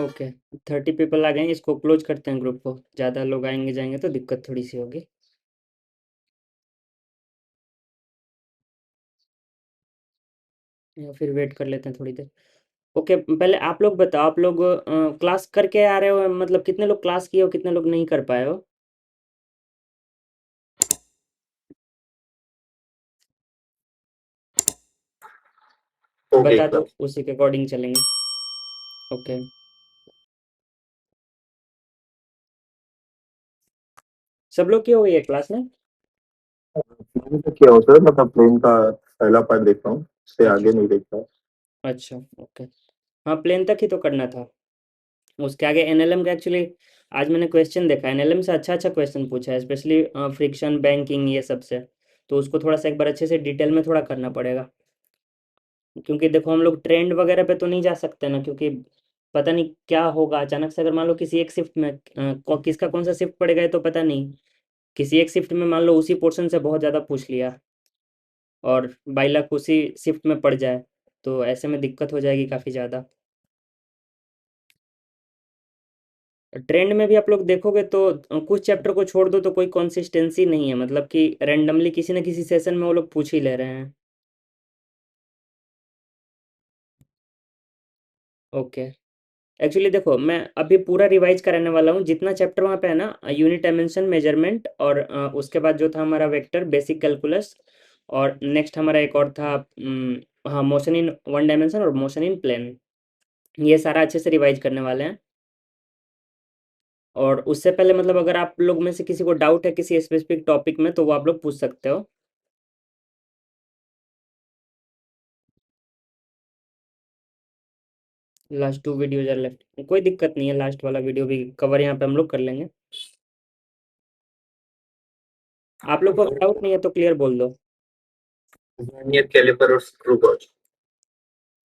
Okay, 30 people आ गए हैं, इसको क्लोज करते हैं ग्रुप को, ज़्यादा लोग आएंगे जाएंगे तो दिक्कत थोड़ी सी होगी। या फिर वेट कर लेते हैं थोड़ी देर। ओके, पहले आप लोग बताओ, आप लोग क्लास करके आ रहे हो, मतलब कितने लोग क्लास किए हो, कितने लोग नहीं कर पाए हो? ओके बता दो, क्लास। उसी के अकॉर्डिंग चलेंगे। ओके, सब लोग किए हुए है क्लास में? मैंने तो किया हो सर, मतलब प्लेन का पहला पार्ट देख रहा हूँ, उससे अच्छा आगे नहीं देख रहा। अच्छा। ओके, हाँ प्लेन तक ही तो करना था। उसके आगे एनएलएम का एक्चुअली आज मैंने क्वेश्चन देखा, एनएलएम से अच्छा अच्छा क्वेश्चन पूछा है, स्पेशली फ्रिक्शन बैंकिंग ये सब से। तो उसको थोड़ा सा एक बार अच्छे से डिटेल में थोड़ा करना पड़ेगा, क्योंकि देखो हम लोग ट्रेंड वगैरह पे तो नहीं जा सकते ना, क्योंकि पता नहीं क्या होगा अचानक से, अगर मान लो किसी एक शिफ्ट में किसका कौन सा शिफ्ट पड़ेगा ये तो पता नहीं। किसी एक शिफ्ट में मान लो उसी पोर्शन से बहुत ज़्यादा पूछ लिया और बाई लक उसी शिफ्ट में पड़ जाए, तो ऐसे में दिक्कत हो जाएगी काफ़ी ज़्यादा। ट्रेंड में भी आप लोग देखोगे तो कुछ चैप्टर को छोड़ दो तो कोई कंसिस्टेंसी नहीं है, मतलब कि रैंडमली किसी न किसी सेशन में वो लोग पूछ ही ले रहे हैं। ओके, एक्चुअली देखो मैं अभी पूरा रिवाइज कराने वाला हूँ, जितना चैप्टर वहाँ पे है ना, यूनिट डायमेंशन मेजरमेंट, और उसके बाद जो था हमारा वेक्टर बेसिक कैलकुलस, और नेक्स्ट हमारा एक और था हाँ, मोशन इन वन डायमेंशन और मोशन इन प्लेन। ये सारा अच्छे से रिवाइज करने वाले हैं। और उससे पहले मतलब अगर आप लोग में से किसी को डाउट है किसी स्पेसिफिक टॉपिक में तो वो आप लोग पूछ सकते हो। लास्ट 2 वीडियोज आर लेफ्ट, कोई दिक्कत नहीं है, लास्ट वाला वीडियो भी कवर यहाँ पे हम लोग कर लेंगे। आप लोग को अगर डाउट नहीं है तो क्लियर बोल दो। वर्नियर कैलिपर और स्क्रू गॉज।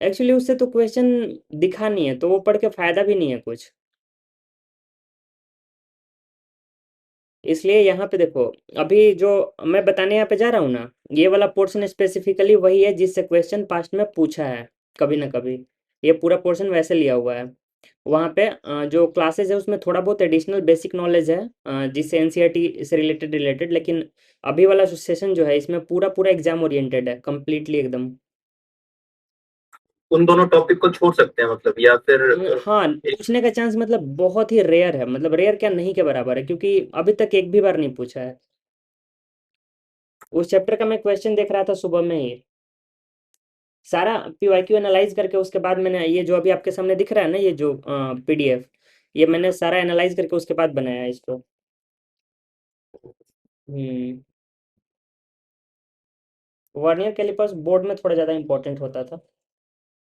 एक्चुअली उससे तो क्वेश्चन दिखा नहीं है, तो वो पढ़ के फायदा भी नहीं है कुछ। इसलिए यहाँ पे देखो, अभी जो मैं बताने यहाँ पे जा रहा हूँ ना, ये वाला पोर्शन स्पेसिफिकली वही है जिससे क्वेश्चन पास्ट में पूछा है कभी ना कभी। ये पूरा पोर्शन वैसे लिया हुआ है। वहाँ पे जो क्लासेस है उसमें थोड़ा बहुत एडिशनल बेसिक नॉलेज है, जिससे एनसीईआरटी से रिलेटेड, लेकिन अभी वाला जो सेशन जो है इसमें पूरा पूरा एग्जाम ओरिएंटेड है, कम्प्लीटली एकदम। उन दोनों टॉपिक को छोड़ सकते हैं मतलब, या फिर हाँ, एक। पूछने का चांस मतलब बहुत ही रेयर है, मतलब रेयर क्या नहीं के बराबर है, क्योंकि अभी तक एक भी बार नहीं पूछा है। उस चैप्टर का मैं क्वेश्चन देख रहा था सुबह में ही, सारा पीवाईक्यू एनालाइज करके उसके बाद मैंने ये जो अभी आपके सामने दिख रहा है ना, ये जो पीडीएफ, ये मैंने सारा एनालाइज करके उसके बाद बनाया है इसको। हम्म। वर्नियर कैलिपर्स बोर्ड में थोड़ा ज़्यादा इंपॉर्टेंट होता था,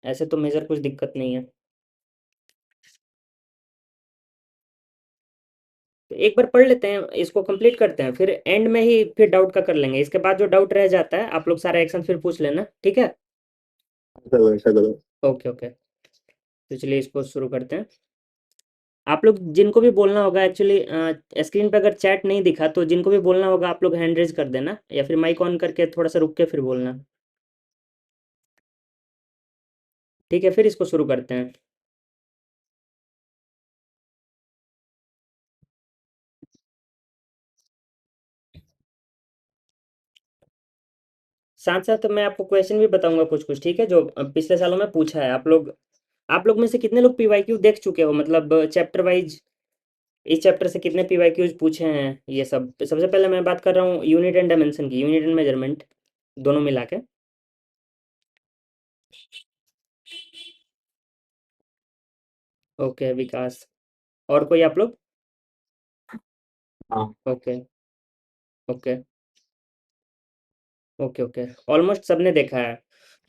ऐसे तो मेजर कुछ दिक्कत नहीं है। तो एक बार पढ़ लेते हैं इसको, कंप्लीट करते हैं, फिर एंड में ही फिर डाउट का कर लेंगे। इसके बाद जो डाउट रह जाता है आप लोग सारा एक्शन फिर पूछ लेना, ठीक है? ऐसा करो। ओके ओके, तो चलिए इसको शुरू करते हैं। आप लोग जिनको भी बोलना होगा, एक्चुअली स्क्रीन पे अगर चैट नहीं दिखा तो जिनको भी बोलना होगा आप लोग हैंड रेज कर देना, या फिर माइक ऑन करके थोड़ा सा रुक के फिर बोलना। ठीक है, फिर इसको शुरू करते हैं। साथ साथ मैं आपको क्वेश्चन भी बताऊंगा कुछ कुछ, ठीक है, जो पिछले सालों में पूछा है। आप लोग में से कितने लोग पीवाईक्यू देख चुके हो, मतलब चैप्टर वाइज इस चैप्टर से कितने पीवाईक्यूज पूछे हैं ये सब? सबसे पहले मैं बात कर रहा हूँ यूनिट एंड डायमेंशन की, यूनिट एंड मेजरमेंट दोनों मिला के। ओके विकास, और कोई आप लोग? हाँ। Okay okay okay okay, almost सबने देखा है।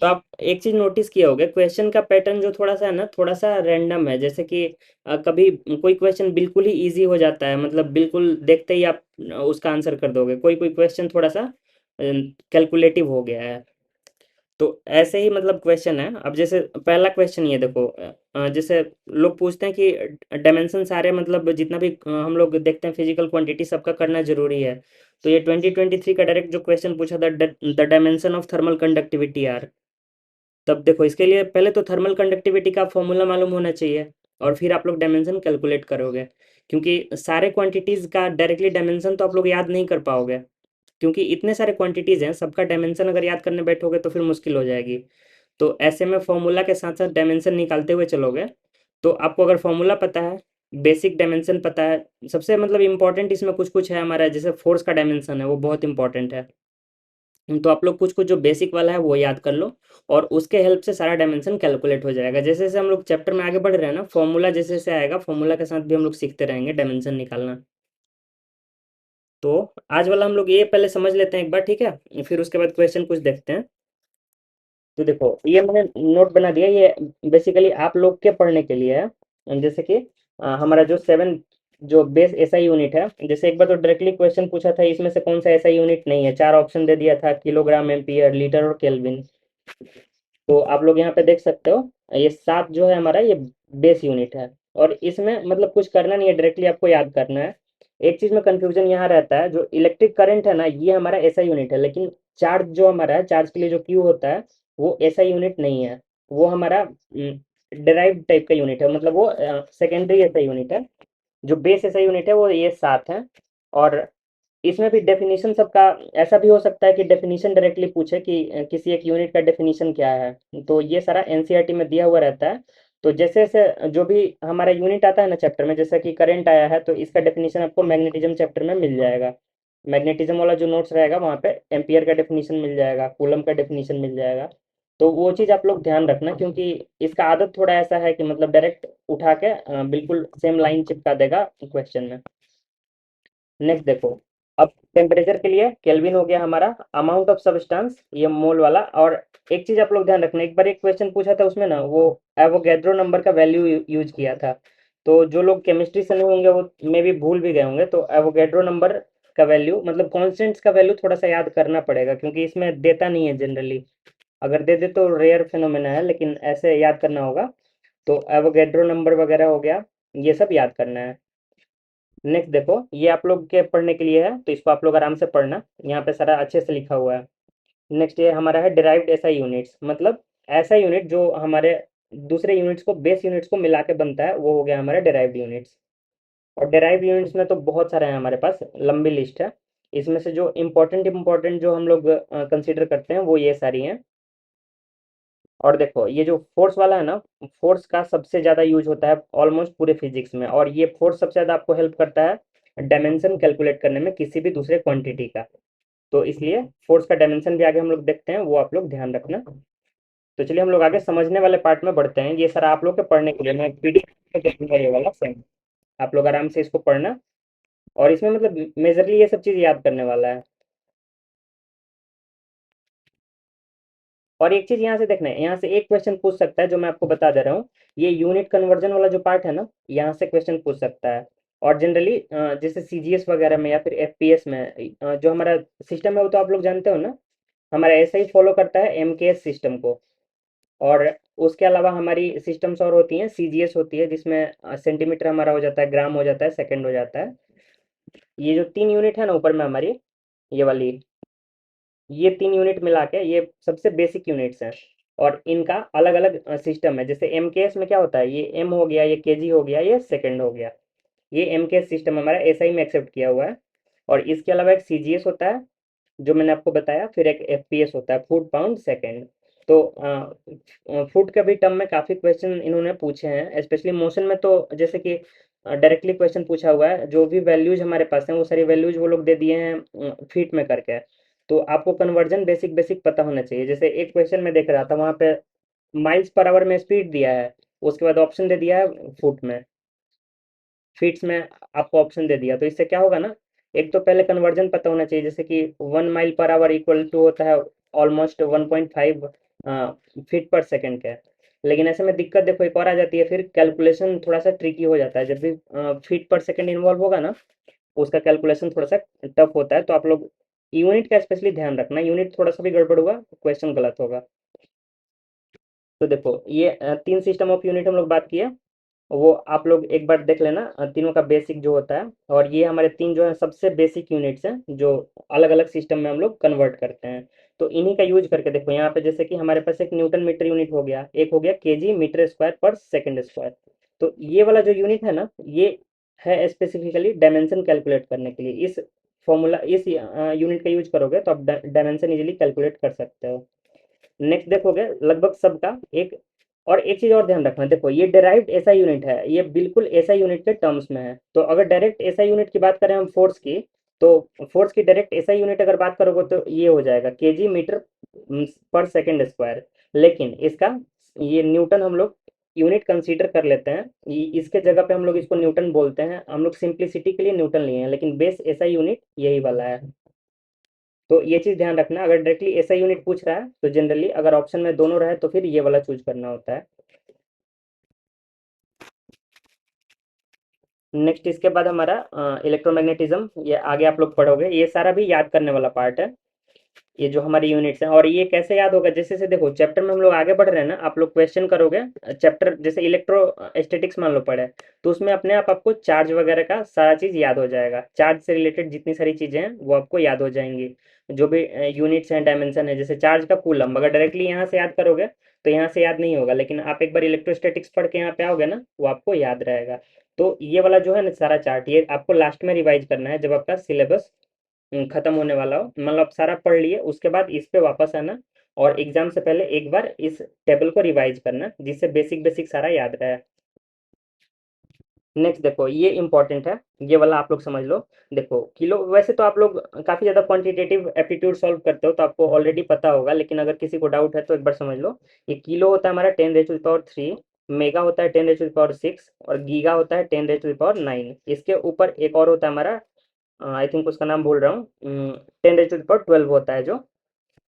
तो आप एक चीज नोटिस किए होगे, क्वेश्चन का पैटर्न जो थोड़ा सा है ना, थोड़ा सा रैंडम है, जैसे कि कभी कोई क्वेश्चन बिल्कुल ही इजी हो जाता है, मतलब बिल्कुल देखते ही आप उसका आंसर कर दोगे, कोई कोई क्वेश्चन थोड़ा सा कैलकुलेटिव हो गया है। तो ऐसे ही मतलब क्वेश्चन है। अब जैसे पहला क्वेश्चन ये देखो, जैसे लोग पूछते हैं कि डायमेंशन सारे, मतलब जितना भी हम लोग देखते हैं फिजिकल क्वांटिटी सबका करना जरूरी है। तो ये 2023 का डायरेक्ट जो क्वेश्चन पूछा था, the dimension of thermal conductivity are. तब देखो इसके लिए पहले तो थर्मल कंडक्टिविटी का फॉर्मूला मालूम होना चाहिए। और फिर आप लोग डायमेंशन कैलकुलेट करोगे, क्योंकि सारे क्वांटिटीज़ का डायरेक्टली डायमेंशन तो आप लोग याद नहीं कर पाओगे, क्योंकि इतने सारे क्वांटिटीज़ हैं, सबका डायमेंशन अगर याद करने बैठोगे तो फिर मुश्किल हो जाएगी। तो ऐसे में फॉर्मूला के साथ साथ डायमेंशन निकालते हुए चलोगे। तो आपको अगर फॉर्मूला पता है, बेसिक डायमेंशन पता है, सबसे मतलब इम्पोर्टेंट इसमें कुछ कुछ है हमारा, जैसे फोर्स का डायमेंशन है वो बहुत इंपॉर्टेंट है। तो आप लोग कुछ कुछ जो बेसिक वाला है वो याद कर लो, और उसके हेल्प से सारा डायमेंशन कैलकुलेट हो जाएगा। जैसे जैसे हम लोग चैप्टर में आगे बढ़ रहे हैं ना, फॉर्मूला जैसे जैसे आएगा, फॉर्मूला के साथ भी हम लोग सीखते रहेंगे डायमेंशन निकालना। तो आज वाला हम लोग ये पहले समझ लेते हैं एक बार, ठीक है, फिर उसके बाद क्वेश्चन कुछ देखते हैं। तो देखो ये मैंने नोट बना दिया, ये बेसिकली आप लोग के पढ़ने के लिए है। जैसे कि हमारा जो 7 जो बेस एसआई यूनिट है, जैसे एक बार तो डायरेक्टली क्वेश्चन पूछा था इसमें से कौन सा एसआई यूनिट नहीं है, 4 ऑप्शन दे दिया था, किलोग्राम, एम्पियर, लीटर और केल्विन। तो आप लोग यहाँ पे देख सकते हो, ये 7 जो है हमारा, ये बेस यूनिट है। और इसमें मतलब कुछ करना नहीं है, डायरेक्टली आपको याद करना है। एक चीज में कंफ्यूजन यहाँ रहता है, जो इलेक्ट्रिक करंट है ना, ये हमारा एसआई यूनिट है, लेकिन चार्ज जो हमारा है, चार्ज के लिए जो क्यू होता है, वो एसआई यूनिट नहीं है। वो हमारा डिराइव्ड टाइप का यूनिट है, मतलब वो सेकेंडरी एसआई यूनिट है। जो बेस एसआई यूनिट है वो ये 7 है। और इसमें भी डेफिनेशन सबका ऐसा भी हो सकता है कि डेफिनेशन डायरेक्टली पूछे कि किसी एक यूनिट का डेफिनेशन क्या है। तो ये सारा एनसीईआरटी में दिया हुआ रहता है। तो जैसे जैसे जो भी हमारा यूनिट आता है ना चैप्टर में, जैसा कि करंट आया है, तो इसका डेफिनेशन आपको मैग्नेटिज्म चैप्टर में मिल जाएगा। मैग्नेटिज्म वाला जो नोट्स रहेगा वहाँ पे एम्पियर का डेफिनेशन मिल जाएगा, कूलम का डेफिनेशन मिल जाएगा। तो वो चीज़ आप लोग ध्यान रखना, क्योंकि इसका आदत थोड़ा ऐसा है कि मतलब डायरेक्ट उठा के बिल्कुल सेम लाइन चिपका देगा क्वेश्चन में। नेक्स्ट देखो, अब टेम्परेचर के लिए केल्विन हो गया हमारा, अमाउंट ऑफ सब्सटेंस ये मोल वाला। और एक चीज आप लोग ध्यान रखना, एक बार एक क्वेश्चन पूछा था उसमें ना, वो एवोगैड्रो नंबर का वैल्यू यूज किया था। तो जो लोग केमिस्ट्री से नहीं होंगे वो मे भी भूल भी गए होंगे। तो एवोगैड्रो नंबर का वैल्यू मतलब कॉन्स्टेंट्स का वैल्यू थोड़ा सा याद करना पड़ेगा, क्योंकि इसमें देता नहीं है जनरली। अगर दे दे तो रेयर फिनोमेना है, लेकिन ऐसे याद करना होगा। तो एवोगैड्रो नंबर वगैरह हो गया, ये सब याद करना है। नेक्स्ट देखो, ये आप लोग के पढ़ने के लिए है, तो इसको आप लोग आराम से पढ़ना, यहाँ पे सारा अच्छे से लिखा हुआ है। नेक्स्ट ये हमारा है डिराइव्ड एसआई यूनिट्स, मतलब ऐसा यूनिट जो हमारे दूसरे यूनिट्स को, बेस यूनिट्स को मिला के बनता है, वो हो गया हमारे डिराइव्ड यूनिट्स। और डिराइव्ड यूनिट्स में तो बहुत सारे हैं हमारे पास, लंबी लिस्ट है। इसमें से जो इम्पोर्टेंट इम्पोर्टेंट जो हम लोग कंसिडर करते हैं वो ये सारी हैं। और देखो ये जो फोर्स वाला है ना, फोर्स का सबसे ज़्यादा यूज होता है ऑलमोस्ट पूरे फिजिक्स में, और ये फोर्स सबसे ज़्यादा आपको हेल्प करता है डायमेंशन कैलकुलेट करने में किसी भी दूसरे क्वांटिटी का। तो इसलिए फोर्स का डायमेंशन भी आगे हम लोग देखते हैं, वो आप लोग ध्यान रखना। तो चलिए हम लोग आगे समझने वाले पार्ट में बढ़ते हैं। ये सारा आप लोग के पढ़ने के लिए मैं पीडीएफ में दे दूंगा ये वाला सेम, आप लोग आराम से इसको पढ़ना। और इसमें मतलब मेजरली ये सब चीज़ याद करने वाला है। और एक चीज यहाँ से देखना है, यहाँ से एक क्वेश्चन पूछ सकता है जो मैं आपको बता दे रहा हूँ। ये यूनिट कन्वर्जन वाला जो पार्ट है ना, यहाँ से क्वेश्चन पूछ सकता है। और जनरली जैसे सीजीएस वगैरह में या फिर एफपीएस में जो हमारा सिस्टम है वो तो आप लोग जानते हो ना, हमारा ऐसा ही फॉलो करता है एमकेएस सिस्टम को। और उसके अलावा हमारी सिस्टम्स और होती हैं, सीजीएस होती है जिसमें सेंटीमीटर हमारा हो जाता है, ग्राम हो जाता है, सेकंड हो जाता है। ये जो 3 यूनिट है ना ऊपर में हमारी, ये वाली, ये 3 यूनिट मिला के ये सबसे बेसिक यूनिट्स हैं। और इनका अलग अलग सिस्टम है। जैसे एम के एस में क्या होता है, ये एम हो गया, ये केजी हो गया, ये सेकंड हो गया। ये एम के एस सिस्टम हमारा एसआई में एक्सेप्ट किया हुआ है। और इसके अलावा एक सीजीएस होता है जो मैंने आपको बताया, फिर एक एफपीएस होता है, फुट पाउंड सेकंड। तो फुट का भी टर्म में काफ़ी क्वेश्चन इन्होंने पूछे हैं, स्पेशली मोशन में। तो जैसे कि डायरेक्टली क्वेश्चन पूछा हुआ है, जो भी वैल्यूज हमारे पास हैं वो सारी वैल्यूज वो लोग दे दिए हैं फीट में करके। तो आपको कन्वर्जन बेसिक बेसिक पता होना चाहिए। जैसे एक क्वेश्चन में देख रहा था, वहाँ पे माइल्स पर आवर में स्पीड दिया है, उसके बाद ऑप्शन दे दिया है फुट में, फीट्स में आपको ऑप्शन दे दिया। तो इससे क्या होगा ना, एक तो पहले कन्वर्जन पता होना चाहिए, जैसे कि 1 mile per hour equal to होता है ऑलमोस्ट 1.5 फीट पर सेकेंड का। लेकिन ऐसे में दिक्कत देखो एक और आ जाती है, फिर कैलकुलेशन थोड़ा सा ट्रिकी हो जाता है। जब भी फीट पर सेकेंड इन्वॉल्व होगा ना, उसका कैलकुलेशन थोड़ा सा टफ होता है। तो आप लोग यूनिट का स्पेशली ध्यान रखना, यूनिट थोड़ा सा भी गड़बड़ हुआ क्वेश्चन गलत होगा। तो देखो ये 3 सिस्टम ऑफ यूनिट हम लोग बात किए, वो आप लोग एक बार देख लेना, तीनों का बेसिक जो होता है। और ये हमारे 3 जो है सबसे बेसिक यूनिट्स हैं, जो अलग अलग सिस्टम में हम लोग कन्वर्ट करते हैं। तो इन्हीं का यूज करके देखो यहाँ पे, जैसे कि हमारे पास एक न्यूटन मीटर यूनिट हो गया, एक हो गया केजी मीटर स्क्वायर पर सेकंड स्क्वायर। तो ये वाला जो यूनिट है ना, ये है स्पेसिफिकली डायमेंशन कैलकुलेट करने के लिए। इस फॉर्मूला, इस यूनिट का यूज करोगे तो आप डायमेंशन इजीली कैलकुलेट कर सकते हो। नेक्स्ट देखोगे लगभग सबका एक, और एक चीज और ध्यान रखना, देखो ये डेराइव्ड एसआई यूनिट है, ये बिल्कुल एसआई यूनिट के टर्म्स में है। तो अगर डायरेक्ट एसआई यूनिट की बात करें हम फोर्स की, तो फोर्स की डायरेक्ट एसआई यूनिट अगर बात करोगे तो ये हो जाएगा केजी मीटर पर सेकेंड स्क्वायर। लेकिन इसका ये न्यूटन हम लोग यूनिट कंसीडर कर लेते हैं, इसके जगह पे हम लोग इसको न्यूटन बोलते हैं, हम लोग सिंप्लिसिटी के लिए न्यूटन लिए हैं, लेकिन बेस एसआई यूनिट यही वाला है। तो ये चीज़ ध्यान रखना, अगर डायरेक्टली ऐसा यूनिट पूछ रहा है तो जनरली अगर ऑप्शन में दोनों रहे तो फिर ये वाला चूज करना होता है। नेक्स्ट इसके बाद हमारा इलेक्ट्रोमैग्नेटिज्म, ये आगे आप लोग पढ़ोगे, ये सारा भी याद करने वाला पार्ट है। ये जो हमारी यूनिट्स हैं, और ये कैसे याद होगा, जैसे से देखो चैप्टर में हम लोग आगे बढ़ रहे हैं ना, आप लोग क्वेश्चन करोगे चैप्टर जैसे इलेक्ट्रो स्टैटिक्स मान लो पढ़े, तो उसमें अपने आप आपको चार्ज वगैरह का सारा चीज़ याद हो जाएगा, चार्ज से रिलेटेड जितनी सारी चीज़ें हैं वो आपको याद हो जाएंगी। जो भी यूनिट्स हैं, डायमेंशन है, जैसे चार्ज का कूलम, अगर डायरेक्टली यहाँ से याद करोगे तो यहाँ से याद नहीं होगा, लेकिन आप एक बार इलेक्ट्रोस्टैटिक्स पढ़ के यहाँ पे आओगे ना, वो आपको याद रहेगा। तो ये वाला जो है ना सारा चार्ट, ये आपको लास्ट में रिवाइज करना है जब आपका सिलेबस खत्म होने वाला हो, मतलब सारा पढ़ लिए उसके बाद इस पे वापस आना, और एग्जाम से पहले एक बार इस टेबल को रिवाइज करना, जिससे बेसिक बेसिक सारा याद रहे। नेक्स्ट देखो ये इंपॉर्टेंट है, ये वाला आप लोग समझ लो। देखो किलो, वैसे तो आप लोग काफ़ी ज़्यादा क्वांटिटेटिव एप्टीट्यूड सॉल्व करते हो तो आपको ऑलरेडी पता होगा, लेकिन अगर किसी को डाउट है तो एक बार समझ लो। ये किलो होता है हमारा 10⁻3, मेगा होता है 10⁻6, और गीगा होता है 10⁻9। इसके ऊपर एक और होता है हमारा, आई थिंक उसका नाम भूल रहा हूँ, 10⁻12 होता है जो।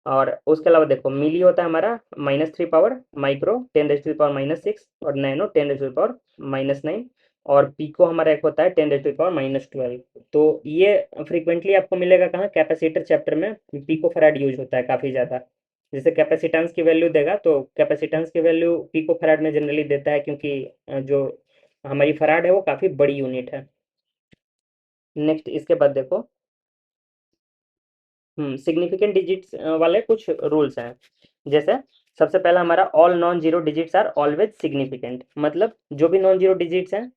और उसके अलावा देखो मिली होता है हमारा -3 पावर, माइक्रो 10⁻⁻6, और नैनो 10⁻⁻9, और पीको हमारा एक होता है 10⁻12। तो ये फ्रीक्वेंटली आपको मिलेगा कहाँ, कैपेसिटर चैप्टर में पीको फैराड यूज होता है काफ़ी ज़्यादा। जैसे कैपेसिटेंस की वैल्यू देगा तो कैपेसिटेंस की वैल्यू पीको फैराड में जनरली देता है, क्योंकि जो हमारी फैराड है वो काफ़ी बड़ी यूनिट है। नेक्स्ट इसके बाद देखो, सिग्निफिकेंट डिजिट्स वाले कुछ रूल्स हैं। जैसे सबसे पहला हमारा all non zero digits are always significant, मतलब जो भी नॉन जीरो डिजिट्स हैं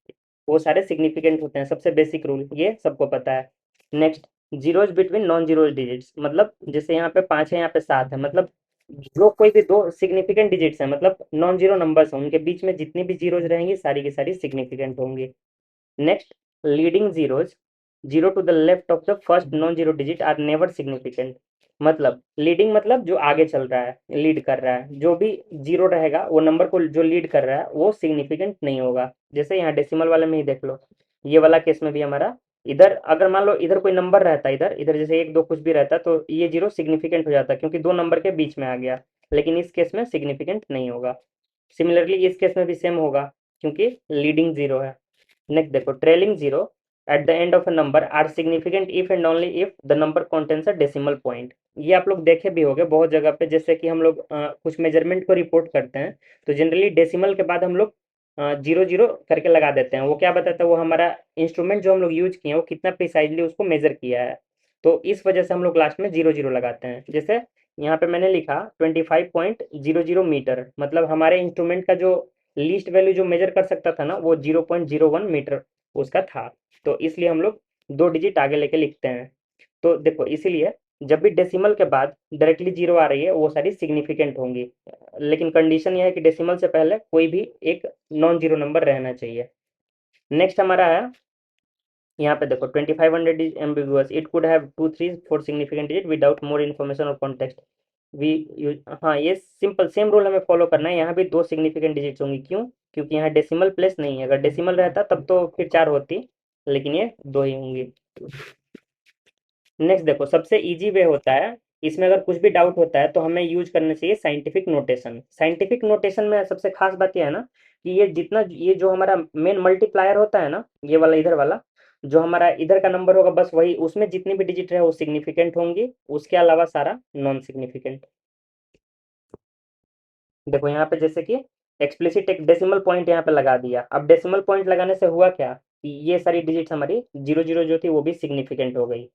वो सारे सिग्निफिकेंट होते हैं, सबसे बेसिक रूल ये सबको पता है। Next, zeros between non zero digits, मतलब जैसे यहाँ पे 5 है, यहाँ पे 7 है, मतलब जो कोई भी दो सिग्निफिकेंट डिजिट्स हैं, मतलब नॉन जीरो नंबर्स हैं, उनके बीच में जितनी भी जीरोज रहेंगी सारी की सारी सिग्निफिकेंट होंगी। Next, leading zeros zero to the left of the first non zero digit are never significant, मतलब लीडिंग मतलब जो आगे चल रहा है, लीड कर रहा है, जो भी जीरो रहेगा वो नंबर को जो लीड कर रहा है वो सिग्निफिकेंट नहीं होगा। जैसे यहाँ डेसिमल वाले में ही देख लो, ये वाला केस में भी हमारा, इधर अगर मान लो इधर कोई नंबर रहता है, इधर इधर जैसे 1 2 कुछ भी रहता तो ये जीरो सिग्निफिकेंट हो जाता, क्योंकि दो नंबर के बीच में आ गया, लेकिन इस केस में सिग्निफिकेंट नहीं होगा। सिमिलरली इस केस में भी सेम होगा, क्योंकि लीडिंग जीरो है। नेक्स्ट देखो, trailing zero at the end of a number are significant if and only if the number contains a decimal point. ये आप लोग देखे भी होंगे बहुत जगह पे, जैसे कि हम लोग कुछ मेजरमेंट को रिपोर्ट करते हैं तो जनरली डेसिमल के बाद हम लोग जीरो जीरो करके लगा देते हैं, वो क्या बताता है, वो हमारा इंस्ट्रूमेंट जो हम लोग यूज किए हैं वो कितना प्रिसाइजली उसको मेजर किया है। तो इस वजह से हम लोग लास्ट में जीरो जीरो लगाते हैं। जैसे यहाँ पे मैंने लिखा 25.00 मीटर, मतलब हमारे इंस्ट्रूमेंट का जो लीस्ट वैल्यू जो मेजर कर सकता था ना वो 0.01 मीटर उसका था। तो इसलिए हम लोग 2 डिजिट आगे लेके लिखते हैं। तो देखो इसीलिए जब भी डेसिमल के बाद डायरेक्टली जीरो आ रही है वो सारी सिग्निफिकेंट होंगी, लेकिन कंडीशन यह है कि डेसिमल से पहले कोई भी एक नॉन जीरो नंबर रहना चाहिए। नेक्स्ट हमारा है, यहाँ पे देखो 2500 is ambiguous, it could have 2 3 4 significant digit without more information और कॉन्टेक्स्ट। वी यूज, हाँ ये सिंपल सेम रूल हमें फॉलो करना है, यहाँ भी 2 सिग्निफिकेंट डिजिट्स होंगी, क्यों, क्योंकि यहाँ डेसिमल प्लेस नहीं है, अगर डेसिमल रहता तब तो फिर 4 होती, लेकिन ये 2 ही होंगी। नेक्स्ट देखो, सबसे इजी वे होता है, इसमें अगर कुछ भी डाउट होता है तो हमें यूज करना चाहिए साइंटिफिक नोटेशन। साइंटिफिक नोटेशन में सबसे खास बात यह है ना कि ये जितना, ये जो हमारा मेन मल्टीप्लायर होता है ना, ये वाला इधर वाला, जो हमारा इधर का नंबर होगा बस वही, उसमें जितनी भी डिजिट रहे वो सिग्निफिकेंट होंगी, उसके अलावा सारा नॉन सिग्निफिकेंट। देखो यहाँ पे जैसे कि एक्सप्लिसिट एक डेसिमल पॉइंट यहाँ पे लगा दिया, अब डेसिमल पॉइंट लगाने से हुआ क्या कि ये सारी डिजिट्स हमारी जीरो जीरो जो थी वो भी सिग्निफिकेंट हो गई।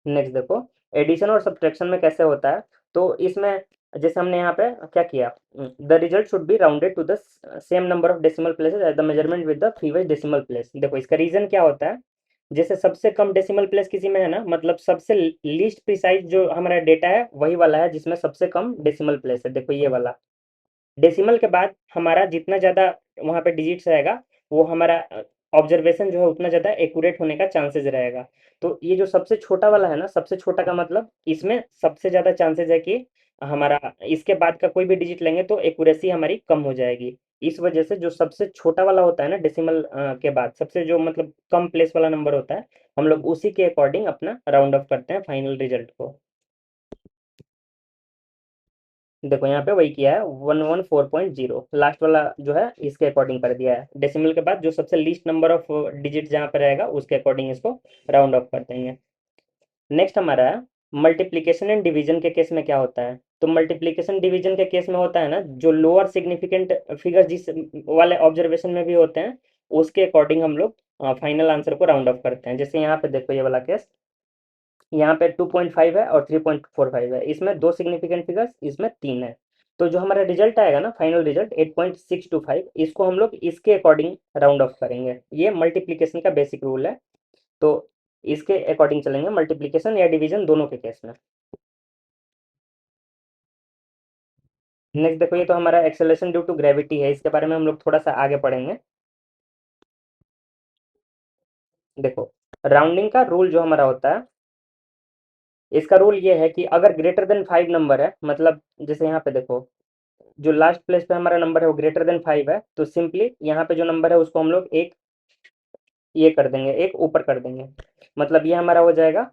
नेक्स्ट देखो, एडिशन और सब्ट्रैक्शन में कैसे होता है, तो इसमें जैसे हमने यहाँ पे क्या किया, the result should be rounded to the same number of decimal places at the measurement with the fewest decimal place. देखो इसका रीजन क्या होता है, जैसे सबसे कम डेसिमल प्लेस किसी में है ना, मतलब सबसे लीस्ट प्रिसाइज जो हमारा डेटा है वही वाला है जिसमें सबसे कम डेसिमल प्लेस है। देखो ये वाला डेसिमल के बाद हमारा जितना ज़्यादा वहाँ पे डिजिट्स रहेगा, वो हमारा ऑब्जर्वेशन जो है उतना ज़्यादा एक्यूरेट होने का चांसेस रहेगा। तो ये जो सबसे छोटा वाला है ना, सबसे छोटा का मतलब इसमें सबसे ज़्यादा चांसेस है कि हमारा इसके बाद का कोई भी डिजिट लेंगे तो एक्यूरेसी हमारी कम हो जाएगी। इस वजह से जो सबसे छोटा वाला होता है ना डेसिमल के बाद सबसे जो मतलब कम प्लेस वाला नंबर होता है, हम लोग उसी के अकॉर्डिंग अपना राउंड ऑफ करते हैं फाइनल रिजल्ट को। देखो यहाँ पे वही किया है, 114.0 लास्ट वाला जो है इसके अकॉर्डिंग कर दिया है। डेसिमल के बाद जो सबसे लीस्ट नंबर ऑफ डिजिट जहाँ पे रहेगा उसके अकॉर्डिंग इसको राउंड ऑफ कर देंगे। नेक्स्ट हमारा है मल्टीप्लीकेशन एंड डिवीजन के केस में क्या होता है। तो मल्टीप्लीकेशन डिवीजन के केस में होता है ना, जो लोअर सिग्निफिकेंट फिगर जिस वाले ऑब्जर्वेशन में भी होते हैं उसके अकॉर्डिंग हम लोग फाइनल आंसर को राउंड ऑफ करते हैं। जैसे यहाँ पे देखो ये वाला केस, यहाँ पे 2.5 है और 3.45 है, इसमें दो सिग्निफिकेंट फिगर्स, इसमें तीन है। तो जो हमारा रिजल्ट आएगा ना फाइनल रिजल्ट 8.625, इसको हम लोग इसके अकॉर्डिंग राउंड ऑफ करेंगे। ये मल्टीप्लीकेशन का बेसिक रूल है। तो इसके अकॉर्डिंग चलेंगे मल्टीप्लीकेशन या डिवीजन दोनों के केस में। नेक्स्ट देखो ये तो हमारा एक्सेलरेशन ड्यू टू ग्रेविटी है, इसके बारे में हम लोग थोड़ा सा आगे पढ़ेंगे। देखो राउंडिंग का रूल जो हमारा होता है, इसका रूल ये है कि अगर ग्रेटर देन 5 नंबर है, मतलब जैसे यहाँ पे देखो जो लास्ट प्लेस पे हमारा नंबर है वो ग्रेटर देन 5 है, तो सिंपली यहाँ पे जो नंबर है उसको हम लोग एक ये कर देंगे, एक ऊपर कर देंगे। मतलब ये हमारा हो जाएगा,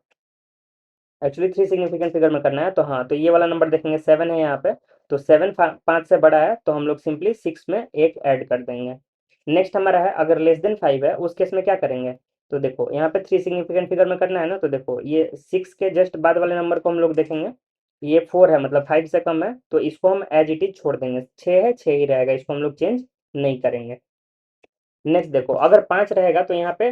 एक्चुअली थ्री सिग्निफिकेंट फिगर में करना है तो हाँ, तो ये वाला नंबर देखेंगे 7 है यहाँ पे, तो 7 5 से बड़ा है तो हम लोग सिंपली 6 में एक ऐड कर देंगे। नेक्स्ट हमारा है अगर लेस देन 5 है, उस केस में क्या करेंगे। तो देखो यहाँ पे थ्री सिग्निफिकेंट फिगर में करना है ना, तो देखो ये 6 के जस्ट बाद वाले नंबर को हम लोग देखेंगे, ये 4 है मतलब 5 से कम है, तो इसको हम एज इट इज छोड़ देंगे। 6 है 6 ही रहेगा, इसको हम लोग चेंज नहीं करेंगे। नेक्स्ट देखो अगर 5 रहेगा तो यहाँ पे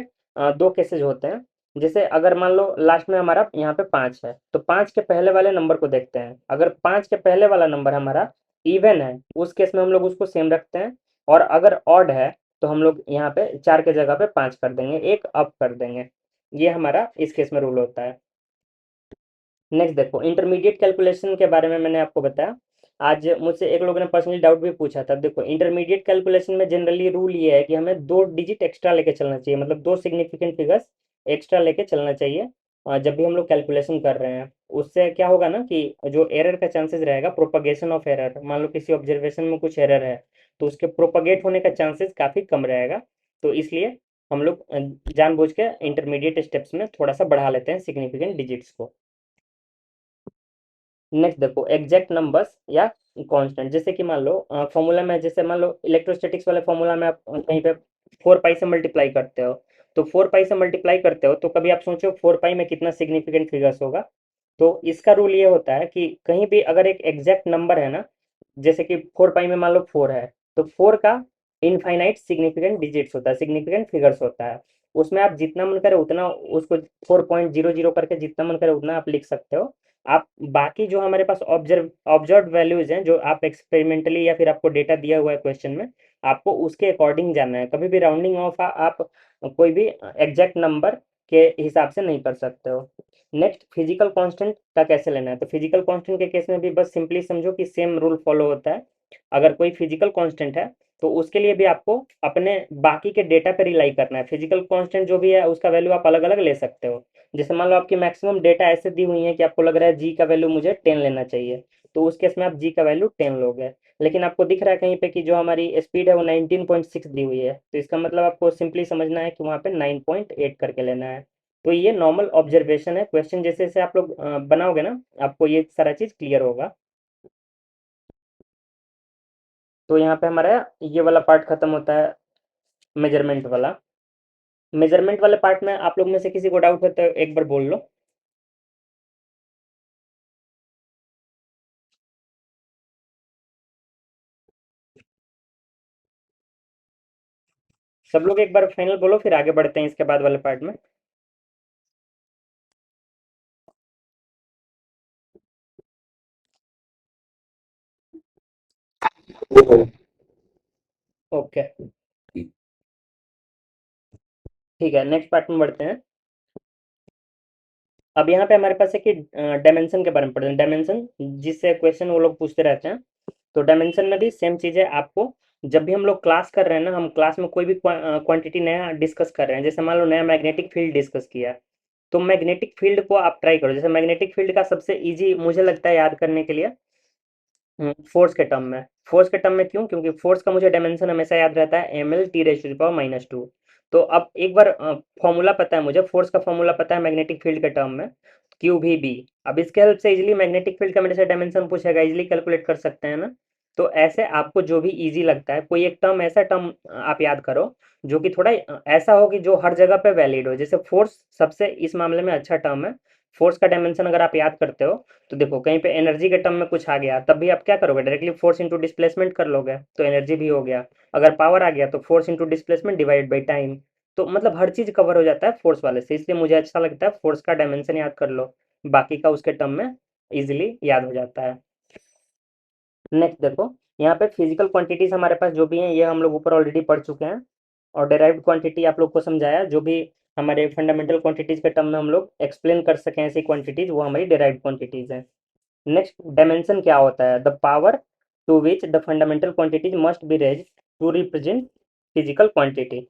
दो केसेज होते हैं। जैसे अगर मान लो लास्ट में हमारा यहाँ पे 5 है, तो 5 के पहले वाले नंबर को देखते हैं। अगर 5 के पहले वाला नंबर हमारा इवन है, उस केस में हम लोग उसको सेम रखते हैं। और अगर ऑड है तो हम लोग यहाँ पे 4 के जगह पे 5 कर देंगे, एक अप कर देंगे। ये हमारा इस केस में रूल होता है। नेक्स्ट देखो इंटरमीडिएट कैलकुलेशन के बारे में मैंने आपको बताया। आज मुझसे एक लोगों ने पर्सनली डाउट भी पूछा था। देखो इंटरमीडिएट कैलकुलेशन में जनरली रूल ये है कि हमें दो डिजिट एक्स्ट्रा लेके चलना चाहिए, मतलब दो सिग्निफिकेंट फिगर्स एक्स्ट्रा लेके चलना चाहिए जब भी हम लोग कैलकुलेशन कर रहे हैं। उससे क्या होगा ना कि जो एरर का चांसेस रहेगा, प्रोपगेशन ऑफ एरर, मान लो किसी ऑब्जर्वेशन में कुछ एरर है तो उसके प्रोपगेट होने का चांसेस काफ़ी कम रहेगा। तो इसलिए हम लोग जानबूझ के इंटरमीडिएट स्टेप्स में थोड़ा सा बढ़ा लेते हैं सिग्निफिकेंट डिजिट्स को। नेक्स्ट देखो एग्जैक्ट नंबर्स या कांस्टेंट, जैसे कि मान लो फॉर्मूला में, जैसे मान लो इलेक्ट्रोस्टैटिक्स वाले फॉर्मूला में आप कहीं पे 4 पाई से मल्टीप्लाई करते हो, तो 4 पाई से मल्टीप्लाई करते हो तो कभी आप सोचो 4 पाई में कितना सिग्निफिकेंट फिगर्स होगा। तो इसका रूल ये होता है कि कहीं भी अगर एक एग्जैक्ट नंबर है ना, जैसे कि 4 पाई में मान लो 4 है, तो 4 का इनफाइनाइट सिग्निफिकेंट डिजिट्स होता है, सिग्निफिकेंट फिगर्स होता है। उसमें आप जितना मन करे उतना उसको 4.00 करके जितना मन करे उतना आप लिख सकते हो। आप बाकी जो हमारे पास ऑब्जर्व वैल्यूज हैं, जो आप एक्सपेरिमेंटली या फिर आपको डेटा दिया हुआ है क्वेश्चन में, आपको उसके अकॉर्डिंग जाना है। कभी भी राउंडिंग ऑफ आप कोई भी एग्जैक्ट नंबर के हिसाब से नहीं कर सकते हो। नेक्स्ट फिजिकल कांस्टेंट का कैसे लेना है। तो फिजिकल कांस्टेंट के केस में भी बस सिंपली समझो कि सेम रूल फॉलो होता है। अगर कोई फिजिकल कांस्टेंट है तो उसके लिए भी आपको अपने बाकी के डेटा पर रिलाई करना है। फिजिकल कांस्टेंट जो भी है उसका वैल्यू आप अलग अलग ले सकते हो। जैसे मान लो आपकी मैक्सिमम डेटा ऐसे दी हुई है कि आपको लग रहा है जी का वैल्यू मुझे 10 लेना चाहिए, तो उस केस में आप जी का वैल्यू 10 लोगे। लेकिन आपको दिख रहा है कहीं पे कि जो हमारी स्पीड है वो 19.6 दी हुई है, तो इसका मतलब आपको सिंपली समझना है कि वहाँ पे 9.8 करके लेना है। तो ये नॉर्मल ऑब्जर्वेशन है। क्वेश्चन जैसे जैसे आप लोग बनाओगे ना, आपको ये सारा चीज़ क्लियर होगा। तो यहाँ पे हमारा ये वाला पार्ट खत्म होता है, मेजरमेंट वाला। मेजरमेंट वाले पार्ट में आप लोग में से किसी को डाउट है तो एक बार बोल लो। सब लोग एक बार फाइनल बोलो, फिर आगे बढ़ते हैं इसके बाद वाले पार्ट में। ओके, ठीक है, नेक्स्ट पार्ट में बढ़ते हैं। अब यहाँ पे हमारे पास है कि डायमेंशन के बारे में पढ़ते हैं, डायमेंशन जिससे क्वेश्चन वो लोग पूछते रहते हैं। तो डायमेंशन में भी सेम चीज़ है आपको। जब भी हम लोग क्लास कर रहे हैं ना, हम क्लास में कोई भी क्वांटिटी नया डिस्कस कर रहे हैं, जैसे मान लो नया मैग्नेटिक फील्ड डिस्कस किया, तो मैग्नेटिक फील्ड को आप ट्राई करो। जैसे मैग्नेटिक फील्ड का सबसे इजी मुझे लगता है याद करने के लिए फोर्स के टर्म में। फोर्स के टर्म में क्यों? क्योंकि फोर्स का मुझे डायमेंशन हमेशा याद रहता है, M L T raise to the power -2। तो अब एक बार फॉर्मूला पता है मुझे, फोर्स का फॉर्मूला पता है मैग्नेटिक फील्ड के टर्म में, क्यू वी बी। अब इसके हेल्प से इजीली मैग्नेटिक फील्ड का मेरे से डायमेंशन पूछेगा, इजीली कैलकुलेट कर सकते हैं ना। तो ऐसे आपको जो भी इजी लगता है, कोई एक टर्म, ऐसा टर्म आप याद करो जो कि थोड़ा ऐसा हो कि जो हर जगह पे वैलिड हो। जैसे फोर्स सबसे इस मामले में अच्छा टर्म है। फोर्स का डायमेंशन अगर आप याद करते हो, तो देखो कहीं पे एनर्जी के टर्म में कुछ आ गया, तब भी आप क्या करोगे? डायरेक्टली फोर्स इंटू डिस्प्लेसमेंट कर लोगे, तो एनर्जी भी हो गया। अगर पावर आ गया तो force into displacement divide by time. तो मतलब हर चीज कवर हो जाता है फोर्स वाले से, इसलिए मुझे अच्छा लगता है फोर्स का डायमेंशन याद कर लो, बाकी का उसके टर्म में इजिली याद हो जाता है। नेक्स्ट देखो, यहाँ पे फिजिकल क्वांटिटीज हमारे पास जो भी हैं ये हम लोग ऊपर ऑलरेडी पढ़ चुके हैं। और डेराइव्ड क्वांटिटी आप लोग को समझाया, जो भी हमारे फंडामेंटल क्वांटिटीज के टर्म में हम लोग एक्सप्लेन कर सकें ऐसी क्वांटिटीज, वो हमारी डेराइव्ड क्वांटिटीज हैं। नेक्स्ट डायमेंशन क्या होता है? The power to which the fundamental quantities must be raise to represent physical quantity.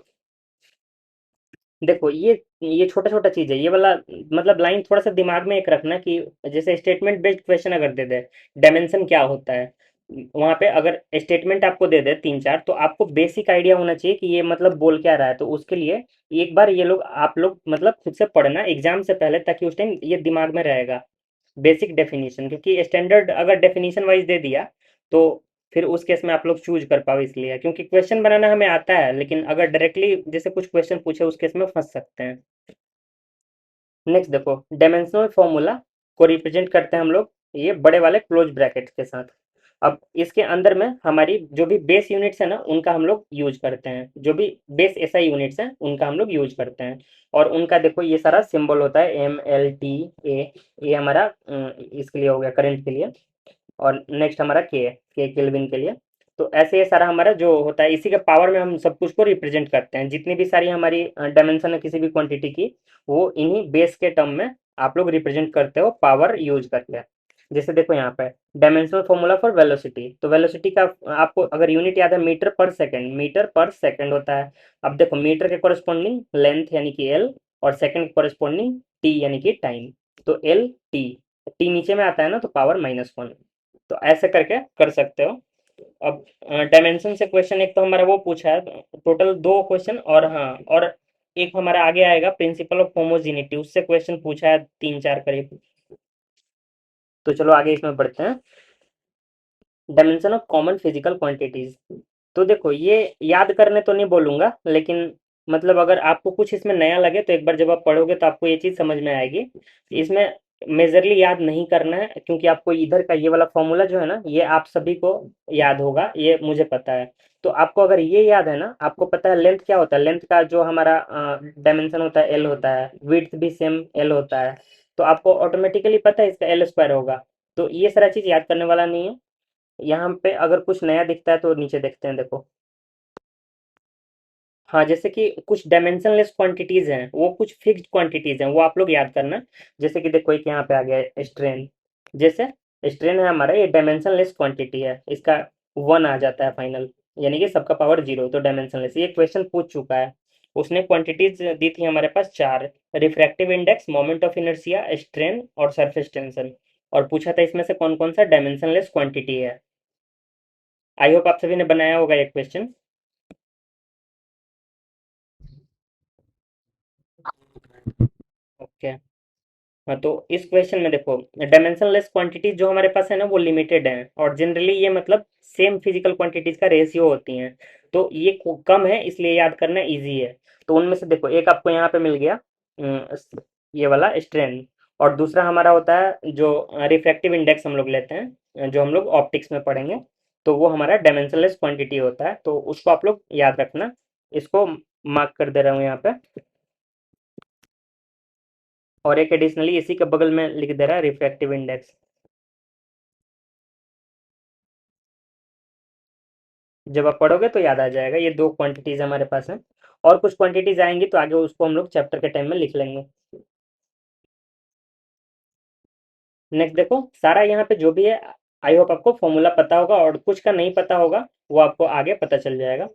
देखो ये छोटा छोटा चीज है ये वाला, मतलब लाइन थोड़ा सा दिमाग में एक रखना कि जैसे स्टेटमेंट बेस्ड क्वेश्चन अगर दे दे डायमेंशन क्या होता है, वहां पे अगर स्टेटमेंट आपको दे दे तीन चार, तो आपको बेसिक आइडिया होना चाहिए कि ये मतलब बोल क्या रहा है। तो उसके लिए एक बार ये लोग आप लोग मतलब खुद से पढ़ना एग्जाम से पहले, ताकि उस टाइम ये दिमाग में रहेगा बेसिक डेफिनेशन। क्योंकि स्टैंडर्ड अगर डेफिनेशन वाइज दे दिया, तो फिर उस केस में आप लोग चूज कर पाओ, इसलिए क्योंकि क्वेश्चन बनाना हमें आता है, लेकिन अगर डायरेक्टली जैसे कुछ क्वेश्चन पूछे उस केस में फंस सकते हैं। नेक्स्ट देखो, डायमेंशनल फॉर्मूला को रिप्रेजेंट करते हैं हम लोग ये बड़े वाले क्लोज ब्रैकेट के साथ। अब इसके अंदर में हमारी जो भी बेस यूनिट्स है ना, उनका हम लोग यूज करते हैं, जो भी बेस एसआई यूनिट्स हैं उनका हम लोग यूज करते हैं। और उनका देखो ये सारा सिंबल होता है, एम एल टी ए। ये हमारा इसके लिए हो गया, करंट के लिए। और नेक्स्ट हमारा के केल्विन के लिए। तो ऐसे ये सारा हमारा जो होता है, इसी के पावर में हम सब कुछ को रिप्रेजेंट करते हैं। जितनी भी सारी हमारी डायमेंशन है किसी भी क्वांटिटी की, वो इन्हीं बेस के टर्म में आप लोग रिप्रेजेंट करते हो पावर यूज करके। जैसे देखो यहाँ पे डायमेंशनल फॉर्मूला फॉर वेलोसिटी, तो वेलोसिटी का आपको अगर यूनिट याद है, मीटर पर सेकंड, मीटर पर सेकंड होता है। अब देखो मीटर के कॉरेस्पॉन्डिंग लेंथ यानी कि एल, और सेकंड के कॉरेस्पॉन्डिंग टी यानी कि टाइम। तो एल टी, टी नीचे में आता है ना, तो पावर -1। तो ऐसे करके कर सकते हो। अब डायमेंशन से क्वेश्चन एक तो हमारा वो पूछा है, टोटल दो क्वेश्चन, और हाँ, और एक हमारा आगे आएगा प्रिंसिपल ऑफ होमोजीनिटी, उससे क्वेश्चन पूछा है तीन चार करीब। तो चलो आगे इसमें बढ़ते हैं। Dimension of common physical quantities. तो देखो ये याद करने तो नहीं बोलूंगा, लेकिन मतलब अगर आपको कुछ इसमें नया लगे तो एक बार जब आप पढ़ोगे तो आपको ये चीज समझ में आएगी। इसमें मेजरली याद नहीं करना है, क्योंकि आपको इधर का ये वाला फॉर्मूला जो है ना, ये आप सभी को याद होगा, ये मुझे पता है। तो आपको अगर ये याद है ना, आपको पता है लेंथ क्या होता है, लेंथ का जो हमारा डायमेंशन होता है एल होता है, विड्थ भी सेम एल होता है। तो आपको ऑटोमेटिकली पता है इसका एल स्क्वायर होगा। तो ये सारा चीज याद करने वाला नहीं है। यहाँ पे अगर कुछ नया दिखता है तो नीचे देखते हैं, देखो। हाँ, जैसे कि कुछ डायमेंशनलेस क्वांटिटीज हैं, वो कुछ फिक्स्ड क्वांटिटीज हैं, वो आप लोग याद करना। जैसे कि देखो एक यहाँ पे आ गया स्ट्रेन। जैसे स्ट्रेन है हमारा, ये डायमेंशनलेस क्वांटिटी है, इसका 1 आ जाता है फाइनल, यानी कि सबका पावर 0, तो डायमेंशनलेस। ये क्वेश्चन पूछ चुका है। उसने क्वांटिटीज दी थी हमारे पास चार: refractive index, moment of inertia, strain और सरफेस टेंशन। और पूछा था इसमें से कौन कौन सा डायमेंशनलेस क्वांटिटी है। आई होप आप सभी ने बनाया होगा ये क्वेश्चन। ओके। हाँ, तो इस क्वेश्चन में देखो डायमेंशनलेस क्वांटिटीज जो हमारे पास है ना, वो लिमिटेड हैं, और जनरली ये मतलब सेम फिजिकल क्वांटिटीज का रेशियो होती हैं। तो ये कम है, इसलिए याद करना इजी है। तो उनमें से देखो एक आपको यहाँ पे मिल गया, ये वाला स्ट्रेन। और दूसरा हमारा होता है जो रिफ्रैक्टिव इंडेक्स हम लोग लेते हैं, जो हम लोग ऑप्टिक्स में पढ़ेंगे। तो वो हमारा डायमेंशनलेस क्वांटिटी होता है, तो उसको आप लोग याद रखना। इसको मार्क कर दे रहा हूँ यहाँ पे। और एक एडिशनली इसी के बगल में लिख दे रहा है रिफ्रैक्टिव इंडेक्स। जब आप पढ़ोगे तो याद आ जाएगा। ये दो क्वांटिटीज हमारे पास हैं, और कुछ क्वांटिटीज आएंगी तो आगे उसको हम लोग चैप्टर के टाइम में लिख लेंगे। नेक्स्ट देखो, सारा यहाँ पे जो भी है, आई होप आपको फॉर्मूला पता होगा, और कुछ का नहीं पता होगा वो आपको आगे पता चल जाएगा।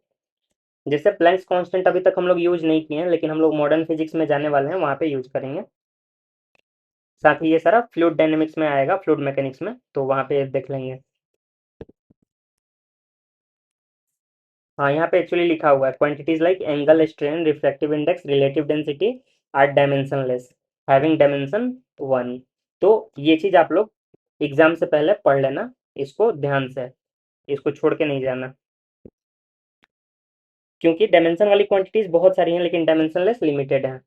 जैसे प्लैंक्स कांस्टेंट अभी तक हम लोग यूज नहीं किए हैं, लेकिन हम लोग मॉडर्न फिजिक्स में जाने वाले हैं, वहाँ पे यूज करेंगे। साथ ही ये सारा फ्लूइड डायनेमिक्स में आएगा, फ्लूइड मैकेनिक्स में, तो वहाँ पे देख लेंगे। हाँ, यहाँ पे एक्चुअली लिखा हुआ है, quantities like angle, strain, refractive index, relative density are dimensionless, having dimension 1। तो ये चीज आप लोग एग्जाम से पहले पढ़ लेना, इसको ध्यान से, इसको छोड़ के नहीं जाना, क्योंकि डायमेंशन वाली क्वांटिटीज बहुत सारी हैं, लेकिन डायमेंशनलेस लिमिटेड है।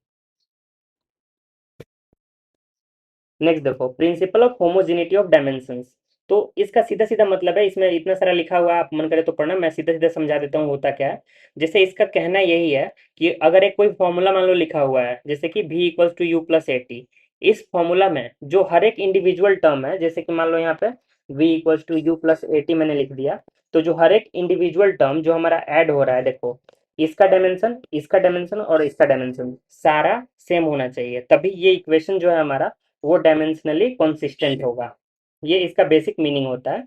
नेक्स्ट देखो, principle of homogeneity of dimensions. तो इसका सीधा सीधा मतलब है, इसमें इतना सारा लिखा हुआ है, आप मन करे तो पढ़ना, मैं सीधा सीधा समझा देता हूँ होता क्या है। जैसे इसका कहना यही है कि अगर एक कोई फॉर्मूला मान लो लिखा हुआ है, जैसे कि v equals to u plus a t, इस फॉर्मूला में जो हर एक इंडिविजुअल टर्म है, जैसे कि मान लो यहाँ पे v equals to u plus a t मैंने लिख दिया, तो जो हर एक इंडिविजुअल टर्म जो हमारा ऐड हो रहा है, देखो इसका डायमेंशन और इसका डायमेंशन सारा सेम होना चाहिए, तभी ये इक्वेशन जो है हमारा वो डायमेंशनली कंसिस्टेंट होगा। ये इसका बेसिक मीनिंग होता है।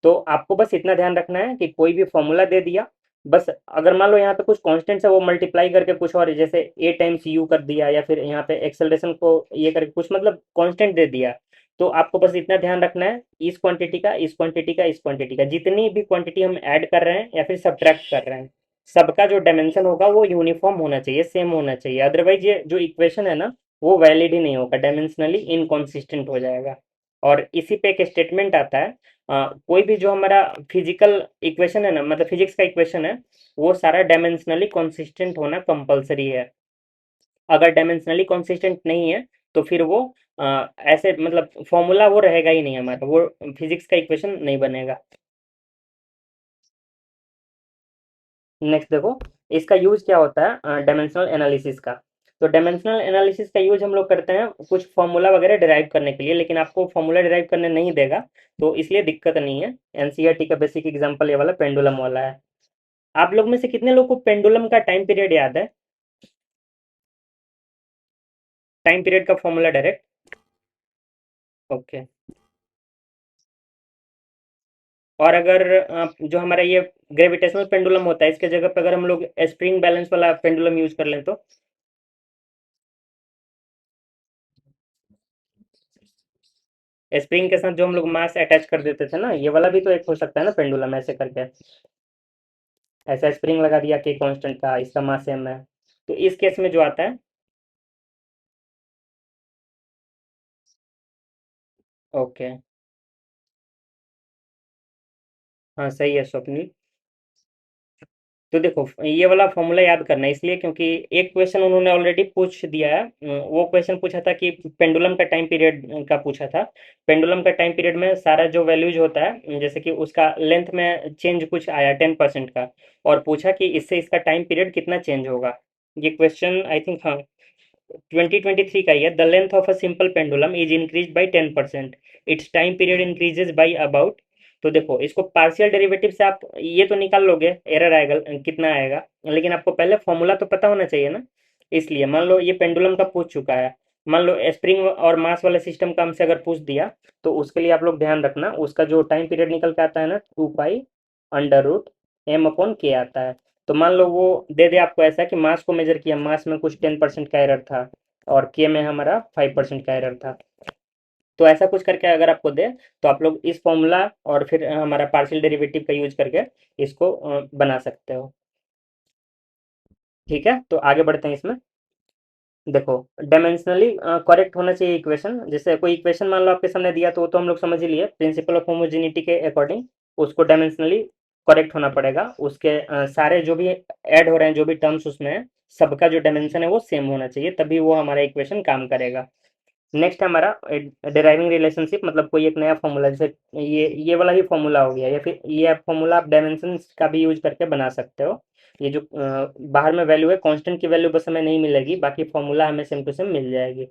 तो आपको बस इतना ध्यान रखना है कि कोई भी फॉर्मूला दे दिया, बस अगर मान लो यहाँ पे कुछ कांस्टेंट है वो मल्टीप्लाई करके कुछ और, जैसे ए टाइम्स यू कर दिया, या फिर यहाँ पे एक्सेलरेशन को ये करके कुछ मतलब कांस्टेंट दे दिया, तो आपको बस इतना ध्यान रखना है, इस क्वांटिटी का, इस क्वांटिटी का, इस क्वांटिटी का, जितनी भी क्वांटिटी हम ऐड कर रहे हैं या फिर सब्ट्रैक्ट कर रहे हैं, सबका जो डायमेंशन होगा वो यूनिफॉर्म होना चाहिए, सेम होना चाहिए, अदरवाइज ये जो इक्वेशन है ना, वो वैलिड ही नहीं होगा, डायमेंशनली इनकॉन्सिस्टेंट हो जाएगा। और इसी पे एक स्टेटमेंट आता है, कोई भी जो हमारा फिजिकल इक्वेशन है ना, मतलब फिजिक्स का इक्वेशन है, वो सारा डायमेंशनली कंसिस्टेंट होना कंपलसरी है। अगर डायमेंशनली कंसिस्टेंट नहीं है तो फिर वो ऐसे मतलब फॉर्मूला वो रहेगा ही नहीं हमारा, वो फिजिक्स का इक्वेशन नहीं बनेगा। नेक्स्ट देखो, इसका यूज क्या होता है डायमेंशनल एनालिसिस का। तो डायमेंशनल एनालिसिस का यूज हम लोग करते हैं कुछ फॉर्मूला वगैरह डिराइव करने के लिए, लेकिन आपको फॉर्मूला डिराइव करने नहीं देगा, तो इसलिए दिक्कत नहीं है। एनसीईआरटी का बेसिक एग्जांपल ये वाला पेंडुलम वाला है। आप लोग में से कितने लोग को पेंडुलम का टाइम पीरियड याद है? टाइम पीरियड का फॉर्मूला डायरेक्ट। ओके। और अगर जो हमारा ये ग्रेविटेशनल पेंडुलम होता है, इसके जगह पर अगर हम लोग स्प्रिंग बैलेंस वाला पेंडुलम यूज कर लें तो? स्प्रिंग के साथ जो हम लोग मास अटैच कर देते थे ना, ये वाला भी तो एक हो सकता है ना पेंडुलम, ऐसे करके, ऐसा स्प्रिंग लगा दिया कि कांस्टेंट का, इसका मास सेम है, तो इस केस में जो आता है। ओके। हाँ सही है स्वप्निल। तो देखो, ये वाला फॉर्मूला याद करना है इसलिए क्योंकि एक क्वेश्चन उन्होंने ऑलरेडी पूछ दिया है। वो क्वेश्चन पूछा था कि पेंडुलम का टाइम पीरियड का पूछा था। पेंडुलम का टाइम पीरियड में सारा जो वैल्यूज होता है, जैसे कि उसका लेंथ में चेंज कुछ आया 10% का, और पूछा कि इससे इसका टाइम पीरियड कितना चेंज होगा। ये क्वेश्चन आई थिंक, हाँ, 2023 का ही है। The length of a simple pendulum is increase by 10%, it's time period increases by about. तो देखो, इसको पार्शियल डेरिवेटिव से आप ये तो निकाल लोगे, एरर आएगा कितना आएगा, लेकिन आपको पहले फॉर्मूला तो पता होना चाहिए ना। इसलिए मान लो ये पेंडुलम का पूछ चुका है, मान लो स्प्रिंग और मास वाले सिस्टम का हमसे अगर पूछ दिया, तो उसके लिए आप लोग ध्यान रखना, उसका जो टाइम पीरियड निकल के आता है ना, 2 pi under root m upon k आता है। तो मान लो वो दे दे आपको ऐसा कि मास को मेजर किया, मास में कुछ 10% का एरर था, और के में हमारा 5% का एरर था। तो ऐसा कुछ करके अगर आपको दे, तो आप लोग इस फॉर्मूला और फिर हमारा पार्शियल डेरिवेटिव का यूज करके इसको बना सकते हो। ठीक है, तो आगे बढ़ते हैं इसमें। देखो, डायमेंशनली करेक्ट होना चाहिए इक्वेशन। जैसे कोई इक्वेशन मान लो आपके सामने दिया, तो वो तो हम लोग समझ ही लिए, प्रिंसिपल ऑफ होमोजेनिटी के अकॉर्डिंग उसको डायमेंशनली करेक्ट होना पड़ेगा। उसके सारे जो भी ऐड हो रहे हैं, जो भी टर्म्स उसमें है, सबका जो डायमेंशन है वो सेम होना चाहिए, तभी वो हमारा इक्वेशन काम करेगा। नेक्स्ट है हमारा डिराइविंग रिलेशनशिप, मतलब कोई एक नया फॉर्मूला, जैसे ये वाला ही फॉर्मूला हो गया, या फिर ये फॉर्मूला आप डायमेंशन का भी यूज करके बना सकते हो। ये जो बाहर में वैल्यू है, कांस्टेंट की वैल्यू बस हमें नहीं मिलेगी, बाकी फॉर्मूला हमें सेम टू सेम मिल जाएगी।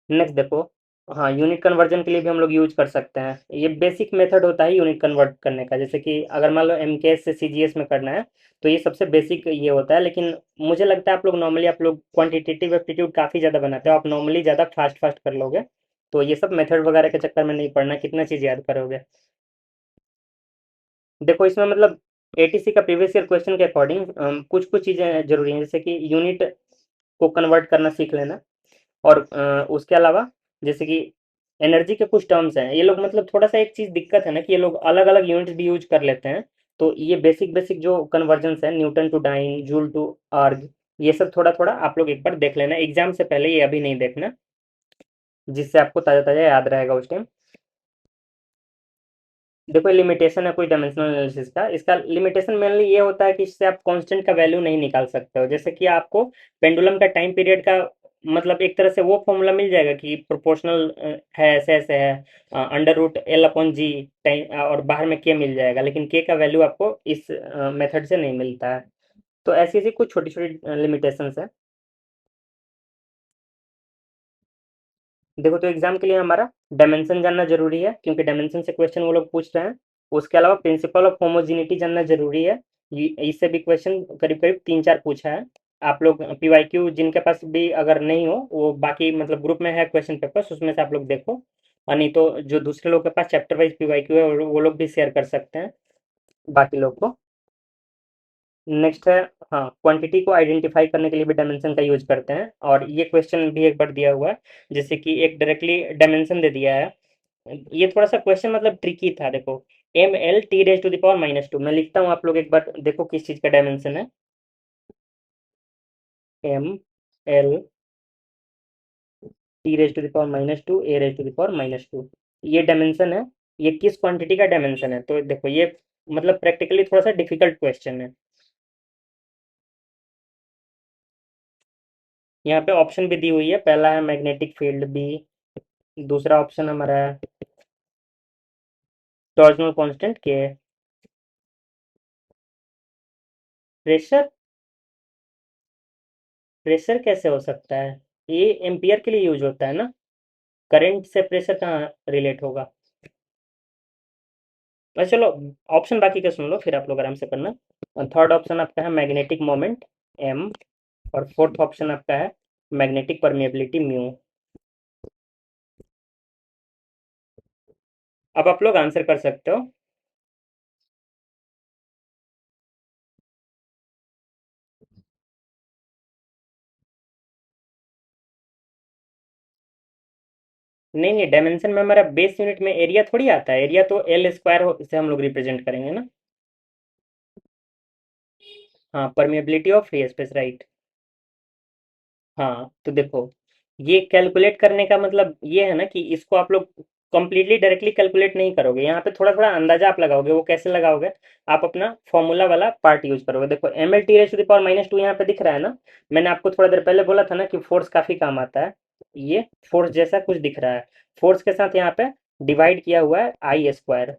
नेक्स्ट देखो, हाँ, यूनिट कन्वर्जन के लिए भी हम लोग यूज कर सकते हैं। ये बेसिक मेथड होता है यूनिट कन्वर्ट करने का, जैसे कि अगर मान लो एमकेएस से सीजीएस में करना है तो ये सबसे बेसिक ये होता है। लेकिन मुझे लगता है आप लोग क्वांटिटेटिव एप्टीट्यूड काफ़ी ज़्यादा बनाते हो, आप नॉर्मली ज़्यादा फास्ट फास्ट कर लोगे। तो ये सब मेथड वगैरह के चक्कर में नहीं पड़ना, कितना चीज़ याद करोगे। देखो इसमें मतलब एटीसी का प्रीवियस ईयर क्वेश्चन के अकॉर्डिंग कुछ कुछ चीज़ें जरूरी हैं, जैसे कि यूनिट को कन्वर्ट करना सीख लेना। और उसके अलावा जैसे कि एनर्जी के कुछ टर्म्स हैं, ये लोग मतलब थोड़ा सा एक चीज़ दिक्कत है ना कि ये लोग अलग अलग यूनिट्स भी यूज कर लेते हैं। तो ये बेसिक बेसिक जो कन्वर्जन्स है, newton to dyne, joule to erg, ये सब थोड़ा थोड़ा आप लोग एक बार देख लेना एग्जाम से पहले, ये अभी नहीं देखना, जिससे आपको ताज़ा ताज़ा याद रहेगा उस टाइम। देखो लिमिटेशन है कुछ डायमेंशनल एनालिसिस का, इसका लिमिटेशन मेनली ये होता है कि इससे आप कांस्टेंट का वैल्यू नहीं निकाल सकते हो। जैसे कि आपको पेंडुलम का टाइम पीरियड का मतलब एक तरह से वो फॉर्मूला मिल जाएगा कि प्रोपोर्शनल है, ऐसे ऐसे है, अंडर रूट एल अपॉन जी टाइम, और बाहर में के मिल जाएगा, लेकिन के का वैल्यू आपको इस मेथड से नहीं मिलता है। तो ऐसी ऐसी कुछ छोटी छोटी लिमिटेशंस है। देखो तो एग्जाम के लिए हमारा डायमेंशन जानना जरूरी है, क्योंकि डायमेंशन से क्वेश्चन वो लोग पूछ रहे हैं। उसके अलावा प्रिंसिपल ऑफ होमोजिनिटी जानना जरूरी है, इससे भी क्वेश्चन करीब करीब 3-4 पूछा है। आप लोग पीवाईक्यू जिनके पास भी अगर नहीं हो, वो बाकी मतलब ग्रुप में है क्वेश्चन पेपर्स, उसमें से आप लोग देखो। और नहीं तो जो दूसरे लोग के पास चैप्टर वाइज पीवाईक्यू है वो लोग भी शेयर कर सकते हैं बाकी लोग को। नेक्स्ट है, हाँ, क्वांटिटी को आइडेंटिफाई करने के लिए भी डायमेंशन का यूज करते हैं, और ये क्वेश्चन भी एक बार दिया हुआ है। जैसे कि एक डायरेक्टली डायमेंशन दे दिया है, ये थोड़ा सा क्वेश्चन मतलब ट्रिकी था। देखो M L T raise to the power -2, मैं लिखता हूँ, आप लोग एक बार देखो किस चीज का डायमेंशन है। M L T raise to the power -2 A raise to the power -2, ये डायमेंशन है। ये किस क्वांटिटी का डायमेंशन है, तो देखो ये मतलब प्रैक्टिकली थोड़ा सा डिफिकल्ट क्वेश्चन है। यहाँ पे ऑप्शन भी दी हुई है, पहला है मैग्नेटिक फील्ड बी, दूसरा ऑप्शन हमारा है टॉर्जनल कांस्टेंट के। प्रेशर, प्रेशर कैसे हो सकता है, ये एम्पियर के लिए यूज होता है ना, करंट से प्रेशर कहाँ रिलेट होगा। अच्छा चलो, ऑप्शन बाकी का सुन लो फिर आप लोग आराम से करना। थर्ड ऑप्शन आपका है मैग्नेटिक मोमेंट एम, और फोर्थ ऑप्शन आपका है मैग्नेटिक परमिएबिलिटी म्यू। अब आप लोग आंसर कर सकते हो। नहीं नहीं, डायमेंशन में हमारा बेस यूनिट में एरिया थोड़ी आता है, एरिया तो एल स्क्वायर से हम लोग रिप्रेजेंट करेंगे ना। हाँ, permeability of free space, right. हाँ तो देखो, ये कैलकुलेट करने का मतलब ये है ना कि इसको आप लोग कंप्लीटली डायरेक्टली कैलकुलेट नहीं करोगे, यहाँ पे थोड़ा थोड़ा अंदाजा आप लगाओगे। वो कैसे लगाओगे, आप अपना फॉर्मूला वाला पार्ट यूज करोगे। देखो M L T raise to the power -2 यहाँ पे दिख रहा है ना, मैंने आपको थोड़ा देर पहले बोला था ना कि फोर्स काफी काम आता है। ये फोर्स जैसा कुछ दिख रहा है, फोर्स के साथ यहाँ पे डिवाइड किया हुआ है आई स्क्वायर।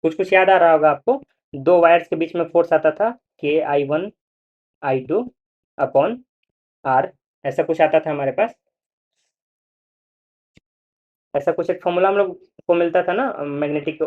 कुछ कुछ याद आ रहा होगा आपको, दो वायर्स के बीच में फोर्स आता था के I1 I2 अपॉन आर, ऐसा कुछ आता था हमारे पास। ऐसा कुछ एक फॉर्मूला हम लोग को मिलता था ना मैग्नेटिक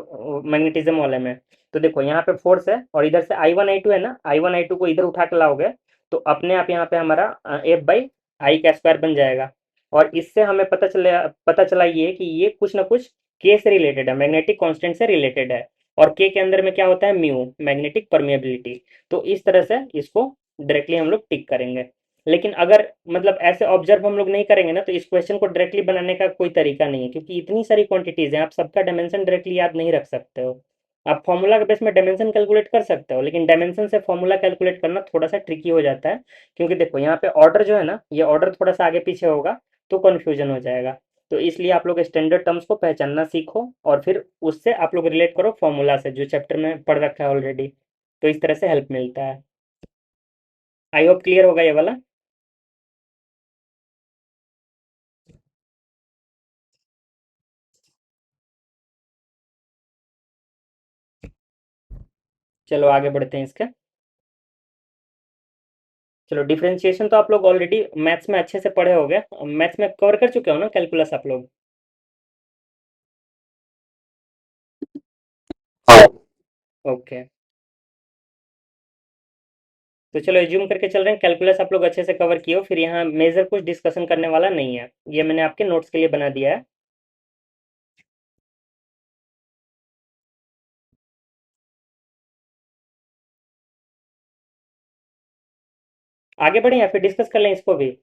मैग्नेटिज्म वाले में। तो देखो यहाँ पे फोर्स है, और इधर से I1 I2 है ना, I1 I2 को इधर उठा के लाओगे तो अपने आप यहाँ पे हमारा एफ बाई आई का स्क्वायर बन जाएगा। और इससे हमें पता चला ये कि ये कुछ ना कुछ के से रिलेटेड है, मैग्नेटिक कांस्टेंट से रिलेटेड है। और के अंदर में क्या होता है, म्यू, मैग्नेटिक परमिएबिलिटी। तो इस तरह से इसको डायरेक्टली हम लोग टिक करेंगे। लेकिन अगर मतलब ऐसे ऑब्जर्व हम लोग नहीं करेंगे ना, तो इस क्वेश्चन को डायरेक्टली बनाने का कोई तरीका नहीं है, क्योंकि इतनी सारी क्वांटिटीज हैं, आप सबका डायमेंशन डायरेक्टली याद नहीं रख सकते हो। आप फॉर्मूला के बेस में डायमेंशन कैलकुलेट कर सकते हो, लेकिन डायमेंशन से फॉर्मूला कैलकुलेट करना थोड़ा सा ट्रिकी हो जाता है। क्योंकि देखो यहाँ पे ऑर्डर जो है ना, ये ऑर्डर थोड़ा सा आगे पीछे होगा तो कन्फ्यूजन हो जाएगा। तो इसलिए आप लोग स्टैंडर्ड टर्म्स को पहचानना सीखो, और फिर उससे आप लोग रिलेट करो फॉर्मूला से, जो चैप्टर में पढ़ रखा है ऑलरेडी। तो इस तरह से हेल्प मिलता है। आई होप क्लियर होगा ये वाला। चलो आगे बढ़ते हैं इसके। चलो डिफरेंशिएशन तो आप लोग ऑलरेडी मैथ्स में अच्छे से पढ़े होंगे, मैथ्स में कवर कर चुके हो ना कैलकुलस आप लोग। ओके, तो चलो एज्यूम करके चल रहे हैं कैलकुलस आप लोग अच्छे से कवर किए हो, फिर यहाँ मेजर कुछ डिस्कशन करने वाला नहीं है, ये मैंने आपके नोट्स के लिए बना दिया है। आगे बढ़े या फिर डिस्कस कर लें इसको भी।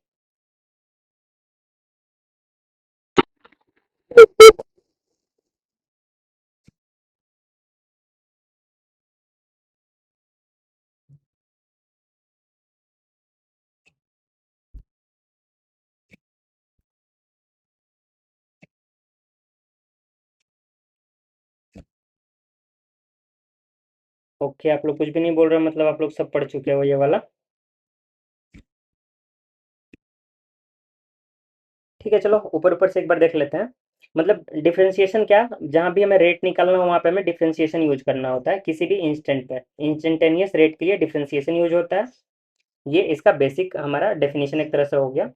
ओके, आप लोग कुछ भी नहीं बोल रहे, मतलब आप लोग सब पढ़ चुके हो ये वाला। ठीक है, चलो ऊपर ऊपर से एक बार देख लेते हैं। मतलब डिफरेंशिएशन क्या, जहाँ भी हमें रेट निकालना हो वहाँ पे हमें डिफरेंशिएशन यूज करना होता है, किसी भी इंस्टेंट पे इंस्टेंटेनियस रेट के लिए डिफरेंशिएशन यूज होता है। ये इसका बेसिक हमारा डेफिनेशन एक तरह से हो गया।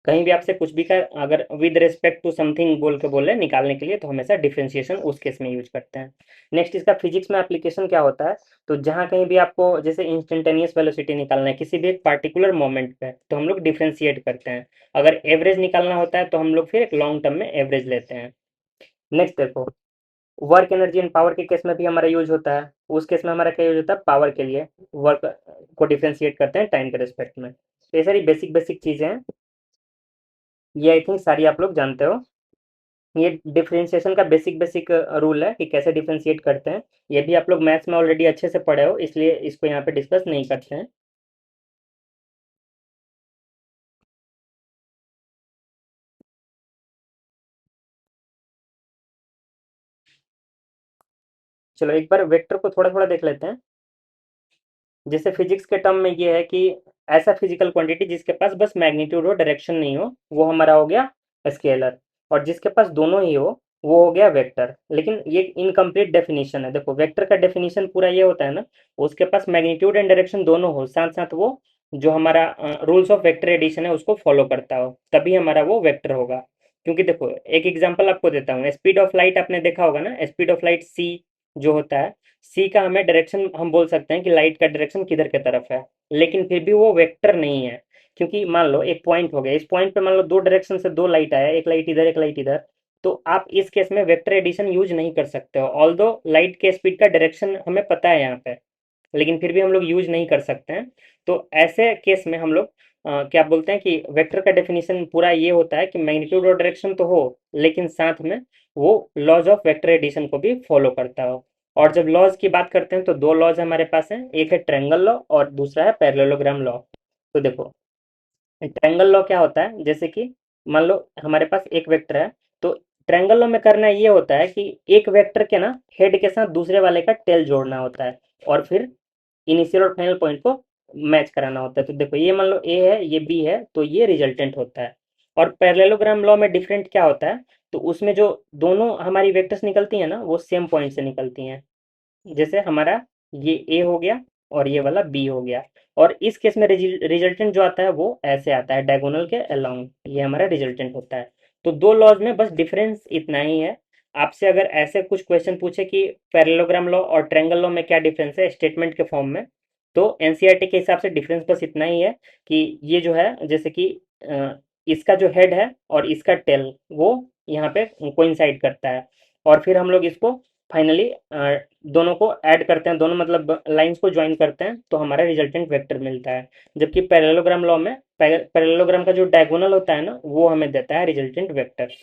कहीं भी आपसे कुछ भी का अगर विद रिस्पेक्ट टू समथिंग बोल के बोले निकालने के लिए, तो हमेशा डिफरेंशिएशन उस केस में यूज करते हैं। नेक्स्ट इसका फिजिक्स में एप्लीकेशन क्या होता है, तो जहाँ कहीं भी आपको जैसे इंस्टेंटेनियस वेलोसिटी निकालना है किसी भी एक पार्टिकुलर मोमेंट पे, तो हम लोग डिफरेंशिएट करते हैं। अगर एवरेज निकालना होता है तो हम लोग फिर एक लॉन्ग टर्म में एवरेज लेते हैं। नेक्स्ट देखो, वर्क एनर्जी एंड पावर के केस में भी हमारा यूज होता है। उस केस में हमारा क्या यूज होता है, पावर के लिए वर्क को डिफरेंशिएट करते हैं टाइम के रिस्पेक्ट में। तो ये सारी बेसिक बेसिक चीजें हैं, ये आई थिंक सारी आप लोग जानते हो। ये डिफरेंशिएशन का बेसिक बेसिक रूल है कि कैसे डिफरेंशिएट करते हैं। ये भी आप लोग मैथ्स में ऑलरेडी अच्छे से पढ़े हो, इसलिए इसको यहाँ पे डिस्कस नहीं करते हैं। चलो एक बार वेक्टर को थोड़ा थोड़ा देख लेते हैं। जैसे फिजिक्स के टर्म में ये है कि ऐसा फिजिकल क्वांटिटी जिसके पास बस मैग्नीट्यूड हो डायरेक्शन नहीं हो, वो हमारा हो गया स्केलर। और जिसके पास दोनों ही हो वो हो गया वेक्टर। लेकिन ये इनकम्प्लीट डेफिनेशन है। देखो वेक्टर का डेफिनेशन पूरा ये होता है ना, उसके पास मैग्नीट्यूड एंड डायरेक्शन दोनों हो, साथ साथ वो जो हमारा रूल्स ऑफ वेक्टर एडिशन है उसको फॉलो करता हो, तभी हमारा वो वेक्टर होगा। क्योंकि देखो एक एग्जांपल आपको देता हूँ, स्पीड ऑफ लाइट आपने देखा होगा ना, स्पीड ऑफ लाइट सी जो होता है, सी का हमें डायरेक्शन हम बोल सकते हैं कि लाइट का डायरेक्शन किधर की तरफ है, लेकिन फिर भी वो वेक्टर नहीं है। क्योंकि मान लो एक पॉइंट हो गया, इस पॉइंट पे मान लो दो डायरेक्शन से दो लाइट आया, एक लाइट इधर एक लाइट इधर, तो आप इस केस में वेक्टर एडिशन यूज नहीं कर सकते हो। ऑल्दो लाइट के स्पीड का डायरेक्शन हमें पता है यहाँ पे, लेकिन फिर भी हम लोग यूज नहीं कर सकते हैं। तो ऐसे केस में हम लोग क्या बोलते हैं कि वेक्टर का डेफिनेशन पूरा ये होता है कि मैग्नीट्यूड और डायरेक्शन तो हो, लेकिन साथ में वो लॉज ऑफ वेक्टर एडिशन को भी फॉलो करता हो। और जब लॉज की बात करते हैं तो दो लॉज हमारे पास हैं, एक है ट्रायंगल लॉ और दूसरा है पैरेललोग्राम लॉ। तो देखो ट्रायंगल लॉ क्या होता है, जैसे कि मान लो हमारे पास एक वेक्टर है, तो ट्रायंगल लॉ में करना ये होता है कि एक वेक्टर के ना हेड के साथ दूसरे वाले का टेल जोड़ना होता है, और फिर इनिशियल और फाइनल पॉइंट को मैच कराना होता है। तो देखो ये मान लो ए है ये बी है, तो ये रिजल्टेंट होता है। और पैरेललोग्राम लॉ में डिफरेंट क्या होता है, तो उसमें जो दोनों हमारी वेक्टर्स निकलती हैं ना वो सेम पॉइंट से निकलती हैं। जैसे हमारा ये ए हो गया और ये वाला बी हो गया, और इस केस में रिजल्टेंट जो आता है वो ऐसे आता है डायगोनल के अलोंग, ये हमारा रिजल्टेंट होता है। तो दो लॉज में बस डिफरेंस इतना ही है। आपसे अगर ऐसे कुछ क्वेश्चन पूछे कि पैरेललोग्राम लॉ और ट्रायंगल लॉ में क्या डिफरेंस है स्टेटमेंट के फॉर्म में, तो एनसीईआरटी के हिसाब से डिफरेंस बस इतना ही है कि ये जो है जैसे कि इसका जो हेड है और इसका टेल वो यहाँ पे कोइंसाइड करता है, और फिर हम लोग इसको फाइनली दोनों को ऐड करते हैं, दोनों मतलब लाइंस को ज्वाइन करते हैं, तो हमारा रिजल्टेंट वेक्टर मिलता है। जबकि पैरेललोग्राम लॉ में पैरेललोग्राम का जो डायगोनल होता है ना वो हमें देता है रिजल्टेंट वेक्टर।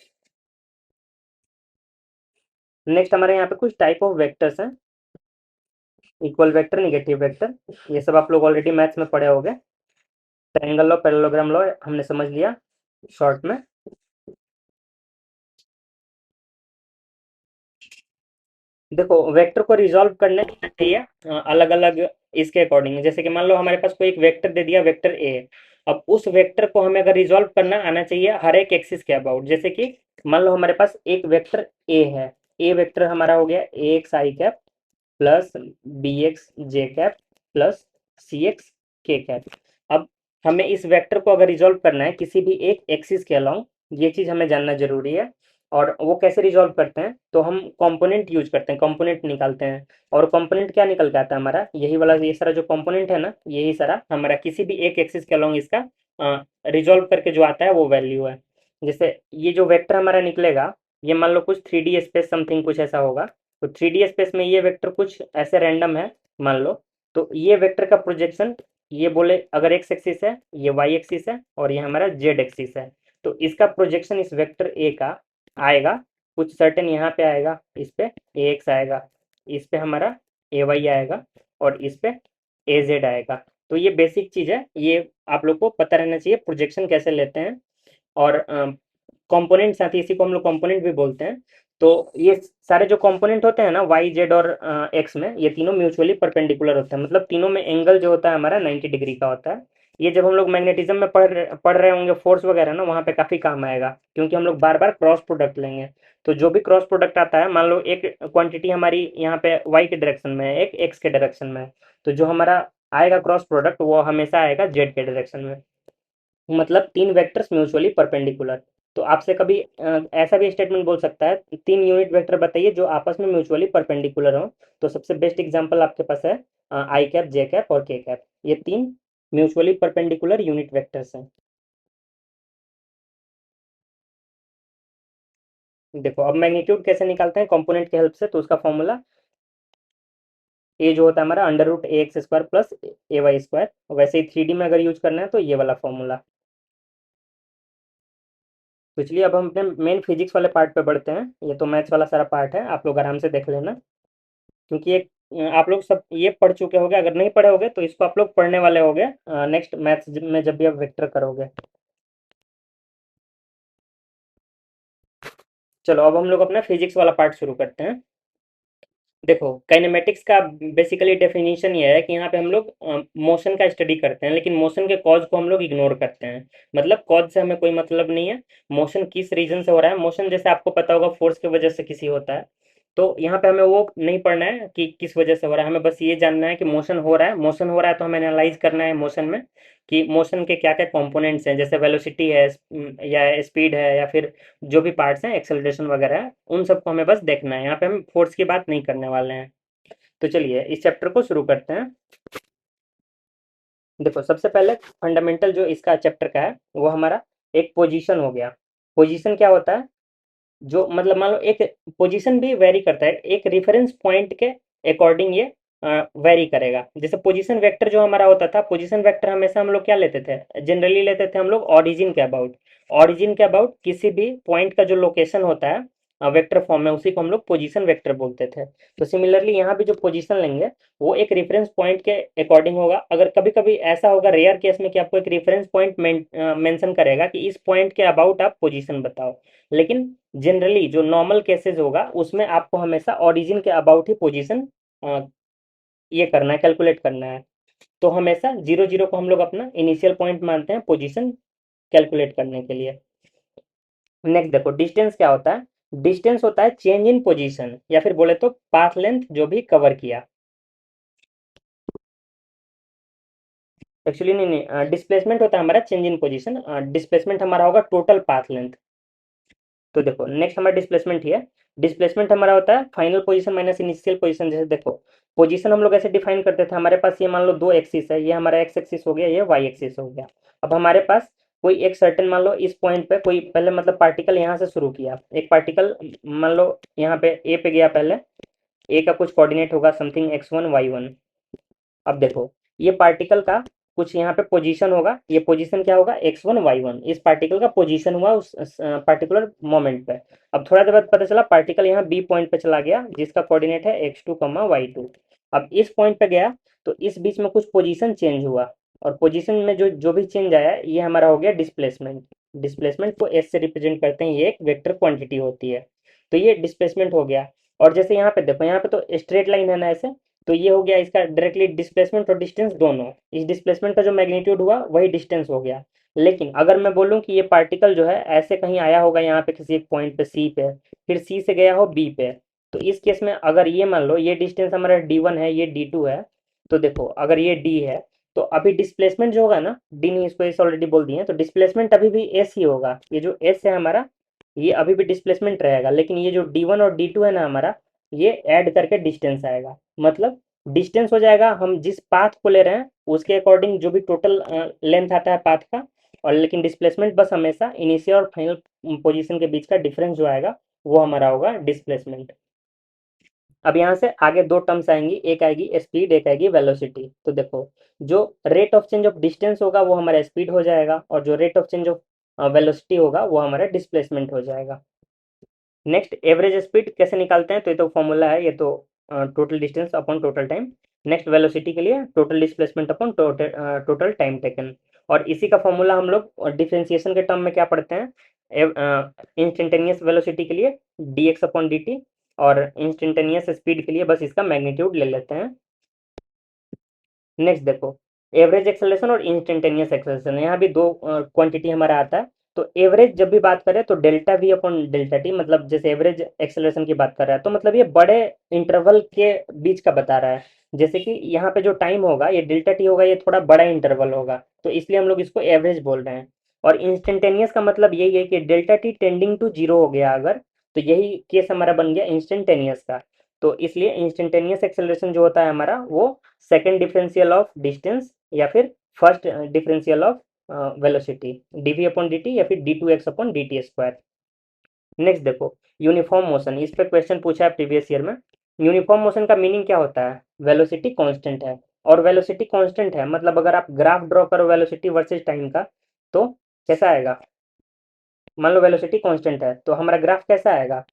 नेक्स्ट हमारे यहाँ पे कुछ टाइप ऑफ वेक्टर्स हैं, इक्वल वेक्टर निगेटिव वेक्टर, ये सब आप लोग ऑलरेडी मैथ्स में पढ़े होंगे। ट्रायंगल लॉ पैरेललोग्राम लॉ हमने समझ लिया शॉर्ट में। देखो वेक्टर को रिजॉल्व करने के लिए चाहिए अलग अलग इसके अकॉर्डिंग, जैसे कि मान लो हमारे पास कोई एक वेक्टर दे दिया वेक्टर ए, अब उस वेक्टर को हमें अगर रिजॉल्व करना आना चाहिए हर एक एक्सिस के अबाउट। जैसे कि मान लो हमारे पास एक वेक्टर ए है, ए वेक्टर हमारा हो गया ए एक्स आई कैप प्लस बी एक्स जे कैप प्लस सी एक्स के कैप। अब हमें इस वेक्टर को अगर रिजॉल्व करना है किसी भी एक एक्सिस के अलोंग, ये चीज हमें जानना जरूरी है और वो कैसे रिजॉल्व करते हैं, तो हम कंपोनेंट यूज करते हैं, कंपोनेंट निकालते हैं। और कंपोनेंट क्या निकल के आता है हमारा, यही वाला, ये सारा जो कंपोनेंट है ना, यही सारा हमारा किसी भी एक एक्सिस के अलोंग इसका रिजॉल्व करके जो आता है वो वैल्यू है। जैसे ये जो वेक्टर हमारा निकलेगा, ये मान लो कुछ 3D स्पेस समथिंग कुछ ऐसा होगा। तो 3D स्पेस में ये वेक्टर कुछ ऐसे रैंडम है मान लो। तो ये वेक्टर का प्रोजेक्शन, ये बोले अगर एक्स एक्सिस है, ये वाई एक्सिस है, और ये हमारा जेड एक्सिस है। तो इसका प्रोजेक्शन इस वेक्टर ए का आएगा कुछ सर्टेन, यहाँ पे आएगा, इस पे ए एक्स आएगा, इस पे हमारा ए वाई आएगा, और इस पे ए जेड आएगा। तो ये बेसिक चीज़ है, ये आप लोग को पता रहना चाहिए प्रोजेक्शन कैसे लेते हैं। और कंपोनेंट साथ ही, इसी को हम लोग कंपोनेंट भी बोलते हैं। तो ये सारे जो कंपोनेंट होते हैं ना, वाई जेड और एक्स में, ये तीनों म्यूचुअली परपेंडिकुलर होते हैं, मतलब तीनों में एंगल जो होता है हमारा 90 डिग्री का होता है। ये जब हम लोग मैग्नेटिज्म में पढ़ रहे होंगे फोर्स वगैरह ना, वहाँ पे काफ़ी काम आएगा, क्योंकि हम लोग बार बार क्रॉस प्रोडक्ट लेंगे। तो जो भी क्रॉस प्रोडक्ट आता है, मान लो एक क्वांटिटी हमारी यहाँ पे वाई के डायरेक्शन में है, एक एक्स के डायरेक्शन में है, तो जो हमारा आएगा क्रॉस प्रोडक्ट वो हमेशा आएगा जेड के डायरेक्शन में। मतलब तीन वेक्टर्स म्यूचुअली परपेंडिकुलर। तो आपसे कभी ऐसा भी स्टेटमेंट बोल सकता है, तीन यूनिट वेक्टर बताइए जो आपस में म्यूचुअली परपेंडिकुलर हो। तो सबसे बेस्ट एग्जांपल आपके पास है आई कैप, जे कैप और के कैप, ये तीन म्यूचुअली परपेंडिकुलर यूनिट वेक्टर्स हैं। देखो अब मैग्नीट्यूड कैसे निकालते हैं कंपोनेंट की हेल्प से, तो उसका फॉर्मूला ए जो होता है हमारा अंडर रूट ए एक्स स्क्वायर प्लस ए वाई स्क्वायर। वैसे ही 3D में अगर यूज करना है तो ये वाला फॉर्मूला। तो चलिए अब हम अपने मेन फिजिक्स वाले पार्ट पे बढ़ते हैं। ये तो मैथ्स वाला सारा पार्ट है, आप लोग आराम से देख लेना, क्योंकि एक आप लोग सब ये पढ़ चुके होगे, अगर नहीं पढ़े होगे तो इसको आप लोग पढ़ने वाले होगे नेक्स्ट मैथ्स में जब भी आप वेक्टर करोगे। चलो अब हम लोग अपना फिजिक्स वाला पार्ट शुरू करते हैं। देखो काइनेमेटिक्स का बेसिकली डेफिनेशन ये है कि यहाँ पे हम लोग मोशन का स्टडी करते हैं, लेकिन मोशन के कॉज को हम लोग इग्नोर करते हैं। मतलब कॉज से हमें कोई मतलब नहीं है, मोशन किस रीजन से हो रहा है। मोशन जैसे आपको पता होगा फोर्स की वजह से किसी होता है, तो यहाँ पे हमें वो नहीं पढ़ना है कि किस वजह से हो रहा है, हमें बस ये जानना है कि मोशन हो रहा है। मोशन हो रहा है तो हमें एनालाइज करना है मोशन में कि मोशन के क्या क्या कंपोनेंट्स हैं, जैसे वेलोसिटी है, या स्पीड है, या फिर जो भी पार्ट्स हैं एक्सेलरेशन वगैरह है, उन सबको हमें बस देखना है। यहाँ पे हम फोर्स की बात नहीं करने वाले हैं। तो चलिए इस चैप्टर को शुरू करते हैं। देखो सबसे पहले फंडामेंटल जो इसका चैप्टर का है वो हमारा एक पोजीशन हो गया। पोजीशन क्या होता है, जो मतलब मान लो एक पोजीशन भी वेरी करता है, एक रेफरेंस पॉइंट के अकॉर्डिंग ये वेरी करेगा। जैसे पोजीशन वेक्टर जो हमारा होता था, पोजीशन वेक्टर हमेशा हम लोग क्या लेते थे, जनरली लेते थे हम लोग ऑरिजिन के अबाउट। ऑरिजिन के अबाउट किसी भी पॉइंट का जो लोकेशन होता है वेक्टर फॉर्म में, उसी को हम लोग पोजीशन वेक्टर बोलते थे। तो सिमिलरली यहाँ भी जो पोजीशन लेंगे वो एक रेफरेंस पॉइंट के अकॉर्डिंग होगा। अगर कभी कभी ऐसा होगा रेयर केस में कि आपको एक रेफरेंस पॉइंट मेंशन करेगा कि इस पॉइंट के अबाउट आप पोजीशन बताओ, लेकिन जनरली जो नॉर्मल केसेस होगा उसमें आपको हमेशा ओरिजिन के अबाउट ही पोजीशन ये करना है, कैलकुलेट करना है। तो हमेशा 0 0 को हम लोग अपना इनिशियल पॉइंट मानते हैं पोजीशन कैलकुलेट करने के लिए। नेक्स्ट देखो डिस्टेंस क्या होता है। डिस्टेंस होता है चेंज इन पोजीशन, या फिर बोले तो पाथ लेंथ जो भी कवर किया। एक्चुअली नहीं नहीं, डिस्प्लेसमेंट होता है हमारा चेंज इन पोजीशन, डिस्प्लेसमेंट हमारा होगा टोटल पाथ लेंथ। तो देखो नेक्स्ट हमारा डिस्प्लेसमेंट ही है। डिस्प्लेसमेंट हमारा होता है final position minus initial position. जैसे देखो पोजीशन हम लोग ऐसे डिफाइन करते थे, हमारे पास ये मान लो दो एक्सिस है, ये हमारा एक्स एक्सिस हो गया, ये वाई एक्सिस हो गया। अब हमारे पास कोई एक सर्टेन मान लो इस पॉइंट पे कोई पहले मतलब पार्टिकल यहाँ से शुरू किया, एक पार्टिकल मान लो यहाँ पे ए पे गया पहले। ए का कुछ कोऑर्डिनेट होगा समथिंग x1 y1। अब देखो ये पार्टिकल का कुछ यहाँ पे पोजीशन होगा, ये पोजीशन क्या होगा x1 y1, इस पार्टिकल का पोजीशन हुआ उस पार्टिकुलर मोमेंट पे। अब थोड़ा देर बाद पता चला पार्टिकल यहाँ बी पॉइंट पे चला गया जिसका कोऑर्डिनेट है x2 y2। अब इस पॉइंट पे गया तो इस बीच में कुछ पोजीशन चेंज हुआ, और पोजीशन में जो जो भी चेंज आया ये हमारा हो गया डिस्प्लेसमेंट। डिस्प्लेसमेंट को एस से रिप्रेजेंट करते हैं, ये एक वेक्टर क्वांटिटी होती है। तो ये डिस्प्लेसमेंट हो गया। और जैसे यहाँ पे देखो, यहाँ पे तो स्ट्रेट लाइन है ना ऐसे, तो ये हो गया इसका डायरेक्टली डिस्प्लेसमेंट और डिस्टेंस दोनों। इस डिस्प्लेसमेंट का जो मैग्नीट्यूड हुआ वही डिस्टेंस हो गया। लेकिन अगर मैं बोलूँ कि ये पार्टिकल जो है ऐसे कहीं आया होगा यहाँ पे किसी एक पॉइंट पे सी पे, फिर सी से गया हो बी पे, तो इस केस में अगर ये मान लो ये डिस्टेंस हमारा D1 है, ये D2 है, तो देखो अगर ये D है तो अभी डिस्प्लेसमेंट जो होगा ना, डी नहीं इसको एस ऑलरेडी बोल दिए, तो डिस्प्लेसमेंट अभी भी एस ही होगा। ये जो एस है हमारा ये अभी भी डिस्प्लेसमेंट रहेगा, लेकिन ये जो D1 और D2 है ना हमारा, ये ऐड करके डिस्टेंस आएगा। मतलब डिस्टेंस हो जाएगा, हम जिस पाथ को ले रहे हैं उसके अकॉर्डिंग जो भी टोटल लेंथ आता है पाथ का, और लेकिन डिस्प्लेसमेंट बस हमेशा इनिशियल और फाइनल पोजीशन के बीच का डिफरेंस जो आएगा वो हमारा होगा डिस्प्लेसमेंट। अब यहाँ से आगे दो टर्म्स आएंगी, एक आएगी स्पीड, एक आएगी वेलोसिटी। तो देखो, जो rate of change of distance होगा वो हमारा स्पीड हो जाएगा, और जो rate of change of velocity होगा वो हमारा डिस्प्लेसमेंट हो जाएगा। नेक्स्ट, एवरेज स्पीड कैसे निकालते हैं, तो ये तो फॉर्मूला है, ये तो total distance upon total time. Next, velocity के लिए total displacement upon total time taken. और इसी का फॉर्मूला हम लोग डिफरेंशिएशन के टर्म में क्या पढ़ते हैं, इंस्टेंटेनियस वेलोसिटी के लिए dx अपॉन dt, और इंस्टेंटेनियस स्पीड के लिए बस इसका मैग्नीट्यूड ले लेते हैं। नेक्स्ट देखो, एवरेज एक्सेलरेशन और इंस्टेंटेनियस एक्सेलरेशन, यहाँ भी दो क्वांटिटी हमारा आता है। तो एवरेज जब भी बात करें तो delta we upon delta T, मतलब जैसे एवरेज एक्सेलरेशन की बात कर रहा है तो मतलब ये बड़े इंटरवल के बीच का बता रहा है। जैसे कि यहाँ पे जो टाइम होगा ये डेल्टा टी होगा, ये थोड़ा बड़ा इंटरवल होगा, तो इसलिए हम लोग इसको एवरेज बोल रहे हैं। और इंस्टेंटेनियस का मतलब यही है कि delta t tending to zero हो गया अगर, तो यही केस हमारा बन गया इंस्टेंटेनियस का। तो इसलिए इंस्टेंटेनियस एक्सेलरेशन जो होता है हमारा वो सेकेंड डिफरेंशियल ऑफ डिस्टेंस, या फिर first differential of velocity, dv upon d t या फिर d2x upon d t square. Next देखो, यूनिफॉर्म मोशन, इस पे क्वेश्चन पूछा है प्रीवियस ईयर में। यूनिफॉर्म मोशन का मीनिंग क्या होता है, वेलोसिटी कांस्टेंट है, और वेलोसिटी कांस्टेंट है मतलब अगर आप ग्राफ ड्रॉ करो वेलोसिटी वर्सेस टाइम का, तो कैसा आएगा। मान लो वेलोसिटी कांस्टेंट है तो हमारा ग्राफ कैसा आएगा,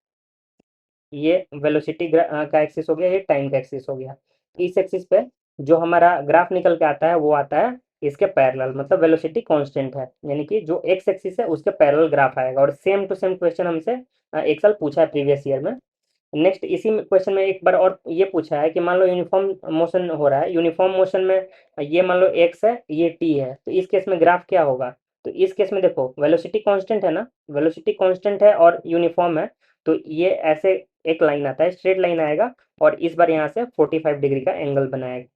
ये वेलोसिटी का एक्सिस हो गया, ये टाइम का एक्सिस हो गया। इस एक्सिस पे जो हमारा ग्राफ निकल के आता है वो आता है इसके पैरेलल, मतलब वेलोसिटी कांस्टेंट है, यानी कि जो एक्स एक्सिस है उसके पैरेलल ग्राफ आएगा। और सेम टू सेम क्वेश्चन हमसे एक साल पूछा है प्रीवियस ईयर में। नेक्स्ट, इसी क्वेश्चन में एक बार और ये पूछा है कि मान लो यूनिफॉर्म मोशन हो रहा है, यूनिफॉर्म मोशन में ये मान लो एक्स है, ये टी है, तो इस केस में ग्राफ क्या होगा। तो इस केस में देखो वेलोसिटी कांस्टेंट है ना, वेलोसिटी कांस्टेंट है और यूनिफॉर्म है, तो ये ऐसे एक लाइन आता है, स्ट्रेट लाइन आएगा, और इस बार यहाँ से 45 डिग्री का एंगल बनाएगा।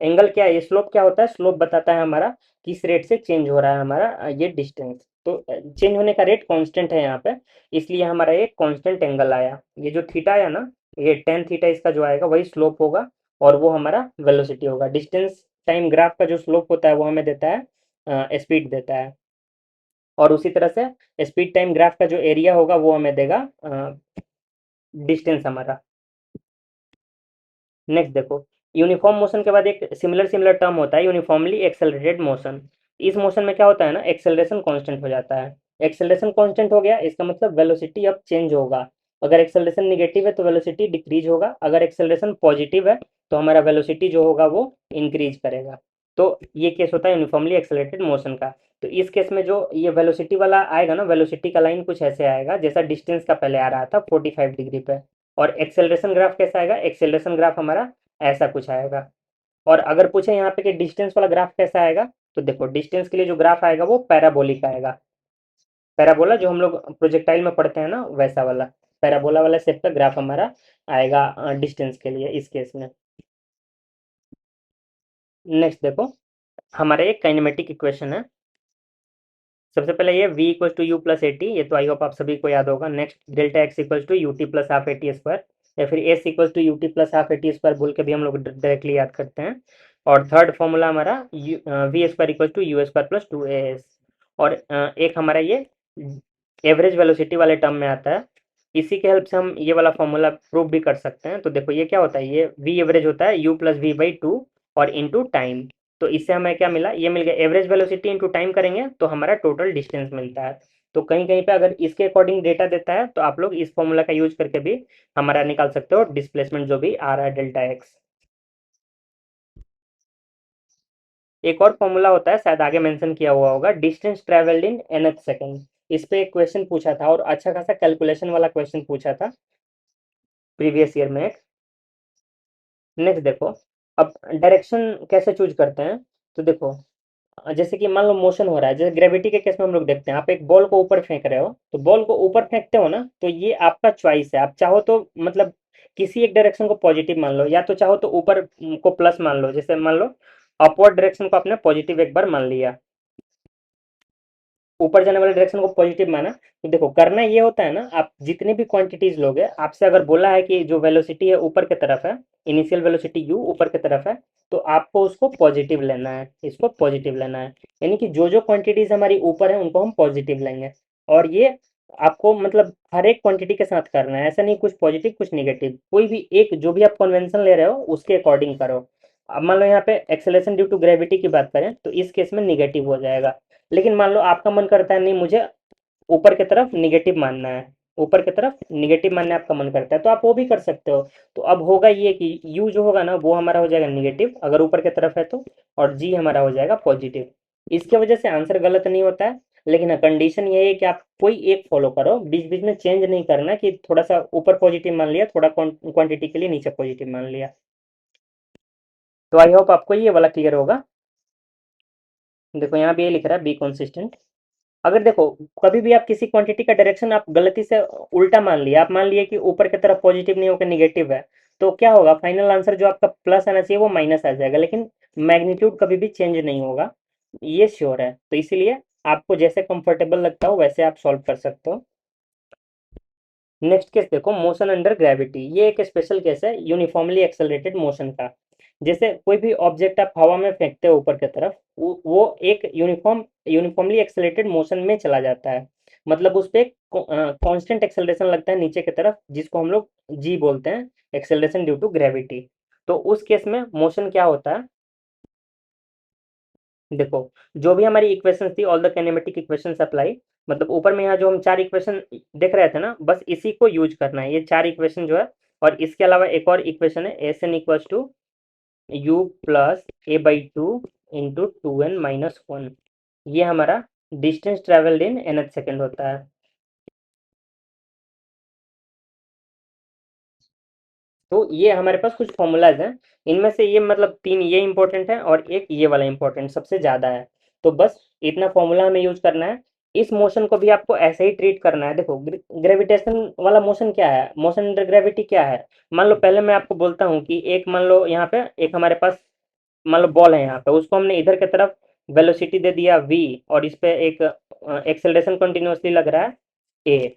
एंगल क्या है, ये स्लोप क्या होता है, स्लोप बताता है हमारा किस रेट से चेंज हो रहा है हमारा ये डिस्टेंस। तो चेंज होने का रेट कांस्टेंट है यहाँ पे, इसलिए हमारा ये कांस्टेंट एंगल आया। ये जो थीटा आया ना, ये टेन थीटा इसका जो आएगा वही स्लोप होगा, और वो हमारा वेलोसिटी होगा। डिस्टेंस टाइम ग्राफ का जो स्लोप होता है वो हमें देता है स्पीड देता है, और उसी तरह से स्पीड टाइम ग्राफ का जो एरिया होगा वो हमें देगा डिस्टेंस हमारा। नेक्स्ट देखो, यूनिफॉर्म मोशन के बाद एक सिमिलर सिमिलर टर्म होता है, यूनिफॉर्मली एक्सेलरेटेड मोशन। इस मोशन में क्या होता है ना, एक्सेलरेशन कांस्टेंट हो जाता है। एक्सेलरेशन कांस्टेंट हो गया, इसका मतलब वेलोसिटी अब चेंज होगा। अगर एक्सेलरेशन निगेटिव है तो वेलोसिटी डिक्रीज होगा, अगर एक्सेलरेशन पॉजिटिव है तो हमारा वेलोसिटी जो होगा वो इंक्रीज करेगा। तो ये केस होता है यूनिफॉर्मली एक्सेलरेटेड मोशन का। तो इस केस में जो ये वेलोसिटी वाला आएगा ना, वेलोसिटी का लाइन कुछ ऐसे आएगा जैसा डिस्टेंस का पहले आ रहा था 45 डिग्री पे। और एक्सेलरेशन ग्राफ कैसा आएगा, एक्सेलरेशन ग्राफ हमारा ऐसा कुछ आएगा। और अगर पूछे यहाँ पे कि डिस्टेंस वाला ग्राफ कैसा आएगा, तो देखो डिस्टेंस के लिए जो ग्राफ आएगा वो पैराबोलिक आएगा। पैराबोला जो हम लोग प्रोजेक्टाइल में पढ़ते हैं ना, वैसा वाला पैराबोला वाला शेप का ग्राफ हमारा आएगा डिस्टेंस के लिए इस केस में। नेक्स्ट देखो, हमारा एक काइनेमेटिक इक्वेशन है। सबसे पहले ये v equal to u plus a t, ये तो आई होप आप सभी को याद होगा। Next, delta x equal to u t plus half a t square, या फिर s equal to u t plus half a t square बोल के भी हम लोग डायरेक्टली याद करते हैं। और थर्ड फॉर्मूला हमारा v square equal to u square plus two a s. और एक हमारा ये एवरेज वेलोसिटी वाले टर्म में आता है, इसी के हेल्प से हम ये वाला फॉर्मूला प्रूव भी कर सकते हैं। तो देखो ये क्या होता है, ये वी एवरेज होता है u plus v by two और इंटू टाइम। तो इससे हमें क्या मिला, ये मिल गया एवरेज वेलोसिटी इंटू टाइम करेंगे तो हमारा टोटल डिस्टेंस मिलता है। तो कहीं कहीं पे अगर इसके अकॉर्डिंग डेटा देता है तो आप लोग इस फॉर्मूला का यूज करके भी हमारा निकाल सकते हो डिस्प्लेसमेंट जो भी आ रहा है डेल्टा एक्स। एक और फॉर्मूला होता है, शायद आगे मेंशन किया हुआ होगा, distance travelled in nth second. इस पे एक क्वेश्चन पूछा था, और अच्छा खासा कैलकुलेशन वाला क्वेश्चन पूछा था प्रीवियस ईयर में एक। नेक्स्ट देखो, अब डायरेक्शन कैसे चूज करते हैं, तो देखो जैसे कि मान लो मोशन हो रहा है, जैसे ग्रेविटी के केस में हम लोग देखते हैं, आप एक बॉल को ऊपर फेंक रहे हो, तो बॉल को ऊपर फेंकते हो ना, तो ये आपका चॉइस है। आप चाहो तो मतलब किसी एक डायरेक्शन को पॉजिटिव मान लो, या तो चाहो तो ऊपर को प्लस मान लो। जैसे मान लो अपवर्ड डायरेक्शन को आपने पॉजिटिव एक बार मान लिया, ऊपर जाने वाले डायरेक्शन को पॉजिटिव माना, तो देखो करना ये होता है ना, आप जितनी भी क्वांटिटीज लोगे, आपसे अगर बोला है कि जो वेलोसिटी है ऊपर की तरफ है, इनिशियल वेलोसिटी यू ऊपर की तरफ है, तो आपको उसको पॉजिटिव लेना है, इसको पॉजिटिव लेना है। यानी कि जो जो क्वांटिटीज हमारी ऊपर है उनको हम पॉजिटिव लेंगे। और ये आपको मतलब हर एक क्वांटिटी के साथ करना है, ऐसा नहीं कुछ पॉजिटिव कुछ निगेटिव, कोई भी एक जो भी आप कन्वेंशन ले रहे हो उसके अकॉर्डिंग करो। अब मान लो यहाँ पे एक्सेलरेशन ड्यू टू ग्रेविटी की बात करें तो इस केस में निगेटिव हो जाएगा। लेकिन मान लो आपका मन करता है नहीं मुझे ऊपर की तरफ निगेटिव मानना है, ऊपर की तरफ निगेटिव मानने आपका मन करता है, तो आप वो भी कर सकते हो। तो अब होगा ये कि यू जो होगा ना वो हमारा हो जाएगा निगेटिव अगर ऊपर की तरफ है तो, और जी हमारा हो जाएगा पॉजिटिव। इसके वजह से आंसर गलत नहीं होता है। लेकिन कंडीशन ये है कि आप कोई एक फॉलो करो, बीच बीच में चेंज नहीं करना कि थोड़ा सा ऊपर पॉजिटिव मान लिया, थोड़ा क्वांटिटी के लिए नीचे पॉजिटिव मान लिया। तो आई होप आपको ये वाला क्लियर होगा। देखो यहाँ भी ये लिख रहा है बी कंसिस्टेंट। अगर देखो कभी भी आप किसी क्वांटिटी का डायरेक्शन आप गलती से उल्टा मान लिया, आप मान लिया कि ऊपर की तरफ पॉजिटिव नहीं होकर निगेटिव है, तो क्या होगा, फाइनल आंसर जो आपका प्लस आना चाहिए वो माइनस आ जाएगा, लेकिन मैग्नीट्यूड कभी भी चेंज नहीं होगा, ये श्योर है। तो इसीलिए आपको जैसे कंफर्टेबल लगता हो वैसे आप सॉल्व कर सकते हो। नेक्स्ट केस देखो, मोशन अंडर ग्रेविटी। ये एक स्पेशल केस है यूनिफॉर्मली एक्सेलरेटेड मोशन का। जैसे कोई भी ऑब्जेक्ट आप हवा में फेंकते हो ऊपर की तरफ, वो एक यूनिफॉर्मली एक्सेलरेटेड मोशन में चला जाता है। मतलब उस पर एक कांस्टेंट एक्सेलरेशन लगता है नीचे की तरफ, जिसको हम लोग जी बोलते हैं, एक्सेलरेशन ड्यू टू ग्रेविटी। तो उस केस में मोशन क्या होता है, देखो जो भी हमारी इक्वेशन थी, all the kinematic equations apply, मतलब ऊपर में यहाँ जो हम चार इक्वेशन देख रहे थे ना, बस इसी को यूज करना है, ये चार इक्वेशन जो है। और इसके अलावा एक और इक्वेशन है, s n equals to u plus a by two into two n minus one. ये हमारा distance travelled in nth second होता है। तो ये हमारे पास कुछ फॉर्मूलाज हैं, इनमें से ये मतलब तीन ये इंपॉर्टेंट है और एक ये वाला इंपॉर्टेंट सबसे ज़्यादा है। तो बस इतना फॉर्मूला हमें यूज करना है। इस मोशन को भी आपको ऐसे ही ट्रीट करना है। देखो ग्रेविटेशन वाला मोशन क्या है, मोशन अंडर ग्रेविटी क्या है। मान लो पहले मैं आपको बोलता हूँ कि एक मान लो यहाँ पे एक हमारे पास मान लो बॉल है यहाँ पे, उसको हमने इधर की तरफ वेलोसिटी दे दिया v, और इस पे एक एक्सेलरेशन कंटिन्यूअसली लग रहा है a।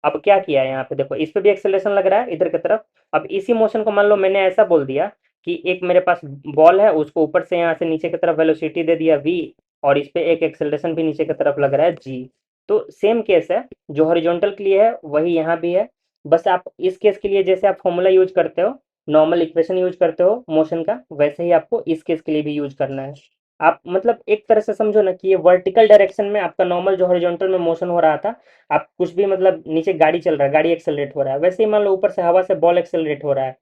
अब क्या किया है यहाँ पे, देखो इस पे भी एक्सेलरेशन लग रहा है इधर की तरफ। अब इसी मोशन को मान लो मैंने ऐसा बोल दिया कि एक मेरे पास बॉल है, उसको ऊपर से यहाँ से नीचे की तरफ वेलोसिटी दे दिया v, और इस पे एक एक्सेलरेशन भी नीचे की तरफ लग रहा है g। तो सेम केस है, जो हॉरिजॉन्टल के लिए है वही यहाँ भी है। बस आप इस केस के लिए जैसे आप फॉर्मूला यूज करते हो, नॉर्मल इक्वेशन यूज करते हो मोशन का, वैसे ही आपको इस केस के लिए भी यूज करना है। आप मतलब एक तरह से समझो ना कि ये वर्टिकल डायरेक्शन में आपका नॉर्मल जो हॉरिजॉन्टल में मोशन हो रहा था, आप कुछ भी मतलब नीचे गाड़ी चल रहा है, गाड़ी एक्सेलरेट हो रहा है, वैसे ही मान लो ऊपर से हवा से बॉल एक्सेलरेट हो रहा है।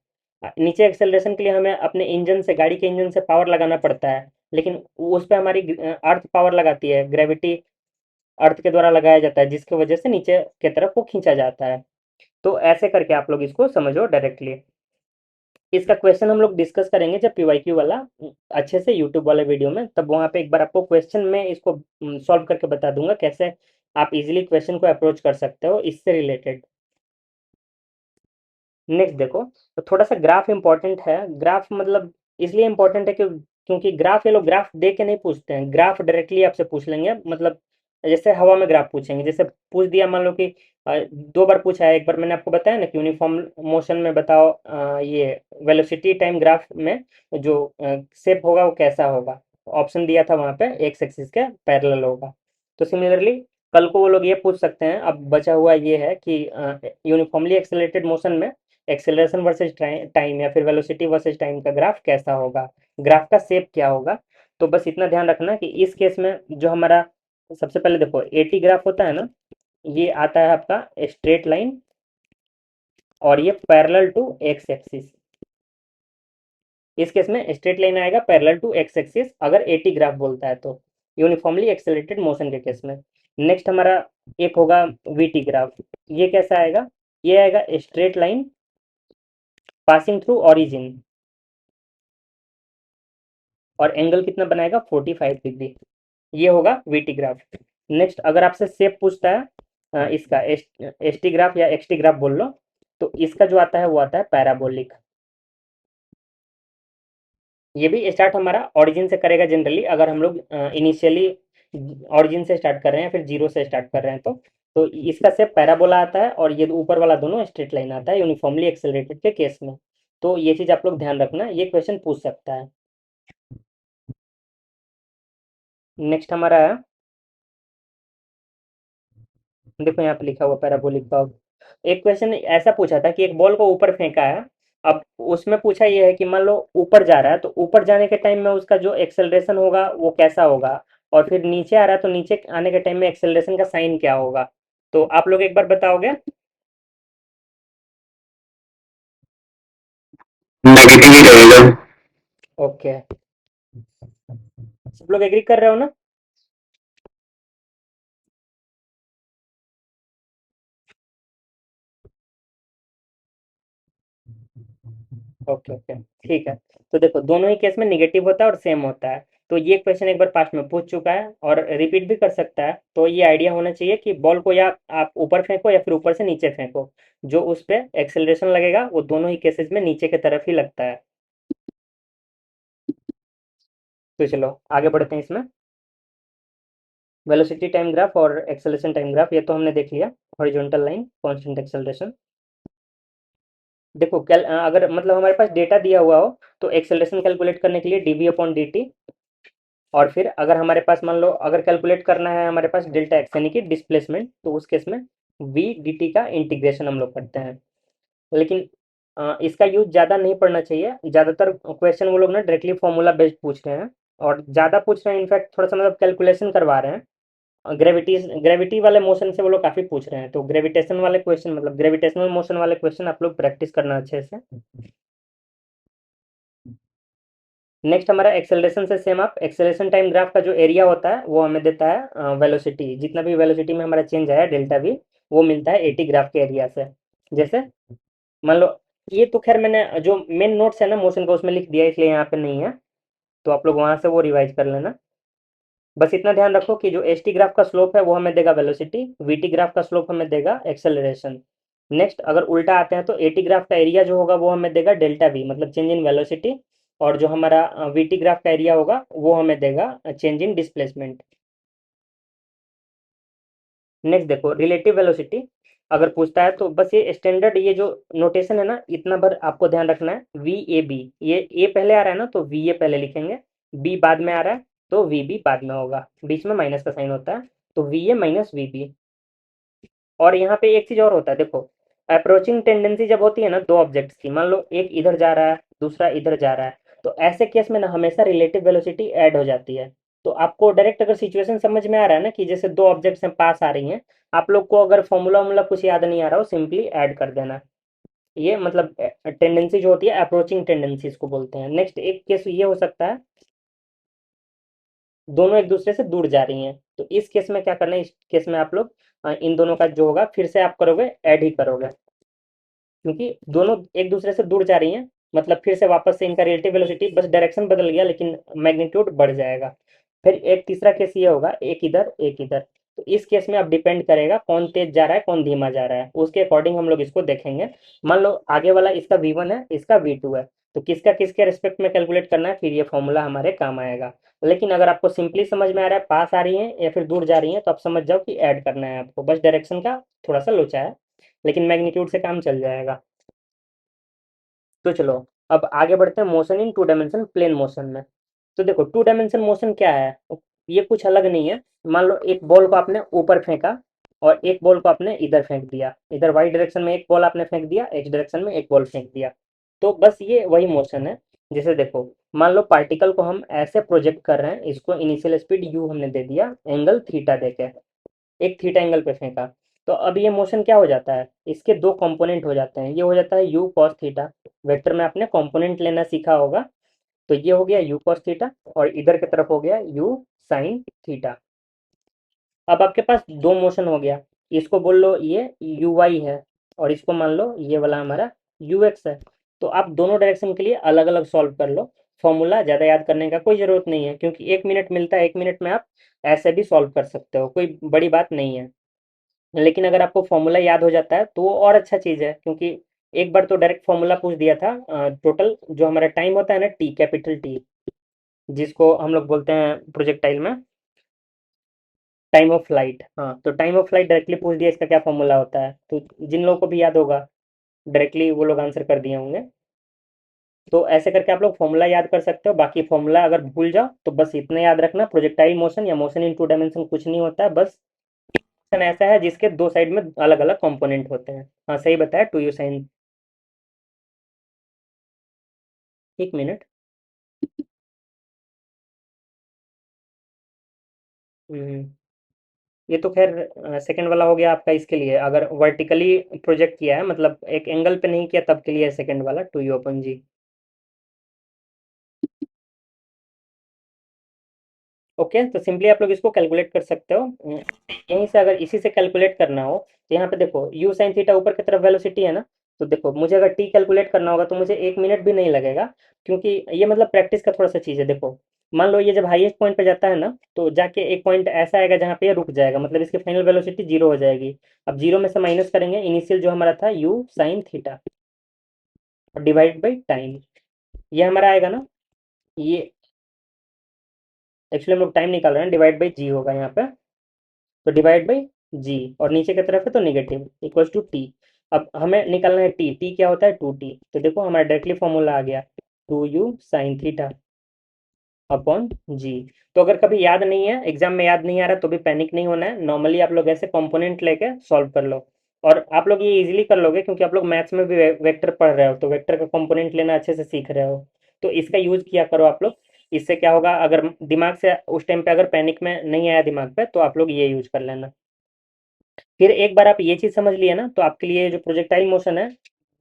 नीचे एक्सेलरेशन के लिए हमें अपने इंजन से, गाड़ी के इंजन से पावर लगाना पड़ता है, लेकिन उस पर हमारी अर्थ पावर लगाती है, ग्रेविटी अर्थ के द्वारा लगाया जाता है, जिसकी वजह से नीचे की तरफ वो खींचा जाता है। तो ऐसे करके आप लोग इसको समझो डायरेक्टली। इसका क्वेश्चन हम लोग डिस्कस करेंगे जब पीवाईक्यू वाला अच्छे से यूट्यूब वाले वीडियो में, तब वहाँ पे एक बार आपको क्वेश्चन में इसको सॉल्व करके बता दूंगा कैसे आप इजीली क्वेश्चन को अप्रोच कर सकते हो इससे रिलेटेड। नेक्स्ट देखो, तो थोड़ा सा ग्राफ इंपॉर्टेंट है। ग्राफ मतलब इसलिए इंपॉर्टेंट है क्योंकि ग्राफ ये लोग ग्राफ दे के नहीं पूछते हैं, ग्राफ डायरेक्टली आपसे पूछ लेंगे। मतलब जैसे हवा में ग्राफ पूछेंगे, जैसे पूछ दिया मान लो कि दो बार पूछा है, एक बार मैंने आपको बताया ना कि यूनिफॉर्म मोशन में बताओ ये वेलोसिटी टाइम ग्राफ में जो शेप होगा वो कैसा होगा, ऑप्शन दिया था वहाँ पे एक्स एक्सिस के पैरेलल होगा। तो सिमिलरली कल को वो लोग ये पूछ सकते हैं, अब बचा हुआ ये है कि यूनिफॉर्मली एक्सेलरेटेड मोशन में एक्सेलरेशन वर्सेज टाइम या फिर वेलोसिटी वर्सेज टाइम का ग्राफ कैसा होगा, ग्राफ का शेप क्या होगा। तो बस इतना ध्यान रखना कि इस केस में जो हमारा सबसे पहले देखो एटी ग्राफ होता है ना, ये आता है आपका स्ट्रेट लाइन और ये पैरेलल टू एक्स एक्सिस। इस केस में स्ट्रेट लाइन आएगा पैरेलल टू एक्स एक्सिस अगर एटी ग्राफ बोलता है तो, यूनिफॉर्मली एक्सेलरेटेड मोशन के केस में। नेक्स्ट हमारा एक होगा वीटी ग्राफ। ये कैसा आएगा, ये आएगा straight line passing through origin, और एंगल कितना बनाएगा 45 डिग्री। ये होगा वीटी ग्राफ। नेक्स्ट अगर आपसे शेप पूछता है इसका एस टी ग्राफ या एक्स टी ग्राफ बोल लो, तो इसका जो आता है वो आता है पैराबोलिक। ये भी स्टार्ट हमारा ऑरिजिन से करेगा जनरली, अगर हम लोग इनिशियली ऑरिजिन से स्टार्ट कर रहे हैं फिर जीरो से स्टार्ट कर रहे हैं तो इसका शेप पैराबोला आता है और ये ऊपर वाला दोनों स्ट्रेट लाइन आता है यूनिफॉर्मली एक्सेलरेटेड के केस में। तो ये चीज़ आप लोग ध्यान रखना, ये क्वेश्चन पूछ सकता है। नेक्स्ट हमारा है, देखो यहाँ पे लिखा हुआ पैराबोलिक कर्व। एक क्वेश्चन ऐसा पूछा था कि एक बॉल को ऊपर फेंका है। अब उसमें पूछा ये है कि मान लो ऊपर जा रहा है तो ऊपर जाने के टाइम में उसका जो एक्सेलरेशन होगा वो कैसा होगा, और फिर नीचे आ रहा है तो नीचे आने के टाइम में एक्सेलरेशन का साइन क्या होगा। तो आप लोग एक बार बताओगे। नेगेटिव ही रहेगा। ओके, सब लोग एग्री कर रहे हो ना। ओके ओके, ठीक है। तो देखो दोनों ही केस में निगेटिव होता है और सेम होता है। तो ये क्वेश्चन एक बार पास्ट में पूछ चुका है और रिपीट भी कर सकता है, तो ये आइडिया होना चाहिए कि बॉल को या आप ऊपर फेंको या फिर ऊपर से नीचे फेंको, जो उस पे एक्सेलरेशन लगेगा वो दोनों ही केसेस में नीचे की तरफ ही लगता है। तो चलो आगे बढ़ते हैं इसमें। वेलोसिटी टाइम ग्राफ और एक्सेलरेशन टाइम ग्राफ ये तो हमने देख लिया। Horizontal line, constant acceleration. देखो अगर मतलब हमारे पास डेटा दिया हुआ हो तो एक्सेलरेशन कैलकुलेट करने के लिए डीवी अपॉन डी टी, और फिर अगर हमारे पास मान लो अगर कैलकुलेट करना है हमारे पास डेल्टा एक्स यानी कि डिस्प्लेसमेंट, तो उस केस में वी डी टी का इंटीग्रेशन हम लोग करते हैं। लेकिन इसका यूज ज़्यादा नहीं पढ़ना चाहिए, ज़्यादातर क्वेश्चन वो लोग ना डायरेक्टली फॉर्मूला बेस्ड पूछ रहे हैं और ज़्यादा पूछ रहे हैं, इनफैक्ट थोड़ा सा मतलब कैलकुलेशन करवा रहे हैं। ग्रेविटी ग्रेविटी वाले मोशन से वो लोग काफ़ी पूछ रहे हैं, तो ग्रेविटेशन वाले क्वेश्चन मतलब ग्रेविटेशनल मोशन वाले क्वेश्चन आप लोग प्रैक्टिस करना अच्छे से। नेक्स्ट हमारा एक्सेलरेशन से सेम आप एक्सेलरेशन टाइम ग्राफ का जो एरिया होता है वो हमें देता है वेलोसिटी, जितना भी वेलोसिटी में हमारा चेंज आया डेल्टा वी, वो मिलता है एटी ग्राफ के एरिया से। जैसे मान लो, ये तो खैर मैंने जो मेन नोट्स है ना मोशन का उसमें लिख दिया इसलिए यहाँ पे नहीं है, तो आप लोग वहां से वो रिवाइज कर लेना। बस इतना ध्यान रखो कि जो एस टी ग्राफ का स्लोप है वो हमें देगा वेलोसिटी, वी टी ग्राफ का स्लोप हमें देगा एक्सेलरेशन। नेक्स्ट अगर उल्टा आते हैं तो ए टी ग्राफ का एरिया जो होगा वो हमें देगा डेल्टा वी मतलब चेंज इन वेलोसिटी, और जो हमारा वी टी ग्राफ का एरिया होगा वो हमें देगा चेंज इन डिस्प्लेसमेंट। नेक्स्ट देखो रिलेटिव वेलोसिटी अगर पूछता है तो बस ये स्टैंडर्ड ये जो नोटेशन है ना इतना भर आपको ध्यान रखना है, वी ए बी, ये ए पहले आ रहा है ना तो वी ए पहले लिखेंगे, बी बाद में आ रहा है तो वी बी बाद में होगा, बीच में माइनस का साइन होता है, तो v A minus we b. और यहाँ पे एक चीज और होता है देखो, अप्रोचिंग टेंडेंसी जब होती है ना दो ऑब्जेक्ट्स की, मान लो एक इधर जा रहा है दूसरा इधर जा रहा है, तो ऐसे केस में ना हमेशा रिलेटिव वेलोसिटी ऐड हो जाती है। तो आपको डायरेक्ट अगर सिचुएशन समझ में आ रहा है ना कि जैसे दो ऑब्जेक्ट्स हैं पास आ रही हैं, आप लोग को अगर फॉर्मूला वॉर्मूला कुछ याद नहीं आ रहा हो सिंपली ऐड कर देना। ये मतलब टेंडेंसी जो होती है अप्रोचिंग टेंडेंसी इसको बोलते हैं। नेक्स्ट एक केस ये हो सकता है दोनों एक दूसरे से दूर जा रही हैं, तो इस केस में क्या करना है, इस केस में आप लोग इन दोनों का जो होगा फिर से आप करोगे ऐड ही करोगे, क्योंकि दोनों एक दूसरे से दूर जा रही हैं, मतलब फिर से वापस से इनका रिलेटिव वेलोसिटी बस डायरेक्शन बदल गया लेकिन मैग्नीट्यूड बढ़ जाएगा। फिर एक तीसरा केस ये होगा एक इधर एक इधर, तो इस केस में अब डिपेंड करेगा कौन तेज जा रहा है कौन धीमा जा रहा है, उसके अकॉर्डिंग हम लोग इसको देखेंगे। मान लो आगे वाला इसका V1 है इसका V2 है, तो किसका किसके रिस्पेक्ट में कैलकुलेट करना है फिर ये फॉर्मूला हमारे काम आएगा। लेकिन अगर आपको सिंपली समझ में आ रहा है पास आ रही है या फिर दूर जा रही है तो आप समझ जाओ कि ऐड करना है आपको, बस डायरेक्शन का थोड़ा सा लोचा है लेकिन मैग्नीट्यूड से काम चल जाएगा। तो चलो अब आगे बढ़ते हैं motion in two dimension plane motion में। तो देखो टू डायमेंशन मोशन क्या है, ये कुछ अलग नहीं है। मान लो एक बॉल को आपने ऊपर फेंका और एक बॉल को आपने इधर फेंक दिया, इधर वाई डायरेक्शन में एक बॉल आपने फेंक दिया एक्स डायरेक्शन में एक बॉल फेंक दिया, तो बस ये वही मोशन है। जैसे देखो मान लो पार्टिकल को हम ऐसे प्रोजेक्ट कर रहे हैं, इसको इनिशियल स्पीड यू हमने दे दिया एंगल थीटा देके, एक थीटा एंगल पे फेंका, तो अब ये मोशन क्या हो जाता है, इसके दो कंपोनेंट हो जाते हैं, ये हो जाता है यू कॉस थीटा। वेक्टर में आपने कंपोनेंट लेना सीखा होगा, तो ये हो गया यू कॉस थीटा और इधर की तरफ हो गया यू साइन थीटा। अब आपके पास दो मोशन हो गया, इसको बोल लो ये यू वाई है और इसको मान लो ये वाला हमारा यू एक्स है। तो आप दोनों डायरेक्शन के लिए अलग अलग सॉल्व कर लो, फॉर्मूला ज़्यादा याद करने का कोई ज़रूरत नहीं है क्योंकि एक मिनट मिलता है, एक मिनट में आप ऐसे भी सॉल्व कर सकते हो, कोई बड़ी बात नहीं है। लेकिन अगर आपको फॉर्मूला याद हो जाता है तो वो और अच्छा चीज़ है, क्योंकि एक बार तो डायरेक्ट फॉर्मूला पूछ दिया था। टोटल जो हमारा टाइम होता है ना टी कैपिटल टी, जिसको हम लोग बोलते हैं प्रोजेक्टाइल में, टाइम ऑफ फ्लाइट, हाँ, तो टाइम ऑफ फ्लाइट डायरेक्टली पूछ दिया, इसका क्या फॉर्मूला होता है, तो जिन लोगों को भी याद होगा डायरेक्टली वो लोग आंसर कर दिए होंगे। तो ऐसे करके आप लोग फॉर्मूला याद कर सकते हो, बाकी फॉर्मूला अगर भूल जाओ तो बस इतना याद रखना, प्रोजेक्टाइल मोशन या मोशन इन टू डायमेंशन कुछ नहीं होता है, बस मोशन ऐसा है जिसके दो साइड में अलग अलग कंपोनेंट होते हैं। हाँ सही बताया, टू यू साइन। एक मिनट। हम्म, ये तो खैर सेकंड वाला हो गया आपका, इसके लिए अगर वर्टिकली प्रोजेक्ट किया है, मतलब एक एंगल पे नहीं किया, तब के लिए सेकंड वाला two u upon g. Okay, तो सिंपली आप लोग इसको कैलकुलेट कर सकते हो। यहीं से अगर इसी से कैलकुलेट करना हो तो यहाँ पे देखो यू साइन थीटा ऊपर की तरफ वेलोसिटी है ना, तो देखो मुझे अगर टी कैलकुलेट करना होगा तो मुझे 1 मिनट भी नहीं लगेगा, क्योंकि ये मतलब प्रैक्टिस का थोड़ा सा चीज़ है। देखो मान लो ये जब हाईएस्ट पॉइंट पे जाता है ना, तो जाके एक पॉइंट ऐसा आएगा जहाँ पे ये रुक जाएगा, मतलब इसकी फाइनल वेलोसिटी जीरो हो जाएगी। अब जीरो में से माइनस करेंगे इनिशियल जो हमारा था यू साइन थीटा, और डिवाइड बाई टाइम, ये हमारा आएगा ना। ये एक्चुअली हम लोग टाइम निकाल रहे हैं, डिवाइड बाई जी होगा यहाँ पे, तो डिवाइड बाई जी, और नीचे की तरफ है तो नेगेटिव इक्वल्स टू टी। अब हमें निकालना है टी, टी क्या होता है 2t, तो देखो हमारा डायरेक्टली फॉर्मूला आ गया 2u sin थीटा अपॉन जी। तो अगर कभी याद नहीं है, एग्जाम में याद नहीं आ रहा, तो भी पैनिक नहीं होना है, नॉर्मली आप लोग ऐसे कंपोनेंट लेके सॉल्व कर लो, और आप लोग ये इजीली कर लोगे क्योंकि आप लोग मैथ्स में भी वेक्टर पढ़ रहे हो, तो वेक्टर का कंपोनेंट लेना अच्छे से सीख रहे हो, तो इसका यूज किया करो आप लोग। इससे क्या होगा, अगर दिमाग से उस टाइम पे अगर पैनिक में नहीं आया दिमाग पे, तो आप लोग ये यूज कर लेना। फिर एक बार आप ये चीज समझ लिए ना, तो आपके लिए जो प्रोजेक्टाइल मोशन है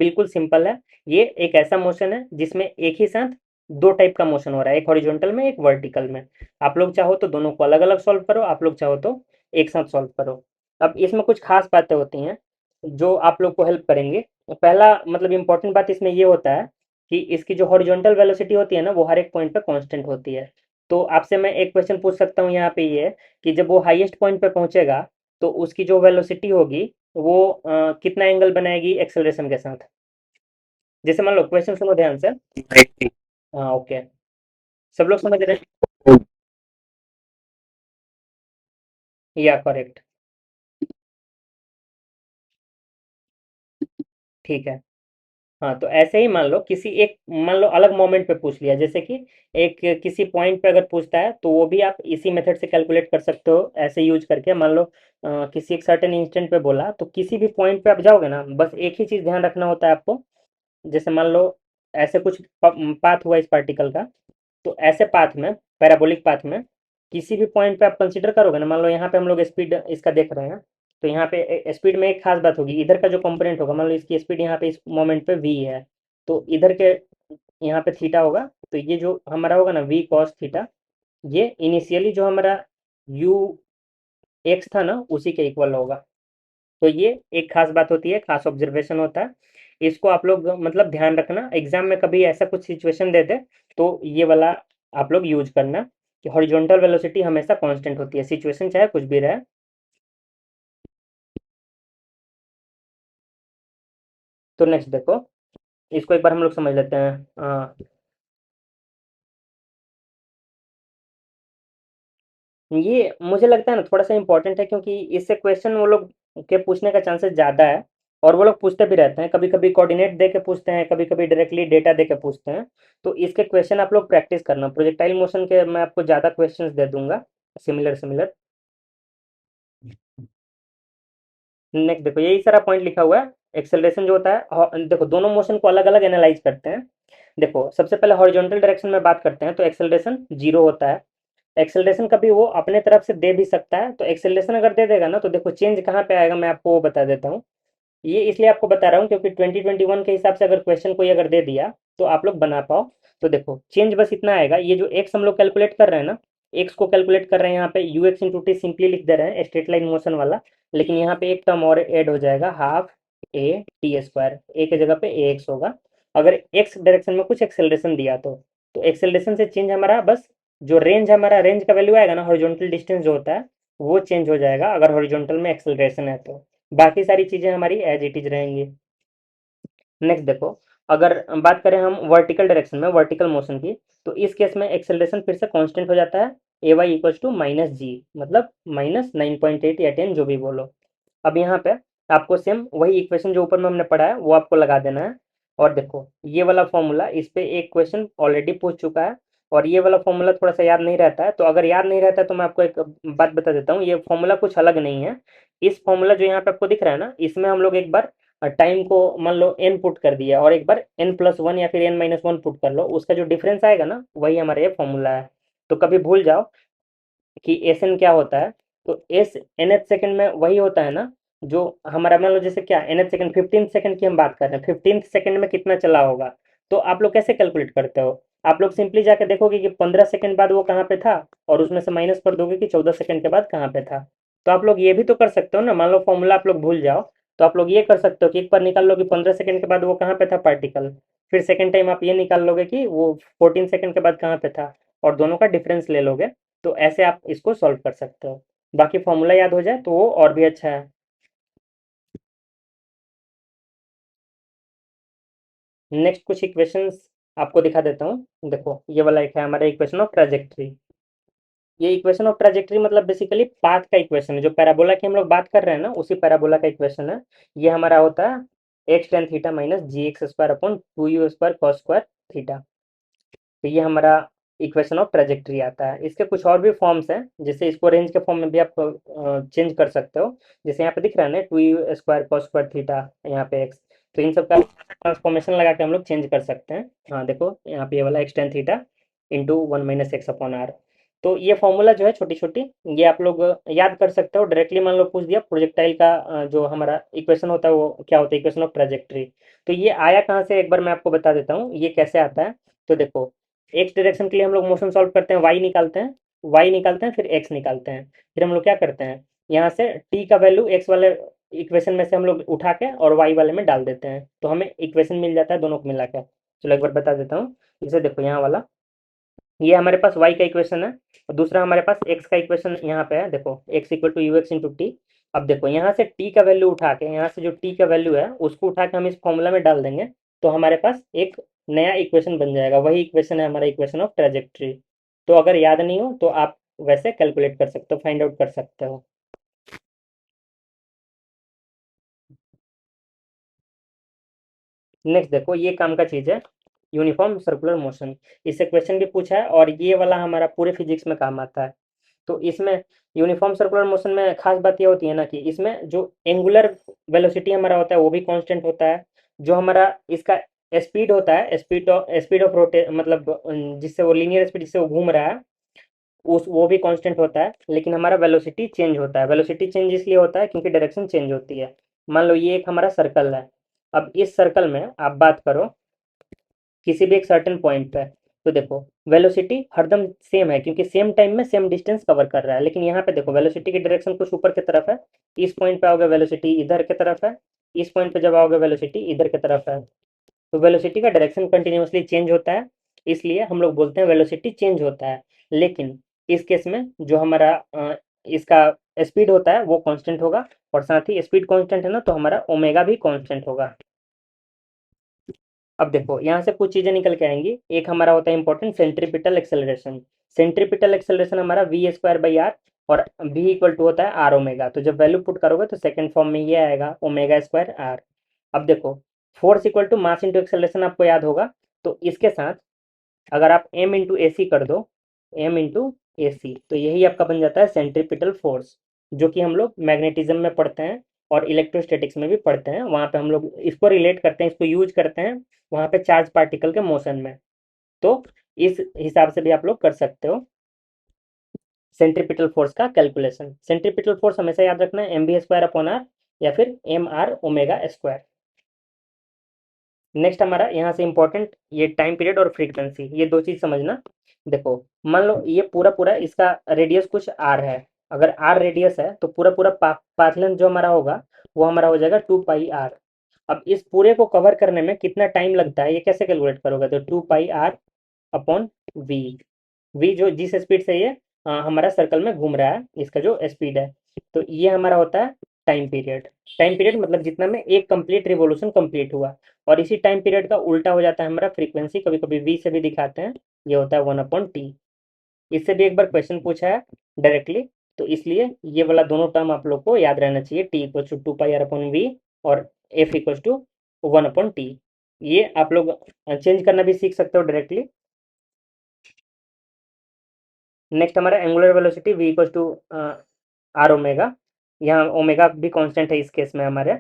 बिल्कुल सिंपल है। ये एक ऐसा मोशन है जिसमें एक ही साथ दो टाइप का मोशन हो रहा है, एक हॉरिजॉन्टल में एक वर्टिकल में। आप लोग चाहो तो दोनों को अलग अलग सॉल्व करो, आप लोग चाहो तो एक साथ सॉल्व करो। अब इसमें कुछ खास बातें होती हैं जो आप लोग को हेल्प करेंगे। पहला मतलब इंपॉर्टेंट बात इसमें ये होता है कि इसकी जो हॉरिजॉन्टल वेलोसिटी होती है ना, वो हर एक पॉइंट पे कांस्टेंट होती है। तो आपसे मैं एक क्वेश्चन पूछ सकता हूँ यहाँ पे, ये कि जब वो हाईएस्ट पॉइंट पे पहुंचेगा तो उसकी जो वेलोसिटी होगी वो कितना एंगल बनाएगी एक्सेलरेशन के साथ। जैसे मान लो क्वेश्चन सुनो ध्यान से। हाँ ओके, सब लोग समझ रहे हैं, या करेक्ट। ठीक है। हाँ, तो ऐसे ही मान लो किसी एक, मान लो अलग मोमेंट पे पूछ लिया, जैसे कि एक किसी पॉइंट पे अगर पूछता है तो वो भी आप इसी मेथड से कैलकुलेट कर सकते हो, ऐसे यूज करके। मान लो किसी एक सर्टेन इंस्टेंट पे बोला, तो किसी भी पॉइंट पे आप जाओगे ना, बस एक ही चीज ध्यान रखना होता है आपको। जैसे मान लो ऐसे कुछ पाथ हुआ इस पार्टिकल का, तो ऐसे पाथ में, पैराबोलिक पाथ में, किसी भी पॉइंट पे आप कंसीडर करोगे ना, मान लो यहाँ पे हम लोग स्पीड इसका देख रहे हैं, तो यहाँ पे स्पीड में एक खास बात होगी, इधर का जो कंपोनेंट होगा, मान लो इसकी स्पीड यहाँ पे इस मोमेंट पे v है, तो इधर के यहाँ पे थीटा होगा, तो ये जो हमारा होगा ना v cos थीटा, ये इनिशियली जो हमारा u x था ना उसी के इक्वल होगा। तो ये एक खास बात होती है, खास ऑब्जर्वेशन होता है, इसको आप लोग मतलब ध्यान रखना, एग्जाम में कभी ऐसा कुछ सिचुएशन दे दे तो ये वाला आप लोग यूज करना, कि हॉरिजॉन्टल वेलोसिटी हमेशा कांस्टेंट होती है, सिचुएशन चाहे कुछ भी रहे। तो नेक्स्ट देखो, इसको एक बार हम लोग समझ लेते हैं। ये मुझे लगता है ना थोड़ा सा इंपॉर्टेंट है, क्योंकि इससे क्वेश्चन वो लोग के पूछने का चांसेस ज़्यादा है, और वो लोग पूछते भी रहते हैं, कभी कभी कोऑर्डिनेट दे के पूछते हैं, कभी कभी डायरेक्टली डेटा दे के पूछते हैं। तो इसके क्वेश्चन आप लोग प्रैक्टिस करना, प्रोजेक्टाइल मोशन के मैं आपको ज़्यादा क्वेश्चंस दे दूंगा, सिमिलर सिमिलर। नेक्स्ट देखो, यही सारा पॉइंट लिखा हुआ है। एक्सेलरेशन जो होता है, देखो दोनों मोशन को अलग अलग एनालाइज करते हैं। देखो सबसे पहले हॉरिजॉन्टल डायरेक्शन में बात करते हैं, तो एक्सेलरेशन जीरो होता है। एक्सेलरेशन कभी वो अपने तरफ से दे भी सकता है, तो एक्सेलरेशन अगर दे देगा ना, तो देखो चेंज कहाँ पे आएगा, मैं आपको वो बता देता हूँ। ये इसलिए आपको बता रहा हूँ क्योंकि 2021 के हिसाब से अगर क्वेश्चन कोई अगर दे दिया तो आप लोग बना पाओ। तो देखो चेंज बस इतना आएगा, ये जो एक्स हम लोग कैलकुलेट कर रहे हैं ना, एक्स को कैलकुलेट कर रहे हैं यहाँ पे you x into T simply लिख दे रहे हैं, स्ट्रेट लाइन मोशन वाला। लेकिन यहाँ पे एक टर्म और ऐड हो जाएगा, हाफ ए टी स्क्वायर, ए की जगह पे ए एक्स होगा, अगर एक्स डायरेक्शन में कुछ एक्सेलरेशन दिया तो एक्सेलरेशन से चेंज हमारा बस, जो रेंज हमारा रेंज का वैल्यू आएगा ना, हॉरिजॉन्टल डिस्टेंस जो होता है वो चेंज हो जाएगा अगर हॉरिजॉन्टल में एक्सेलरेशन है तो। बाकी सारी चीज़ें हमारी एज इट इज रहेंगी। नेक्स्ट देखो, अगर बात करें हम वर्टिकल डायरेक्शन में वर्टिकल मोशन की, तो इस केस में एक्सेलरेशन फिर से कांस्टेंट हो जाता है, ए वाई इक्वल्स टू माइनस जी, मतलब -9.8 या 10 जो भी बोलो। अब यहाँ पे आपको सेम वही इक्वेशन जो ऊपर में हमने पढ़ा है वो आपको लगा देना है। और देखो ये वाला फॉर्मूला, इस पे एक क्वेश्चन ऑलरेडी पूछ चुका है, और ये वाला फॉर्मूला थोड़ा सा याद नहीं रहता है, तो अगर याद नहीं रहता है तो मैं आपको एक बात बता देता हूँ, ये फॉर्मूला कुछ अलग नहीं है। इस फॉर्मूला जो यहाँ पे आपको दिख रहा है ना, इसमें हम लोग एक बार टाइम को मान लो n पुट कर दिया, और एक बार n+1 या फिर n-1 पुट कर लो, उसका जो डिफरेंस आएगा ना वही हमारा ये फॉर्मूला है। तो कभी भूल जाओ कि एस एन क्या होता है, तो एस एन एच सेकेंड में वही होता है ना, जो हमारा मान लो जैसे क्या एन एच सेकेंड 15 सेकेंड की हम बात कर रहे हैं, 15 सेकेंड में कितना चला होगा। तो आप लोग कैसे कैलकुलेट करते हो, आप लोग सिंपली जाके देखोगे कि 15 सेकेंड बाद वो कहाँ पे था, और उसमें से माइनस कर दोगे कि 14 सेकेंड के बाद कहाँ पे था। तो आप लोग ये भी तो कर सकते हो ना, मान लो फॉर्मूला आप लोग भूल जाओ, तो आप लोग ये कर सकते हो कि एक बार निकाल लो कि 15 सेकेंड के बाद वो कहाँ पे था पार्टिकल, फिर सेकेंड टाइम आप ये निकाल लोगे कि वो 14 सेकेंड के बाद कहाँ पे था, और दोनों का डिफरेंस ले लोगे। तो ऐसे आप इसको सॉल्व कर सकते हो। बाकी फॉर्मूला याद हो जाए तो वो और भी अच्छा है। नेक्स्ट कुछ इक्वेशंस आपको दिखा देता हूँ। देखो ये वाला एक है हमारा इक्वेशन ऑफ ट्राजेक्ट्री। ये इक्वेशन ऑफ ट्राजेक्ट्री मतलब बेसिकली पाथ का इक्वेशन है, जो पैराबोला की हम लोग बात कर रहे हैं ना, उसी पैराबोला का इक्वेशन है। ये हमारा होता है X tan theta minus G X square upon 2u² cos square theta. तो ये हमारा इक्वेशन ऑफ ट्रेजेक्ट्री आता है। इसके कुछ और भी फॉर्म्स हैं, जैसे इसको रेंज के फॉर्म में भी आप चेंज कर सकते हो। जैसे यहाँ पे दिख रहा है ना 2u² कॉस स्क्वायर थीटा, यहाँ पे एक्स, तो इन सब का ट्रांसफॉर्मेशन लगा के हम लोग चेंज कर सकते हैं। हाँ देखो यहाँ पे ये वाला x tan theta into 1 - x/r। तो ये फॉर्मूला जो है छोटी छोटी, ये आप लोग याद कर सकते हो डायरेक्टली। मान लो पूछ दिया प्रोजेक्टाइल का जो हमारा इक्वेशन होता है वो क्या होता है, इक्वेशन ऑफ ट्रेजेक्ट्री। तो ये आया कहाँ से, एक बार मैं आपको बता देता हूँ ये कैसे आता है। तो देखो एक्स डायरेक्शन के लिए हम लोग मोशन सॉल्व करते हैं, वाई निकालते हैं, वाई निकालते हैं, फिर एक्स निकालते हैं, फिर हम लोग क्या करते हैं, यहाँ से टी का वैल्यू एक्स वाले इक्वेशन में से हम लोग उठा के और वाई वाले में डाल देते हैं, तो हमें इक्वेशन मिल जाता है दोनों को मिला के। चलो एक बार बता देता हूँ। जैसे देखो यहाँ वाला, ये हमारे पास y का इक्वेशन है, और दूसरा हमारे पास x का इक्वेशन यहाँ पे है। देखो x equal to u x into t. अब देखो यहाँ से t का वैल्यू उठा के, यहाँ से जो t का वैल्यू है उसको उठा के हम इस फॉर्मूला में डाल देंगे, तो हमारे पास एक नया इक्वेशन बन जाएगा। वही इक्वेशन है हमारा इक्वेशन ऑफ ट्रेजेक्ट्री। तो अगर याद नहीं हो तो आप वैसे कैलकुलेट कर सकते हो, फाइंड आउट कर सकते हो। नेक्स्ट देखो ये काम का चीज है, यूनिफॉर्म सर्कुलर मोशन। इससे क्वेश्चन भी पूछा है, और ये वाला हमारा पूरे फिजिक्स में काम आता है। तो इसमें यूनिफॉर्म सर्कुलर मोशन में खास बात ये होती है ना कि इसमें जो एंगुलर वेलोसिटी हमारा होता है वो भी कांस्टेंट होता है, जो हमारा इसका स्पीड होता है, स्पीड ऑफ रोटे मतलब जिससे वो लीनियर स्पीड जिससे वो घूम रहा है, उस वो भी कांस्टेंट होता है। लेकिन हमारा वेलोसिटी चेंज होता है। वेलोसिटी चेंज इसलिए होता है क्योंकि डायरेक्शन चेंज होती है। मान लो ये एक हमारा सर्कल है, अब इस सर्कल में आप बात करो किसी भी एक सर्टेन पॉइंट पे, तो देखो वेलोसिटी हरदम सेम है क्योंकि सेम टाइम में सेम डिस्टेंस कवर कर रहा है। लेकिन यहाँ पे देखो वेलोसिटी की डायरेक्शन कुछ ऊपर की तरफ है, इस पॉइंट पे आओगे वेलोसिटी इधर की तरफ है, इस पॉइंट पे जब आओगे वेलोसिटी इधर की तरफ है। तो वेलोसिटी का डायरेक्शन कंटिन्यूअसली चेंज होता है, इसलिए हम लोग बोलते हैं वेलोसिटी चेंज होता है। लेकिन इस केस में जो हमारा इसका स्पीड होता है वो कांस्टेंट होगा, और साथ ही स्पीड कांस्टेंट है ना, तो हमारा ओमेगा भी कांस्टेंट होगा। अब देखो यहाँ से कुछ चीजें निकल के आएंगी। एक हमारा होता है important centripetal acceleration. Centripetal acceleration हमारा v² आर, और v इक्वल टू होता है आर ओमेगा। तो जब वैल्यू पुट करोगे तो सेकंड फॉर्म में ये आएगा ओमेगा² आर। अब देखो force equal to mass into acceleration आपको याद होगा, तो इसके साथ अगर आप m इंटू ए सी कर दो, m इंटू ए सी, तो यही आपका बन जाता है सेंट्रीपिटल फोर्स, जो कि हम लोग मैग्नेटिज्म में पढ़ते हैं और इलेक्ट्रोस्टैटिक्स में भी पढ़ते हैं। वहाँ पे हम लोग इसको रिलेट करते हैं, इसको यूज करते हैं वहाँ पे चार्ज पार्टिकल के मोशन में। तो इस हिसाब से भी आप लोग कर सकते हो सेंट्रीपिटल फोर्स का कैलकुलेशन। सेंट्रीपिटल फोर्स हमेशा याद रखना है mv² अपॉन आर, या फिर mr ओमेगा²। नेक्स्ट हमारा यहाँ से इंपॉर्टेंट ये टाइम पीरियड और फ्रीक्वेंसी, ये दो चीज समझना। देखो मान लो ये पूरा पूरा इसका रेडियस कुछ आर है, अगर आर रेडियस है तो पूरा पूरा पाथ लेंथ जो हमारा होगा वो हमारा हो जाएगा 2πr। अब इस पूरे को कवर करने में कितना टाइम लगता है ये कैसे कैलकुलेट करोगे, तो 2πr अपॉन वी। वी जो जिस स्पीड से ये हमारा सर्कल में घूम रहा है, इसका जो स्पीड है, तो ये हमारा होता है टाइम पीरियड। टाइम पीरियड मतलब जितना में एक कंप्लीट रिवोल्यूशन कंप्लीट हुआ। और इसी टाइम पीरियड का उल्टा हो जाता है हमारा फ्रीक्वेंसी, कभी कभी वी से भी दिखाते हैं, ये होता है 1/t। इससे भी एक बार क्वेश्चन पूछा है डायरेक्टली, तो इसलिए ये वाला दोनों टर्म आप लोग को याद रहना चाहिए, T equal to 2 pi r/v और एफ इक्वल टू 1/t। ये आप लोग चेंज करना भी सीख सकते हो डायरेक्टली। नेक्स्ट हमारा angular velocity v equal to r omega, यहाँ ओमेगा भी कांस्टेंट है इस केस में हमारे।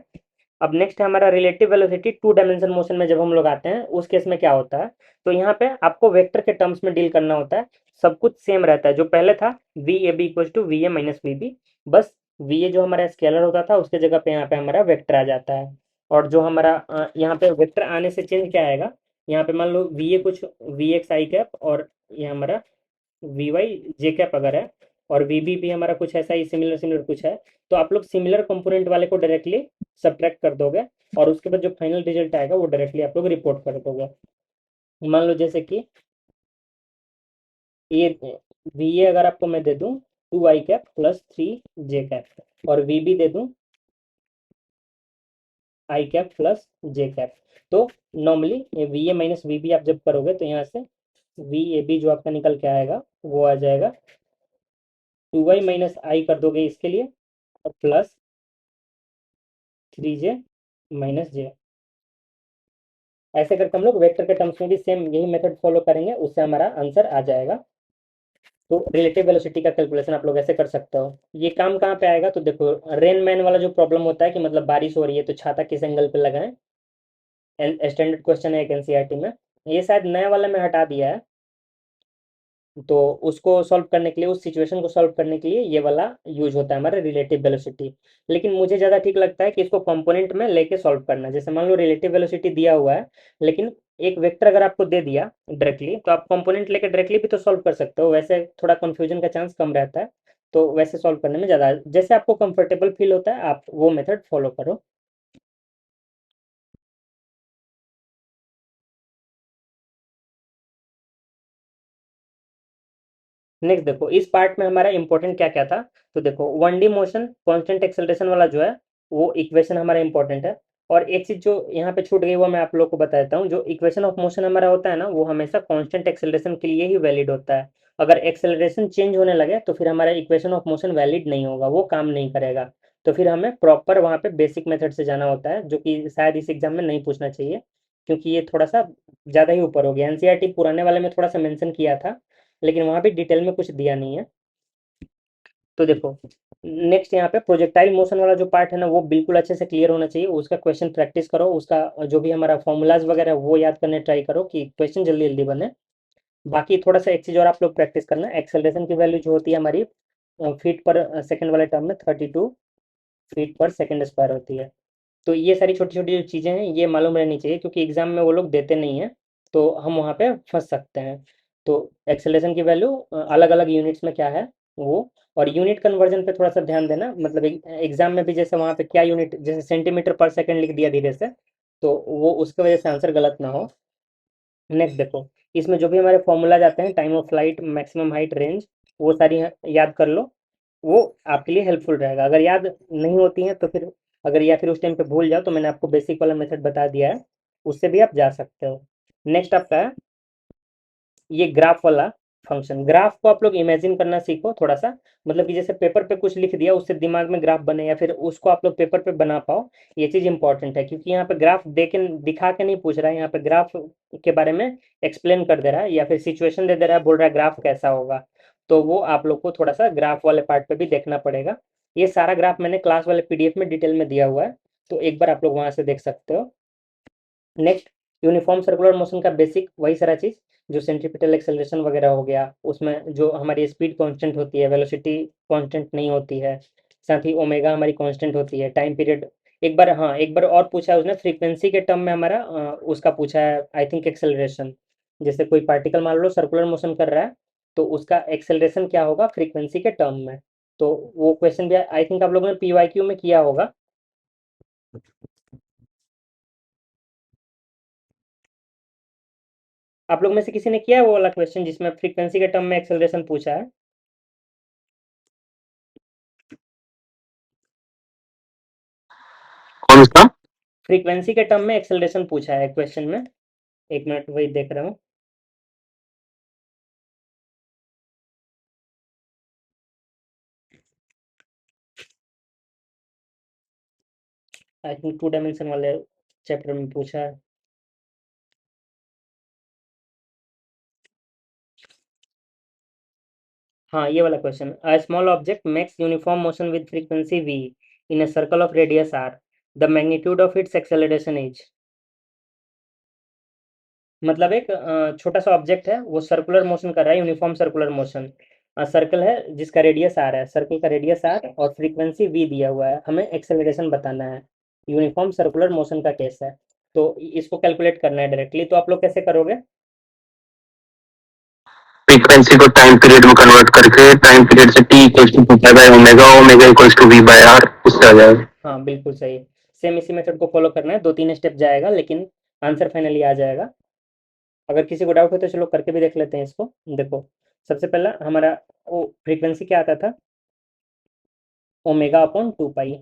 अब नेक्स्ट है हमारा relative velocity two dimension motion में जब हम लोग आते हैं उस केस में क्या होता है, तो यहाँ पे आपको वेक्टर के टर्म्स में डील करना होता है। सब कुछ सेम रहता है, जो पहले था v a b equal to v A minus we b, बस वी ए जो हमारा स्केलर होता था उसके जगह पे यहाँ पे हमारा वेक्टर आ जाता है। और जो हमारा यहाँ पे वेक्टर आने से चेंज क्या आएगा, यहाँ पे मान लो वी ए कुछ वी एक्स आई कैप और ये हमारा वी वाई जे कैप अगर है, और वी बी भी हमारा कुछ ऐसा ही सिमिलर सिमिलर कुछ है, तो आप लोग सिमिलर कंपोनेंट वाले को डायरेक्टली सब्ट्रैक्ट कर दोगे और उसके बाद जो फाइनल रिजल्ट आएगा वो डायरेक्टली आप लोग रिपोर्ट कर दोगे। मान लो जैसे कि ये वी ए अगर आपको मैं दे दूं 2 i cap plus 3 J cap, और वी बी दे दूं i cap plus J cap, तो normally V A minus we B आप जब करोगे तो यहाँ से वी ए बी जो आपका निकल के आएगा वो आ जाएगा 2y माइनस आई कर दोगे इसके लिए, और प्लस 3j माइनस जे। ऐसे करके हम लोग वेक्टर के टर्म्स में भी सेम यही मेथड फॉलो करेंगे, उससे हमारा आंसर आ जाएगा। तो रिलेटिव वेलोसिटी का कैलकुलेशन आप लोग ऐसे कर सकते हो। ये काम कहाँ पे आएगा, तो देखो रेन मैन वाला जो प्रॉब्लम होता है कि मतलब बारिश हो रही है तो छाता किस एंगल पे लगाएं, स्टैंडर्ड क्वेश्चन है एक एनसीईआरटी में, ये शायद नया वाला में हटा दिया है। तो उसको सॉल्व करने के लिए, उस सिचुएशन को सॉल्व करने के लिए ये वाला यूज होता है हमारा रिलेटिव वेलोसिटी। लेकिन मुझे ज़्यादा ठीक लगता है कि इसको कंपोनेंट में लेके सॉल्व करना। जैसे मान लो रिलेटिव वेलोसिटी दिया हुआ है, लेकिन एक वेक्टर अगर आपको दे दिया डायरेक्टली, तो आप कंपोनेंट लेके डायरेक्टली भी तो सॉल्व कर सकते हो, वैसे थोड़ा कन्फ्यूजन का चांस कम रहता है। तो वैसे सॉल्व करने में ज़्यादा जैसे आपको कंफर्टेबल फील होता है आप वो मेथड फॉलो करो। नेक्स्ट देखो इस पार्ट में हमारा इंपॉर्टेंट क्या क्या था, तो देखो 1D मोशन कांस्टेंट एक्सेलरेशन वाला जो है वो इक्वेशन हमारा इंपॉर्टेंट है। और एक चीज जो यहाँ पे छूट गई वो मैं आप लोग को बता देता हूँ, जो इक्वेशन ऑफ मोशन हमारा होता है ना वो हमेशा कांस्टेंट एक्सेलरेशन के लिए ही वैलिड होता है। अगर एक्सेलरेशन चेंज होने लगे तो फिर हमारा इक्वेशन ऑफ मोशन वैलिड नहीं होगा, वो काम नहीं करेगा। तो फिर हमें प्रॉपर वहाँ पे बेसिक मेथड से जाना होता है, जो कि शायद इस एग्जाम में नहीं पूछना चाहिए, क्योंकि ये थोड़ा सा ज़्यादा ही ऊपर हो गया। एनसीईआरटी पुराने वाले में थोड़ा सा मेंशन किया था, लेकिन वहाँ भी डिटेल में कुछ दिया नहीं है। तो देखो नेक्स्ट यहाँ पे प्रोजेक्टाइल मोशन वाला जो पार्ट है ना वो बिल्कुल अच्छे से क्लियर होना चाहिए, उसका क्वेश्चन प्रैक्टिस करो, उसका जो भी हमारा फॉर्मूलाज वगैरह है, वो याद करने ट्राई करो कि क्वेश्चन जल्दी जल्दी बने। बाकी थोड़ा सा एक चीज़ और आप लोग प्रैक्टिस करना, एक्सेलरेशन की वैल्यू जो होती है हमारी फीट पर सेकंड वाले टर्म में 32 फीट पर सेकंड स्क्वायर होती है। तो ये सारी छोटी छोटी जो चीज़ें हैं ये मालूम रहनी चाहिए, क्योंकि एग्जाम में वो लोग देते नहीं हैं, तो हम वहाँ पे फंस सकते हैं। तो एक्सेलरेशन की वैल्यू अलग अलग यूनिट्स में क्या है वो, और यूनिट कन्वर्जन पे थोड़ा सा ध्यान देना, मतलब एग्जाम में भी जैसे वहाँ पे क्या यूनिट, जैसे सेंटीमीटर पर सेकंड लिख दिया धीरे से, तो वो उसकी वजह से आंसर गलत ना हो। नेक्स्ट देखो इसमें जो भी हमारे फॉर्मूला जाते हैं, time of flight, maximum height, range, वो सारी याद कर लो, वो आपके लिए हेल्पफुल रहेगा। अगर याद नहीं होती हैं तो फिर, अगर या फिर उस टाइम पे भूल जाओ तो मैंने आपको बेसिक वाला मेथड बता दिया है, उससे भी आप जा सकते हो। नेक्स्ट आपका है ये ग्राफ वाला फंक्शन। ग्राफ को आप लोग इमेजिन करना सीखो थोड़ा सा, मतलब कि जैसे पेपर पे कुछ लिख दिया उससे दिमाग में ग्राफ बने, या फिर उसको आप लोग पेपर पे बना पाओ, ये चीज़ इंपॉर्टेंट है। क्योंकि यहाँ पे ग्राफ दे के दिखा के नहीं पूछ रहा है, यहाँ पे ग्राफ के बारे में एक्सप्लेन कर दे रहा है, या फिर सिचुएशन दे दे रहा है, बोल रहा है ग्राफ कैसा होगा। तो वो आप लोग को थोड़ा सा ग्राफ वाले पार्ट पे भी देखना पड़ेगा। ये सारा ग्राफ मैंने क्लास वाले पीडीएफ में डिटेल में दिया हुआ है, तो एक बार आप लोग वहाँ से देख सकते हो। नेक्स्ट यूनिफॉर्म सर्कुलर मोशन का बेसिक वही सारा चीज़, जो सेंट्रीपिटल एक्सेलरेशन वगैरह हो गया, उसमें जो हमारी स्पीड कांस्टेंट होती है, वेलोसिटी कांस्टेंट नहीं होती है, साथ ही ओमेगा हमारी कांस्टेंट होती है, टाइम पीरियड। एक बार हाँ एक बार और पूछा है उसने फ्रीक्वेंसी के टर्म में हमारा उसका पूछा है आई थिंक एक्सेलरेशन। जैसे कोई पार्टिकल मान लो सर्कुलर मोशन कर रहा है, तो उसका एक्सेलरेशन क्या होगा फ्रीक्वेंसी के टर्म में। तो वो क्वेश्चन भी आई थिंक आप लोगों ने पीवाईक्यू में किया होगा। आप लोग में से किसी ने किया है वो वाला क्वेश्चन जिसमें फ्रीक्वेंसी के टर्म में एक्सेलरेशन पूछा है? कौन सा? फ्रीक्वेंसी के टर्म में एक्सेलरेशन पूछा है क्वेश्चन में। एक मिनट वही देख रहा हूँ। आई थिंक 2 डायमेंशन वाले चैप्टर में पूछा है। हाँ, ये वाला question, a small object makes uniform motion with frequency v in a circle of radius r, the magnitude of its acceleration is. मतलब एक छोटा सा ऑब्जेक्ट है, वो सर्कुलर मोशन कर रहा है, यूनिफॉर्म सर्कुलर मोशन। सर्कल है जिसका रेडियस आर है, सर्कल का रेडियस आर और फ्रीक्वेंसी वी दिया हुआ है, हमें एक्सेलरेशन बताना है। यूनिफॉर्म सर्कुलर मोशन का केस है, तो इसको कैलकुलेट करना है डायरेक्टली। तो आप लोग कैसे करोगे? फ्रीक्वेंसी को टाइम पीरियड में कन्वर्ट करके टाइम पीरियड से T equals to 2 pi by omega, omega equals to v by r, उससे आ जाएगा। हाँ, बिल्कुल सही। सेम इसी मेथड को फॉलो करना है, 2-3 स्टेप जाएगा लेकिन आंसर फाइनली आ जाएगा। अगर किसी को डाउट हो तो चलो करके भी देख लेते हैं इसको। देखो, सबसे पहला हमारा वो फ्रीक्वेंसी क्या आता था, ओमेगा अपॉन 2 पाई,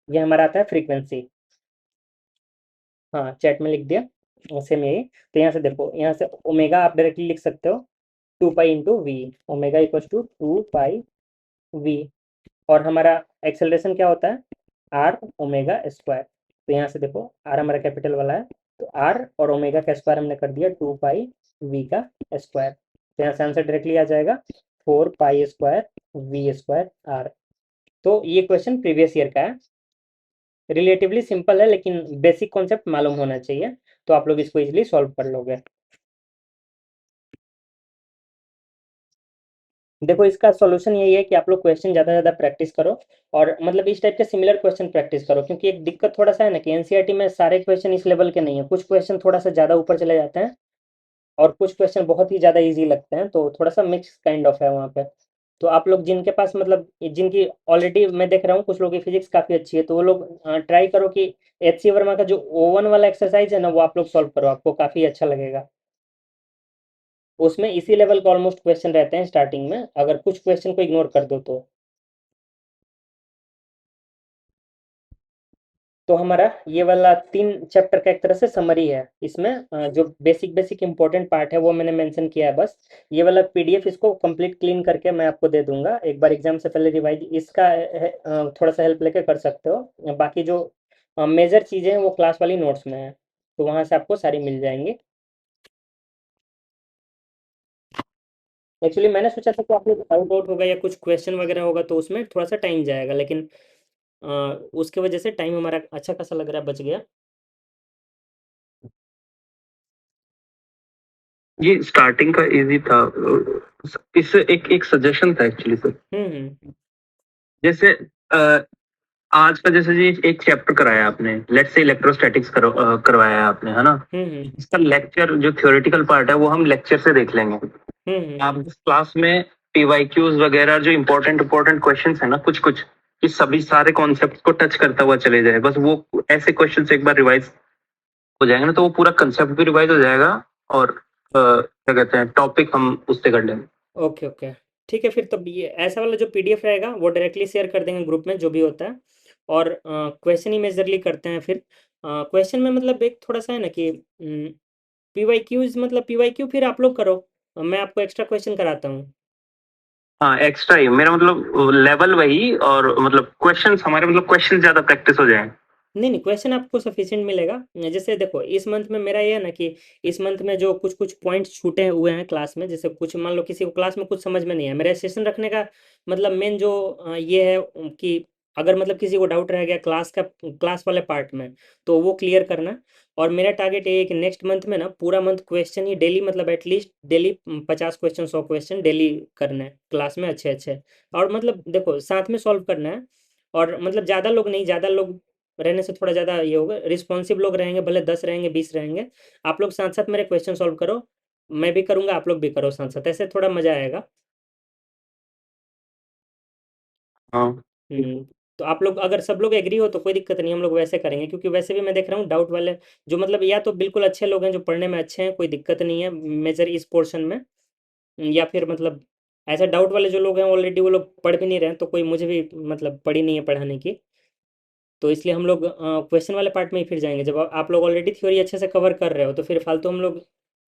ये हमारा आता है फ्रीक्वेंसी। हाँ, चैट में लिख दिया, सेम यही। तो यहाँ से देखो, यहाँ से ओमेगा आप डायरेक्टली लिख सकते हो 2 pi into v, omega equals to 2 pi v. और हमारा एक्सेलरेशन क्या होता है, आर ओमेगा स्क्वायर। तो यहाँ से देखो, आर हमारा कैपिटल वाला है, तो आर और ओमेगा का स्क्वायर हमने कर दिया 2 पाई वी का स्क्वायर। तो यहाँ से आंसर डायरेक्टली आ जाएगा 4 pi square v square r. तो ये क्वेश्चन प्रीवियस ईयर का है, रिलेटिवली सिंपल है लेकिन बेसिक कॉन्सेप्ट मालूम होना चाहिए, तो आप लोग इसको इजीली सॉल्व कर लोगे। देखो, इसका सॉल्यूशन यही है कि आप लोग क्वेश्चन ज़्यादा से ज़्यादा प्रैक्टिस करो, और मतलब इस टाइप के सिमिलर क्वेश्चन प्रैक्टिस करो, क्योंकि एक दिक्कत थोड़ा सा है ना कि एनसीईआरटी में सारे क्वेश्चन इस लेवल के नहीं है, कुछ क्वेश्चन थोड़ा सा ज़्यादा ऊपर चले जाते हैं और कुछ क्वेश्चन बहुत ही ज़्यादा इजी लगते हैं, तो थोड़ा सा मिक्स काइंड ऑफ है वहाँ पे। तो आप लोग जिनके पास मतलब जिनकी ऑलरेडी मैं देख रहा हूँ कुछ लोगों की फिजिक्स काफ़ी अच्छी है, तो वो लोग ट्राई करो कि एच सी वर्मा का जो ओवन वाला एक्सरसाइज है ना, वो आप लोग सॉल्व करो, आपको काफ़ी अच्छा लगेगा। उसमें इसी लेवल के ऑलमोस्ट क्वेश्चन रहते हैं स्टार्टिंग में, अगर कुछ क्वेश्चन को इग्नोर कर दो तो। तो हमारा ये वाला 3 चैप्टर का एक तरह से समरी है। इसमें जो बेसिक बेसिक इंपॉर्टेंट पार्ट है वो मैंने मेंशन किया है बस। ये वाला पीडीएफ इसको कंप्लीट क्लीन करके मैं आपको दे दूंगा, एक बार एग्जाम से पहले रिवाइज इसका थोड़ा सा हेल्प लेके कर सकते हो। बाकी जो मेजर चीज़ें हैं वो क्लास वाली नोट्स में है, तो वहाँ से आपको सारी मिल जाएंगी। एक्चुअली मैंने सोचा था कि आप लोग आउट आउट होगा या कुछ क्वेश्चन वगैरह होगा तो उसमें थोड़ा सा टाइम जाएगा, लेकिन अ, उसके वजह से टाइम हमारा अच्छा खासा लग रहा है बच गया। ये स्टार्टिंग का इजी था। इससे एक एक सजेशन था एक्चुअली सर। हम्म। जैसे अ, आज का जैसे जी एक चैप्टर कराया आपने, लेट्स से इलेक्ट्रोस्टैटिक्स करवाया है आपने, है ना। हम्म। इसका लेक्चर जो थ्योरेटिकल पार्ट है वो हम लेक्चर से देख लेंगे। आप हम्म। इस क्लास में पीवाईक्यूज वगैरह जो इम्पोर्टेंट इम्पोर्टेंट क्वेश्चंस है ना, कुछ कुछ, कि सभी सारे कॉन्सेप्ट को टच करता हुआ चले जाए, बस वो ऐसे क्वेश्चन एक बार रिवाइज हो जाएंगे ना, तो वो पूरा कंसेप्ट भी रिवाइज हो जाएगा। और क्या कहते हैं, टॉपिक हम उससे कर लेंगे। ओके ओके, ठीक है। फिर तब ये ऐसा वाला जो पीडीएफ रहेगा वो डायरेक्टली शेयर कर देंगे ग्रुप में, जो भी होता है। और क्वेश्चन ही मेजरली करते हैं फिर। क्वेश्चन में मतलब एक थोड़ा सा है ना कि पीवाईक्यूज, मतलब पीवाईक्यू फिर आप लोग करो, मैं आपको एक्स्ट्रा क्वेश्चन कराता हूँ। हाँ, एक्स्ट्रा ही मेरा मतलब लेवल वही, और मतलब क्वेश्चंस हमारे, मतलब क्वेश्चन ज्यादा प्रैक्टिस हो जाए। नहीं नहीं, क्वेश्चन आपको सफिशिएंट मिलेगा। जैसे देखो, इस मंथ में मेरा ये है ना कि इस मंथ में जो कुछ कुछ पॉइंट्स छूटे हुए हैं क्लास में, जैसे कुछ मान लो किसी को क्लास में कुछ समझ में नहीं है, मेरा सेशन रखने का मतलब मेन जो ये है कि अगर मतलब किसी को डाउट रह गया क्लास का, क्लास वाले पार्ट में, तो वो क्लियर करना। और मेरा टारगेट ये है कि नेक्स्ट मंथ में ना पूरा मंथ क्वेश्चन ही डेली, मतलब at least daily 50 question 100 question daily करना है क्लास में, अच्छे अच्छे। और मतलब देखो, साथ में सॉल्व करना है। और मतलब ज़्यादा लोग नहीं, ज़्यादा लोग रहने से थोड़ा ज़्यादा ये होगा, रिस्पॉन्सिव लोग रहेंगे, भले 10 रहेंगे 20 रहेंगे। आप लोग साथ साथ मेरे क्वेश्चन सॉल्व करो, मैं भी करूँगा, आप लोग भी करो साथ साथ, ऐसे थोड़ा मज़ा आएगा। हाँ। हम्म। तो आप लोग अगर सब लोग एग्री हो तो कोई दिक्कत नहीं, हम लोग वैसे करेंगे, क्योंकि वैसे भी मैं देख रहा हूँ डाउट वाले जो मतलब या तो बिल्कुल अच्छे लोग हैं जो पढ़ने में अच्छे हैं, कोई दिक्कत नहीं है मेजर इस पोर्शन में, या फिर मतलब ऐसा डाउट वाले जो लोग हैं ऑलरेडी वो लोग पढ़ भी नहीं रहे हैं, तो कोई मुझे भी मतलब पड़ी नहीं है पढ़ाने की। तो इसलिए हम लोग क्वेश्चन वाले पार्ट में ही फिर जाएंगे, जब आप लोग ऑलरेडी थ्योरी अच्छे से कवर कर रहे हो तो फिर फालतू हम लोग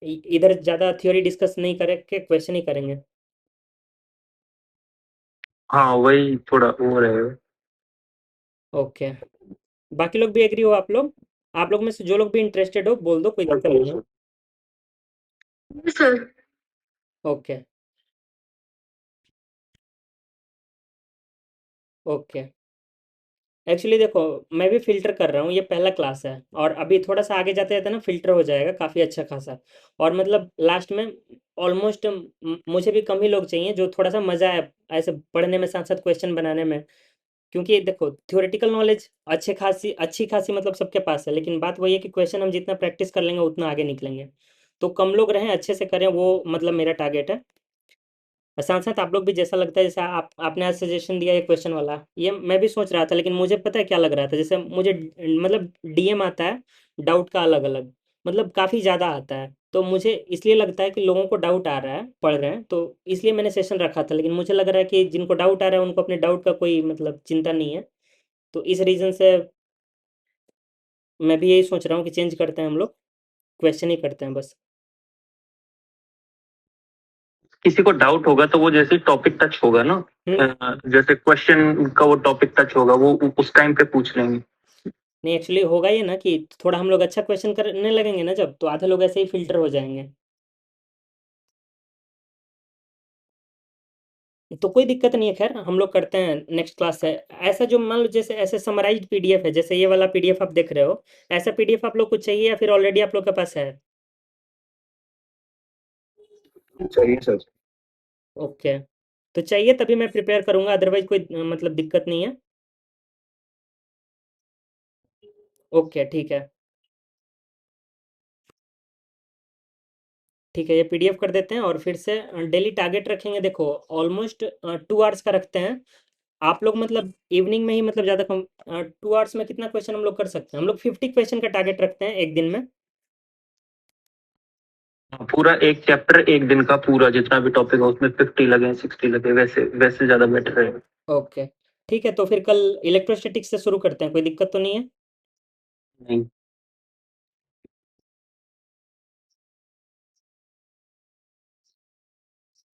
इधर ज़्यादा थ्योरी डिस्कस नहीं करेंगे, क्वेश्चन ही करेंगे। हाँ, वही थोड़ा वो रहेगा। ओके। बाकी लोग भी एग्री हो? आप लोग में से जो लोग भी इंटरेस्टेड हो बोल दो, कोई दिक्कत नहीं है। सर। ओके। ओके। एक्चुअली देखो, मैं भी फ़िल्टर कर रहा हूँ, ये पहला क्लास है और अभी थोड़ा-सा आगे जाते-जाते ना फ़िल्टर हो जाएगा काफ़ी अच्छा खासा। और मतलब लास्ट में ऑलमोस्ट मुझे भी कम ही लोग चाहिए जो थोड़ा-सा मज़ा आए ऐसे पढ़ने में, साथ-साथ क्वेश्चन बनाने में। क्योंकि देखो थ्योरेटिकल नॉलेज अच्छी खासी मतलब सबके पास है, लेकिन बात वही है कि क्वेश्चन हम जितना प्रैक्टिस कर लेंगे उतना आगे निकलेंगे। तो कम लोग रहें, अच्छे से करें, वो मतलब मेरा टारगेट है। और साथ-साथ आप लोग भी जैसा लगता है, जैसे आप आपने आज सजेशन दिया ये क्वेश्चन वाला, ये मैं भी सोच रहा था, लेकिन मुझे पता है क्या लग रहा था, जैसे मुझे मतलब डीएम आता है, डाउट का अलग-अलग, मतलब काफ़ी ज़्यादा आता है। तो मुझे इसलिए लगता है कि लोगों को डाउट आ रहा है, पढ़ रहे हैं, तो इसलिए मैंने सेशन रखा था। लेकिन मुझे लग रहा है कि जिनको डाउट आ रहा है उनको अपने डाउट का कोई मतलब चिंता नहीं है। तो इस रीज़न से मैं भी यही सोच रहा हूँ कि चेंज करते हैं हम लोग, क्वेश्चन ही करते हैं बस। किसी को डाउट होगा तो वो जैसे टॉपिक टच होगा ना, हुँ। जैसे क्वेश्चन का वो टॉपिक टच होगा, वो उस टाइम पे पूछ लेंगे। नहीं, एक्चुअली होगा ये ना कि थोड़ा हम लोग अच्छा क्वेश्चन करने लगेंगे ना जब, तो आधे लोग ऐसे ही फ़िल्टर हो जाएँगे। तो कोई दिक्कत नहीं है, खैर हम लोग करते हैं, नेक्स्ट क्लास है। ऐसा जो मान लो जैसे ऐसे समराइज्ड पीडीएफ है, जैसे ये वाला पीडीएफ आप देख रहे हो, ऐसा पीडीएफ आप लोग को चाहिए या फिर ऑलरेडी आप लोग के पास है? चाहिए सर। ओके। तो चाहिए तभी मैं प्रिपेयर करूँगा, अदरवाइज़ कोई मतलब दिक्कत नहीं है। ओके, ठीक है। ठीक है, ये पीडीएफ कर देते हैं और फिर से डेली टारगेट रखेंगे। देखो ऑलमोस्ट 2 आवर्स का रखते हैं। आप लोग मतलब इवनिंग में ही मतलब ज़्यादा कम 2 आवर्स में कितना क्वेश्चन हम लोग कर सकते हैं? हम लोग 50 क्वेश्चन का टारगेट रखते हैं 1 दिन में। पूरा एक चैप्टर एक दिन का पूरा जितना भी टॉपिक हो उसमें 50 लगे 60 लगे, वैसे वैसे ज्यादा बेटर है। ओके, ठीक है, तो फिर कल इलेक्ट्रोस्टैटिक्स से शुरू करते हैं, कोई दिक्कत तो नहीं है? नहीं।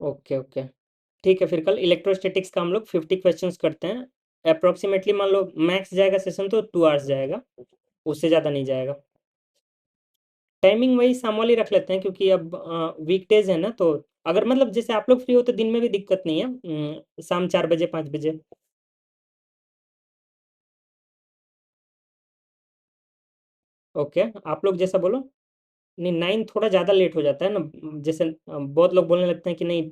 Okay, okay. ठीक है, फिर कल इलेक्ट्रोस्टैटिक्स का हम लोग 50 क्वेश्चंस करते हैं। अप्रॉक्सिमेटली मान लो मैक्स जाएगा सेशन तो 2 आवर्स जाएगा, उससे ज़्यादा नहीं जाएगा। टाइमिंग वही शाम वाली रख लेते हैं, क्योंकि अब वीकडेज़ है ना, तो अगर मतलब जैसे आप लोग फ्री हो तो दिन में भी दिक्कत नहीं है, शाम 4 बजे 5 बजे। ओके, आप लोग जैसा बोलो। नहीं, 9 थोड़ा ज़्यादा लेट हो जाता है ना, जैसे बहुत लोग बोलने लगते हैं कि नहीं,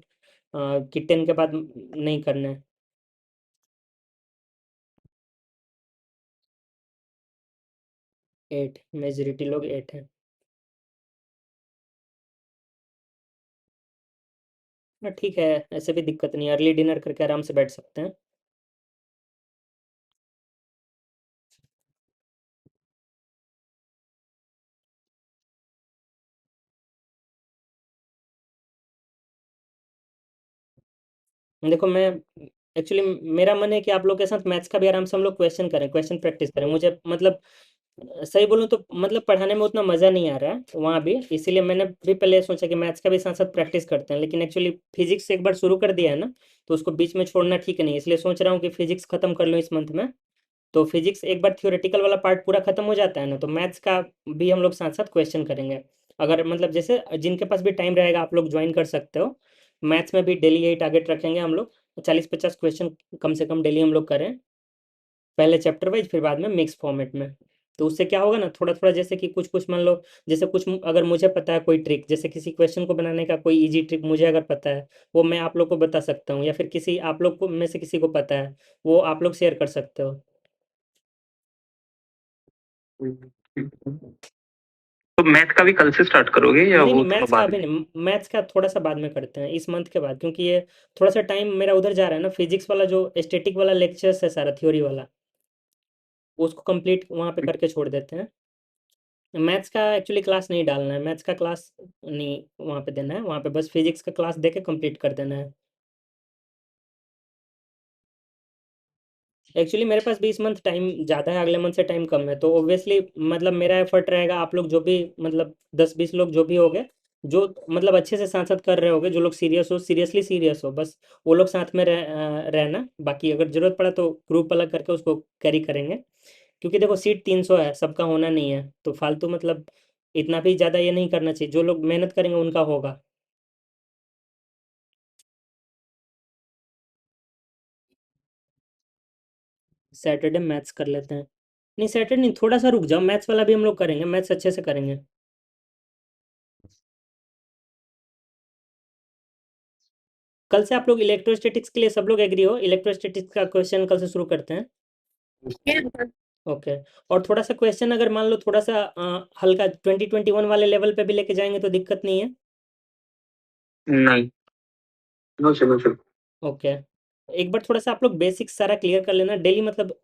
कि 10 के बाद नहीं करना है। 8 मेजॉरिटी लोग 8 हैं। हाँ ठीक है, ऐसे भी दिक्कत नहीं है, अर्ली डिनर करके आराम से बैठ सकते हैं। देखो मैं एक्चुअली मेरा मन है कि आप लोग के साथ मैथ्स का भी आराम से हम लोग क्वेश्चन करें, क्वेश्चन प्रैक्टिस करें। मुझे मतलब सही बोलूँ तो मतलब पढ़ाने में उतना मज़ा नहीं आ रहा है वहाँ भी, इसीलिए मैंने भी पहले सोचा कि मैथ्स का भी साथ साथ प्रैक्टिस करते हैं, लेकिन एक्चुअली फिजिक्स एक बार शुरू कर दिया है ना, तो उसको बीच में छोड़ना ठीक नहीं है, इसलिए सोच रहा हूँ कि फिजिक्स खत्म कर लूँ इस मंथ में। तो फिजिक्स एक बार थ्योरेटिकल वाला पार्ट पूरा खत्म हो जाता है ना, तो मैथ्स का भी हम लोग साथ साथ क्वेश्चन करेंगे। अगर मतलब जैसे जिनके पास भी टाइम रहेगा आप लोग ज्वाइन कर सकते हो। मैथ्स में भी डेली यही टारगेट रखेंगे हम लोग, 40-50 क्वेश्चन कम से कम डेली हम लोग करें, पहले चैप्टर वाइज फिर बाद में मिक्स फॉर्मेट में। तो उससे क्या होगा ना, थोड़ा थोड़ा जैसे कि कुछ कुछ मान लो, जैसे कुछ अगर मुझे पता है कोई ट्रिक, जैसे किसी क्वेश्चन को बनाने का कोई इजी ट्रिक मुझे अगर पता है, वो मैं आप लोग को बता सकता हूँ, या फिर किसी आप लोग को में से किसी को पता है, वो आप लोग शेयर कर सकते हो। तो मैथ का भी कल से स्टार्ट करोगे या नहीं नहीं, वो थोड़ा मैथ्स का बाद अभी में? नहीं, मैथ्स का थोड़ा सा बाद में करते हैं, इस मंथ के बाद, क्योंकि ये थोड़ा सा टाइम मेरा उधर जा रहा है ना, फिजिक्स वाला जो स्टैटिक वाला लेक्चर्स है सारा थ्योरी वाला, उसको कंप्लीट वहाँ पे करके छोड़ देते हैं। मैथ्स का एक्चुअली क्लास नहीं डालना है, मैथ्स का क्लास नहीं वहाँ पे देना है, वहाँ पे बस फिजिक्स का क्लास दे के कंप्लीट कर देना है। एक्चुअली मेरे पास भी इस मंथ टाइम ज़्यादा है, अगले मंथ से टाइम कम है, तो ऑब्वियसली मतलब मेरा एफर्ट रहेगा, आप लोग जो भी मतलब 10-20 लोग जो भी हो गए, जो मतलब अच्छे से साथ साथ कर रहे होगे, जो लोग सीरियस हो, सीरियसली सीरियस हो, बस वो लोग साथ में रहना। बाकी अगर ज़रूरत पड़ा तो ग्रुप अलग करके उसको कैरी करेंगे, क्योंकि देखो सीट 300 है, सबका होना नहीं है, तो फालतू मतलब इतना भी ज़्यादा ये नहीं करना चाहिए, जो लोग मेहनत करेंगे उनका होगा। सैटरडे मैथ्स कर लेते हैं। नहीं सैटरडे नहीं, थोड़ा सा रुक जाओ, मैथ्स वाला भी हम लोग करेंगे, मैथ्स अच्छे से करेंगे। कल से आप लोग इलेक्ट्रोस्टैटिक्स के लिए सब लोग एग्री हो? इलेक्ट्रोस्टैटिक्स का क्वेश्चन कल से शुरू करते हैं। ओके। और थोड़ा सा क्वेश्चन अगर मान लो थोड़ा सा हल्का 2021 वाले लेवल पे भी लेके जाएंगे तो दिक्कत नहीं है। नहीं, नो शुरू नो शुरू। ओके। एक बार थोड़ा सा आप लोग बेसिक सारा क्लियर कर लेना डेली, मतलब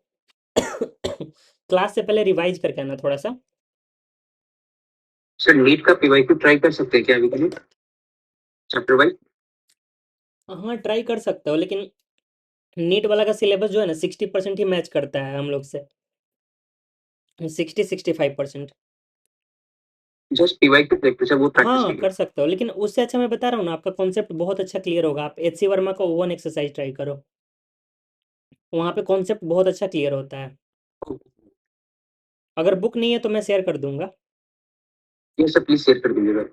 क्लास से पहले रिवाइज करके आना थोड़ा सा। सर नीट का पीवाईक्यू ट्राई कर सकते हैं क्या अभी के लिए, चैप्टर वाइज? हाँ ट्राई कर सकते हो, लेकिन नीट वाला का सिलेबस जो है ना 60% ही मैच करता है हम लोग से, 65%। जस्ट पीवाईक्यू प्रैक्टिस है, वो प्रैक्टिस हाँ कीजिए। कर सकते हो, लेकिन उससे अच्छा मैं बता रहा हूँ ना, आपका कॉन्सेप्ट बहुत अच्छा क्लियर होगा। आप एच सी वर्मा का ओवन एक्सरसाइज ट्राई करो, वहाँ पे कॉन्सेप्ट बहुत अच्छा क्लियर होता है। अगर बुक नहीं है तो मैं शेयर कर दूंगा। ये सब प्लीज शेयर कर दीजिएगा।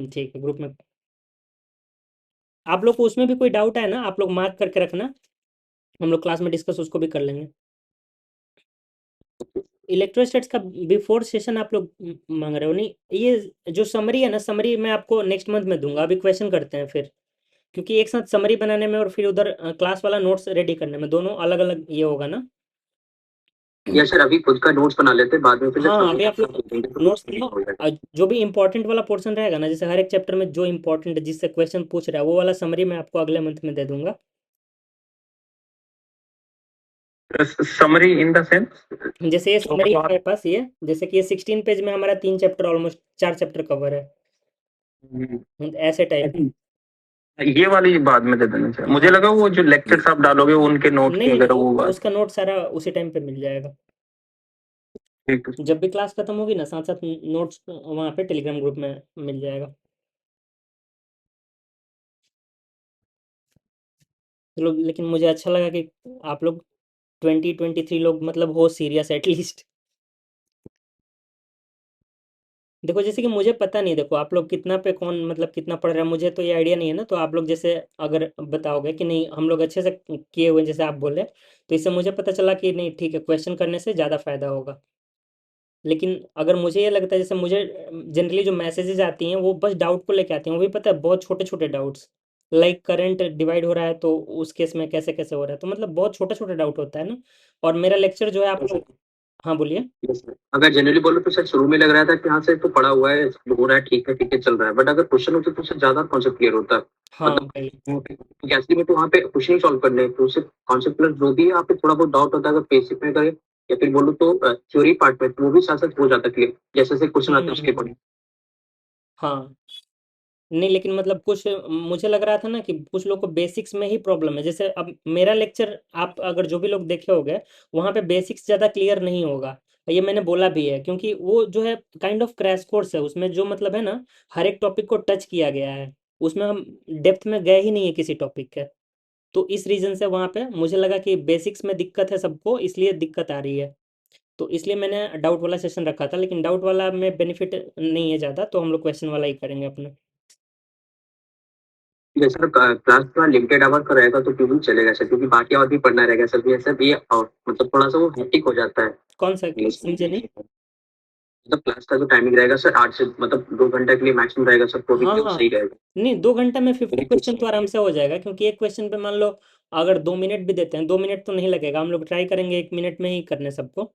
ठीक है, ग्रुप में। आप लोग को उसमें भी कोई डाउट है ना, आप लोग मार्क करके रखना, हम लोग क्लास में डिस्कस उसको भी कर लेंगे। इलेक्ट्रोस्टैट्स का बिफोर सेशन आप लोग मांग रहे हो? नहीं, ये जो समरी है ना, समरी मैं आपको नेक्स्ट मंथ में दूंगा, अभी क्वेश्चन करते हैं फिर, क्योंकि एक साथ समरी बनाने में और फिर उधर क्लास वाला नोट्स रेडी करने में दोनों अलग अलग ये होगा ना। या सर अभी खुद का नोट्स बना लेते हैं, बाद में फिर जब हाँ अभी सबमिट आप लोग देंगे तो नोट्स सबमिट लो, हो जाएगा। जो भी इंपॉर्टेंट वाला पोर्शन रहेगा ना, जैसे हर एक चैप्टर में जो इंपॉर्टेंट है जिससे क्वेश्चन पूछ रहा है, वो वाला समरी मैं आपको अगले मंथ में दे दूंगा। Summary in the sense? जैसे ये समरी है हमारे पास, ये जैसे कि ये 16 पेज में हमारा 3 चैप्टर, ऑलमोस्ट 4 चैप्टर कवर है, ऐसे टाइप। ये वाली बाद में दे देना चाहिए, मुझे हाँ लगा वो जो लेक्चर्स आप डालोगे उनके नोट्स नहीं नहीं, वगैरह वो बात। उसका नोट सारा उसी टाइम पे मिल जाएगा। ठीक है। जब भी क्लास खत्म होगी ना, साथ साथ नोट्स वहाँ पे टेलीग्राम ग्रुप में मिल जाएगा। चलो, लेकिन मुझे अच्छा लगा कि आप लोग 2023 लोग मतलब हो सीरियस एटलीस्ट। देखो जैसे कि मुझे पता नहीं, देखो आप लोग कितना पे कौन मतलब कितना पढ़ रहा है, मुझे तो ये आइडिया नहीं है ना, तो आप लोग जैसे अगर बताओगे कि नहीं हम लोग अच्छे से किए हुए हैं, जैसे आप बोले, तो इससे मुझे पता चला कि नहीं ठीक है, क्वेश्चन करने से ज़्यादा फायदा होगा। लेकिन अगर मुझे ये लगता है, जैसे मुझे जनरली जो मैसेजेस आती हैं वो बस डाउट को लेके आती हैं, वो भी पता है बहुत छोटे छोटे डाउट्स, लाइक करंट डिवाइड हो रहा है तो उस केस में कैसे कैसे हो रहा है, तो मतलब बहुत छोटा छोटा डाउट होता है ना। और मेरा लेक्चर जो है आप लोग, हाँ बोलिए। Yes, sir. अगर जनरली बोलो तो सर शुरू में लग रहा था कि हाँ सर तो पढ़ा हुआ है, हो रहा है, ठीक है चल रहा है, बट अगर क्वेश्चन होते तो उससे ज्यादा कॉन्सेप्ट क्लियर होता है। हाँ मतलब भाई। कैसे में तो वहाँ पे क्वेश्चन ही सॉल्व करने हैं, तो उससे कॉन्सेप्ट प्लस जो भी है आप पे थोड़ा बहुत डाउट होता है, अगर बेसिक में करें या फिर बोलो तो थ्योरी पार्ट में, तो वो भी साथ साथ हो जाता है क्लियर, जैसे जैसे क्वेश्चन आते हैं उसके हम्म। अकॉर्डिंग। हाँ नहीं, लेकिन मतलब कुछ मुझे लग रहा था ना कि कुछ लोग को बेसिक्स में ही प्रॉब्लम है, जैसे अब मेरा लेक्चर आप अगर जो भी लोग देखे होंगे, वहाँ पे बेसिक्स ज़्यादा क्लियर नहीं होगा, ये मैंने बोला भी है, क्योंकि वो जो है काइंड ऑफ क्रैश कोर्स है, उसमें जो मतलब है ना, हर एक टॉपिक को टच किया गया है, उसमें हम डेप्थ में गए ही नहीं है किसी टॉपिक के। तो इस रीज़न से वहाँ पे मुझे लगा कि बेसिक्स में दिक्कत है सबको, इसलिए दिक्कत आ रही है, तो इसलिए मैंने डाउट वाला सेशन रखा था, लेकिन डाउट वाला में बेनिफिट नहीं है ज़्यादा, तो हम लोग क्वेश्चन वाला ही करेंगे अपना। जैसे तो क्लास का लिमिटेड आवर का रहेगा तो क्यों चलेगा सर, क्योंकि बाकी और भी पढ़ना रहेगा सर, भी ऐसा भी मतलब थोड़ा सा वो हेक्टिक हो जाता है। कौन सा समझे नहीं? मतलब क्लास का जो टाइमिंग रहेगा सर 8 से मतलब 2 घंटे के लिए मैक्सिमम रहेगा सर, तो भी हाँ क्यों हाँ। सही रहेगा। नहीं 2 घंटा में 50 क्योंकि कुछ क्वेश्चन तो आराम से हो जाएगा, क्योंकि एक क्वेश्चन पे मान लो अगर 2 मिनट भी देते हैं, 2 मिनट तो नहीं लगेगा, हम लोग ट्राई करेंगे 1 मिनट में ही करने सबको।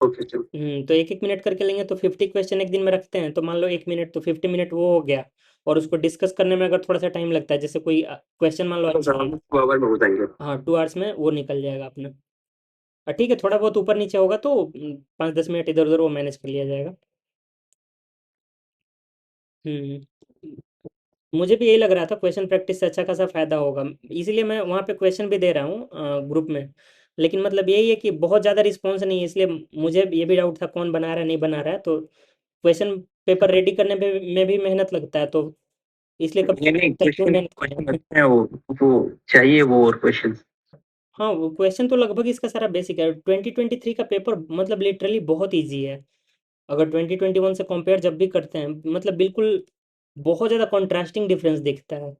ओके चलो। तो एक एक मिनट करके लेंगे, तो 50 क्वेश्चन एक दिन में रखते हैं, तो मान लो 1 मिनट, तो 50 मिनट वो हो गया। और उसको डिस्कस करने में अगर थोड़ा सा टाइम लगता है, जैसे कोई क्वेश्चन मान लो चलो अच्छा सर है, हम 2 आवर में हो जाएंगे। हाँ 2 आवर्स में वो निकल जाएगा अपना। ठीक है, थोड़ा बहुत ऊपर नीचे होगा तो 5-10 मिनट इधर उधर वो मैनेज कर लिया जाएगा। हम्म। मुझे भी यही लग रहा था, क्वेश्चन प्रैक्टिस से अच्छा खासा फायदा होगा, इसीलिए मैं वहाँ पे क्वेश्चन भी दे रहा हूँ ग्रुप में। लेकिन मतलब यही है कि बहुत ज़्यादा रिस्पॉन्स नहीं है, इसलिए मुझे ये भी डाउट था कौन बना रहा है नहीं बना रहा है, तो क्वेश्चन पेपर रेडी करने में भी मेहनत लगता है, तो इसलिए कभी नहीं कभी नहीं, लगता है क्यों क्वेश्चन मेहनत क्वेश्चन करें। अच्छे हैं वो चाहिए वो और क्वेश्चन। हाँ, वो क्वेश्चन तो लगभग इसका सारा बेसिक है। 2023 का पेपर मतलब लिटरली बहुत इजी है। अगर 2021 से कंपेयर जब भी करते हैं, मतलब बिल्कुल बहुत ज़्यादा कॉन्ट्रास्टिंग डिफरेंस दिखता है।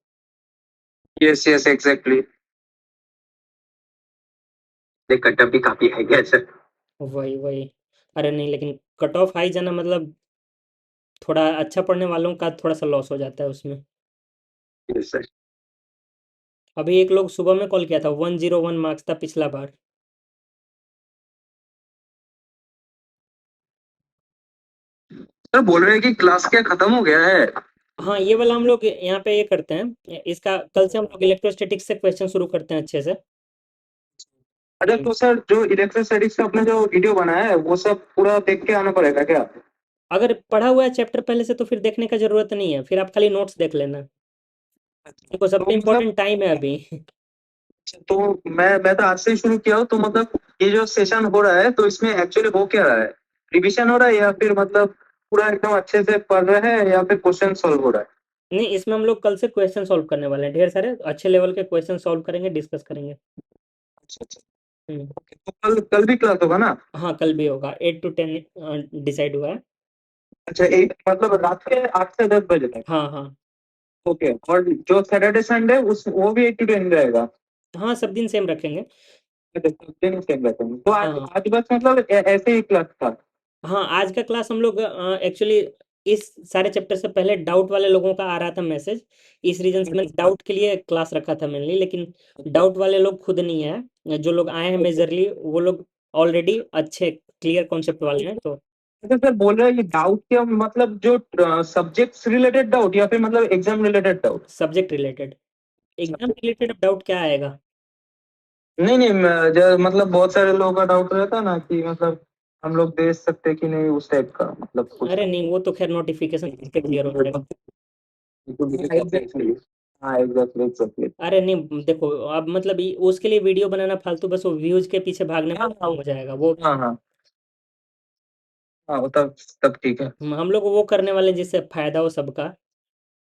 Yes yes exactly. कटअप भी काफी है क्या सर? वही वही। अरे नहीं, लेकिन कट ऑफ हाई जाना मतलब थोड़ा अच्छा पढ़ने वालों का थोड़ा सा लॉस हो जाता है उसमें। Yes sir. अभी एक लोग सुबह में कॉल किया था, 101 मार्क्स था पिछला बार। सर बोल रहे हैं कि क्लास क्या खत्म हो गया है? हाँ, ये वाला हम लोग यहाँ पे ये करते हैं, इसका कल से हम लोग इलेक्ट्रोस्टैटिक्स से क्वेश्चन शुरू करते हैं अच्छे से। अच्छा तो सर जो इलेक्ट्रोस्टैटिक्स का अपने जो वीडियो बनाया है वो सब पूरा देख के आना पड़ेगा क्या? अगर पढ़ा हुआ है चैप्टर पहले से तो फिर देखने का जरूरत नहीं है, फिर आप खाली नोट्स देख लेना। देखो, तो सबसे मतलब इम्पोर्टेंट टाइम है अभी। तो मैं तो आज से ही शुरू किया हूँ तो मतलब ये जो सेशन हो रहा है तो इसमें एक्चुअली हो क्या रहा है? रिवीजन हो रहा है या फिर मतलब पूरा एकदम अच्छे से पढ़ रहे हैं या फिर क्वेश्चन सॉल्व हो रहा है? नहीं, इसमें हम लोग कल से क्वेश्चन सॉल्व करने वाले हैं, ढेर सारे अच्छे लेवल के क्वेश्चन सॉल्व करेंगे, डिस्कस करेंगे। अच्छा अच्छा। हम्म। ओके, तो कल कल भी क्लास होगा ना? हाँ, कल भी होगा, 8 to 10 डिसाइड हुआ है। अच्छा एक मतलब रात के 8 से 10 बजे तक। हाँ हाँ। ओके, और जो सैटरडे संडे उस वो भी 8 to 10 रहेगा? हाँ, सब दिन सेम रखेंगे। अच्छा, सब दिन सेम रहते हैं तो आज हाँ आज बस मतलब ऐसे ही क्लास था? हाँ, आज का क्लास हम लोग एक्चुअली इस सारे चैप्टर से पहले डाउट वाले लोगों का आ रहा था मैसेज, इस रीजन से मैंने डाउट के लिए क्लास रखा था मेनली। लेकिन डाउट वाले लोग खुद नहीं है, जो लोग आए हैं मेजरली वो लोग ऑलरेडी अच्छे क्लियर कॉन्सेप्ट वाले हैं, तो अच्छा सर बोल रहे हैं ये डाउट क्या मतलब जो सब्जेक्ट्स रिलेटेड डाउट या फिर मतलब exam related doubt? Subject related. Exam related अब डाउट क्या आएगा? नहीं नहीं मतलब बहुत सारे लोगों का डाउट रहता है ना कि मतलब हम लोग दे सकते कि नहीं उस टाइप का मतलब कुछ। अरे नहीं, वो तो खैर नोटिफिकेशन क्लियर हो जाएगा। एग्जैक्टली। हाँ एग्जैक्टली एग्जैक्टली। अरे नहीं, देखो अब मतलब उसके लिए वीडियो बनाना फालतू, बस वो व्यूज के पीछे भागने में हाँ हाँ हो जाएगा वो। हाँ हाँ हाँ वो तब तब ठीक है। हम लोग वो करने वाले हैं जिससे फायदा हो सबका।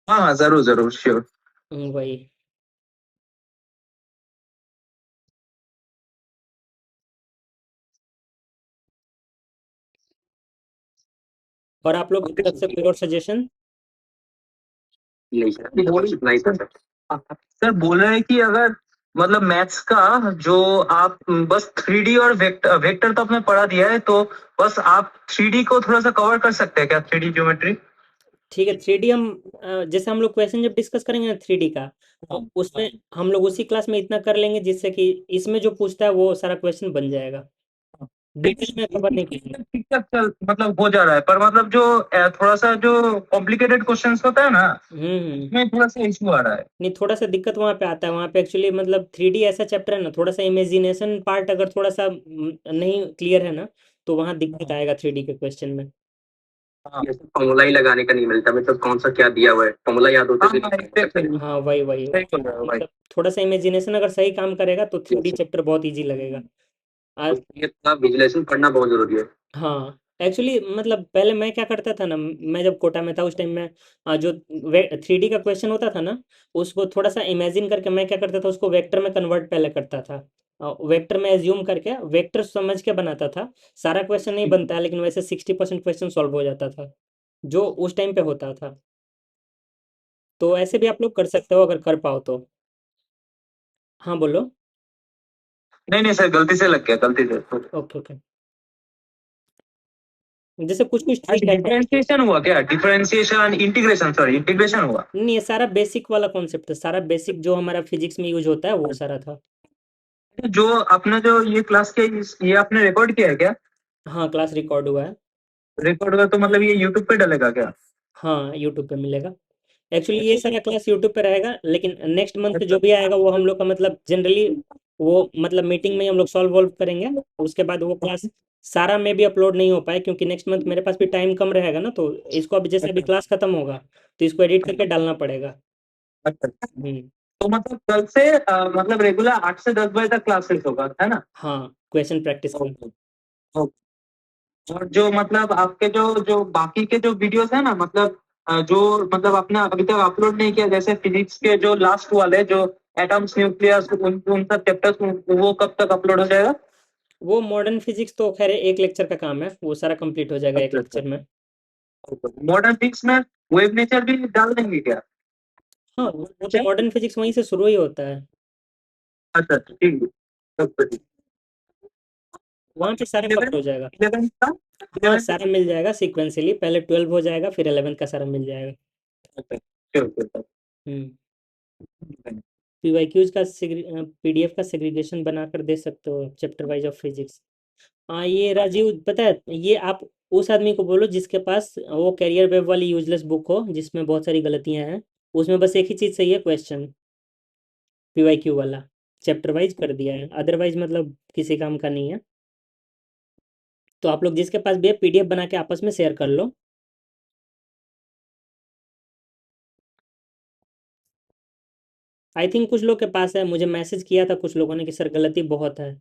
हाँ हाँ जरूर जरूर श्योर। वही। और आप लोग की तरफ से कोई और सजेशन? नहीं सर नहीं सर। सर बोल रहे हैं कि अगर मतलब मैथ्स का जो आप बस 3D और वेक्टर वेक्टर तो आपने पढ़ा दिया है तो बस आप 3D को थोड़ा सा कवर कर सकते हैं क्या? 3D geometry. ठीक है, 3D हम जैसे हम लोग क्वेश्चन जब डिस्कस करेंगे ना 3D का, तो हाँ उसमें हम लोग उसी क्लास में इतना कर लेंगे जिससे कि इसमें जो पूछता है वो सारा क्वेश्चन बन जाएगा। डिटेल में कवर नहीं करेंगे। ठीक ठाक चल मतलब हो जा रहा है पर मतलब जो थोड़ा सा जो कॉम्प्लिकेटेड क्वेश्चंस होता है ना हम्म। उसमें थोड़ा सा इशू आ रहा है। नहीं, थोड़ा सा दिक्कत वहाँ पे आता है, वहाँ पे एक्चुअली मतलब 3D ऐसा चैप्टर है ना, थोड़ा सा इमेजिनेशन पार्ट अगर थोड़ा सा नहीं क्लियर है ना, तो वहाँ दिक्कत आएगा 3D के क्वेश्चन में। हाँ फॉर्मूला ही लगाने का नहीं मिलता मतलब कौन सा क्या दिया हुआ है फॉर्मूला याद होते भी नहीं। हाँ, वही वही। सही बोल रहे हो भाई। मतलब थोड़ा सा इमेजिनेशन अगर सही काम करेगा तो 3D चैप्टर बहुत इजी लगेगा। आज ये थोड़ा विजुलेशन पढ़ना बहुत जरूरी है। हाँ, एक्चुअली मतलब पहले मैं क्या करता था ना, मैं जब कोटा में था उस टाइम में जो 3D का क्वेश्चन होता था ना, उसको थोड़ा सा इमेजिन करके मैं क्या करता था, उसको वेक्टर में कन्वर्ट पहले करता था। वेक्टर में एज्यूम करके वेक्टर समझ के बनाता था। सारा क्वेश्चन नहीं बनता है, लेकिन वैसे 60% क्वेश्चन सॉल्व हो जाता था, जो उस टाइम पे होता था। तो ऐसे भी आप लोग कर सकते हो अगर कर पाओ तो। हाँ, बोलो। नहीं नहीं सर गलती से लग गया गलती से। Okay okay. जैसे कुछ कुछ ठीक है। डिफरेंशिएशन हुआ क्या? डिफरेंशिएशन इंटीग्रेशन सॉरी इंटीग्रेशन हुआ? नहीं, ये सारा बेसिक वाला कॉन्सेप्ट है, सारा बेसिक जो हमारा फिजिक्स में यूज होता है वो सारा था। जो अपना जो ये क्लास के ये आपने रिकॉर्ड किया है क्या? हाँ, क्लास रिकॉर्ड हुआ है। रिकॉर्ड का तो मतलब ये यूट्यूब पे डलेगा क्या? हाँ, यूट्यूब पे मिलेगा। एक्चुअली ये सारा क्लास यूट्यूब पे रहेगा, लेकिन नेक्स्ट मंथ जो भी आएगा वो हम लोग का मतलब जनरली वो मतलब मीटिंग में ही हम लोग सॉल्व वॉल्व करेंगे। उसके बाद वो क्लास सारा में भी अपलोड नहीं हो पाए, क्योंकि नेक्स्ट मंथ मेरे पास भी टाइम कम रहेगा ना, तो इसको अभी जैसे अभी क्लास खत्म होगा तो इसको एडिट करके डालना पड़ेगा। अच्छा। हम्म। तो मतलब कल से मतलब रेगुलर 8 से 10 बजे तक क्लासेस होगा है ना? हाँ, क्वेश्चन प्रैक्टिस का। ओके। और जो मतलब आपके जो जो बाकी के जो वीडियोस है ना मतलब जो मतलब आपने अभी तक अपलोड नहीं किया जैसे फिजिक्स के जो लास्ट वाले जो एटम्स, न्यूक्लियस, उन सब चैप्टर्स वो कब तक अपलोड हो जाएगा? वो मॉडर्न फिजिक्स तो खैर एक लेक्चर का काम है, वो सारा कंप्लीट हो जाएगा एक अच्छा लेक्चर में। अच्छा। मॉडर्न फिजिक्स में वेव नेचर भी डाल देंगे क्या? हाँ, वो तो मॉडर्न फिजिक्स वहीं से शुरू ही होता है, अच्छा अच्छा, ठीक है। तब तो ठीक। वहाँ पे सारा कवर हो जाएगा। 11 का हाँ, 11 सारा मिल जाएगा सिक्वेंसली, पहले 12 हो जाएगा फिर 11 का सारा मिल जाएगा। अच्छा, sure, sure, हम्म। sure। पीवाईक्यूज का पीडीएफ का सेग्रीगेशन बनाकर दे सकते हो चैप्टर वाइज ऑफ फिजिक्स। हाँ, ये राजीव पता है, ये आप उस आदमी को बोलो जिसके पास वो कैरियर वेब वाली यूजलेस बुक हो जिसमें बहुत सारी गलतियां हैं, उसमें बस एक ही चीज़ सही है, क्वेश्चन पीवाईक्यू वाला चैप्टर वाइज कर दिया है, अदरवाइज मतलब किसी काम का नहीं है। तो आप लोग जिसके पास भी है पीडीएफ बना के आपस में शेयर कर लो। आई थिंक कुछ लोग के पास है, मुझे मैसेज किया था कुछ लोगों ने कि सर गलती बहुत है।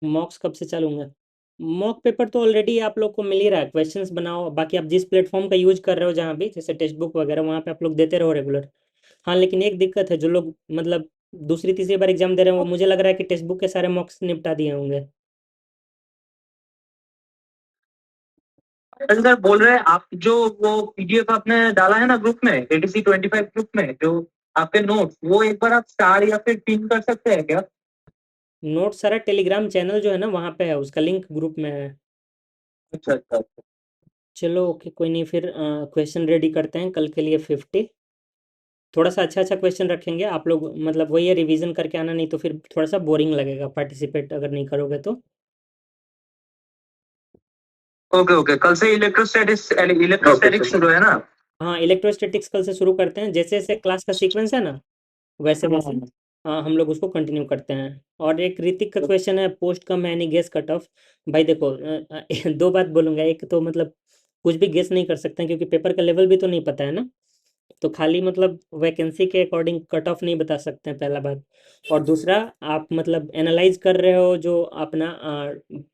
मॉक्स कब से चालू होंगे? मॉक पेपर तो ऑलरेडी आप लोग को मिल ही रहा है, क्वेश्चंस बनाओ, बाकी आप जिस प्लेटफॉर्म का यूज कर रहे हो जहाँ भी, जैसे टेक्स्ट बुक वगैरह, वहाँ पे आप लोग देते रहो रेगुलर। हाँ, लेकिन एक दिक्कत है, जो लोग मतलब दूसरी तीसरी बार एग्जाम दे रहे हैं वो मुझे लग रहा है कि टेक्स्ट बुक के सारे मॉक्स निपटा दिए होंगे। सर बोल रहे हैं आप जो वो पीडीएफ आपने डाला है ना ग्रुप में, एडीसी 25 ग्रुप में, जो आपके नोट्स, वो एक बार आप स्टार या फिर पिन कर सकते हैं क्या? नोट सारा टेलीग्राम चैनल जो है ना वहाँ पे है, उसका लिंक ग्रुप में है। अच्छा अच्छा। चलो ओके, कोई नहीं, फिर क्वेश्चन रेडी करते हैं कल के लिए 50। थोड़ा सा अच्छा अच्छा क्वेश्चन रखेंगे आप लोग, मतलब वही है, रिवीजन करके आना, नहीं तो फिर थोड़ा सा बोरिंग लगेगा पार्टिसिपेट अगर नहीं करोगे तो। ओके ओके, कल से इलेक्ट्रोस्टैटिक्स शुरू है ना? हाँ, इलेक्ट्रोस्टैटिक्स कल से शुरू करते हैं, जैसे जैसे क्लास का सीक्वेंस है ना वैसे वैसे हाँ हम लोग उसको कंटिन्यू करते हैं। और एक ऋतिक का क्वेश्चन है, पोस्ट कम है एनी गेस कट ऑफ। भाई देखो, दो बात बोलूंगा, एक तो मतलब कुछ भी गेस नहीं कर सकते हैं क्योंकि पेपर का लेवल भी तो नहीं पता है ना, तो खाली मतलब वैकेंसी के अकॉर्डिंग कट ऑफ नहीं बता सकते हैं, पहला बात। और दूसरा, आप मतलब एनालाइज कर रहे हो जो अपना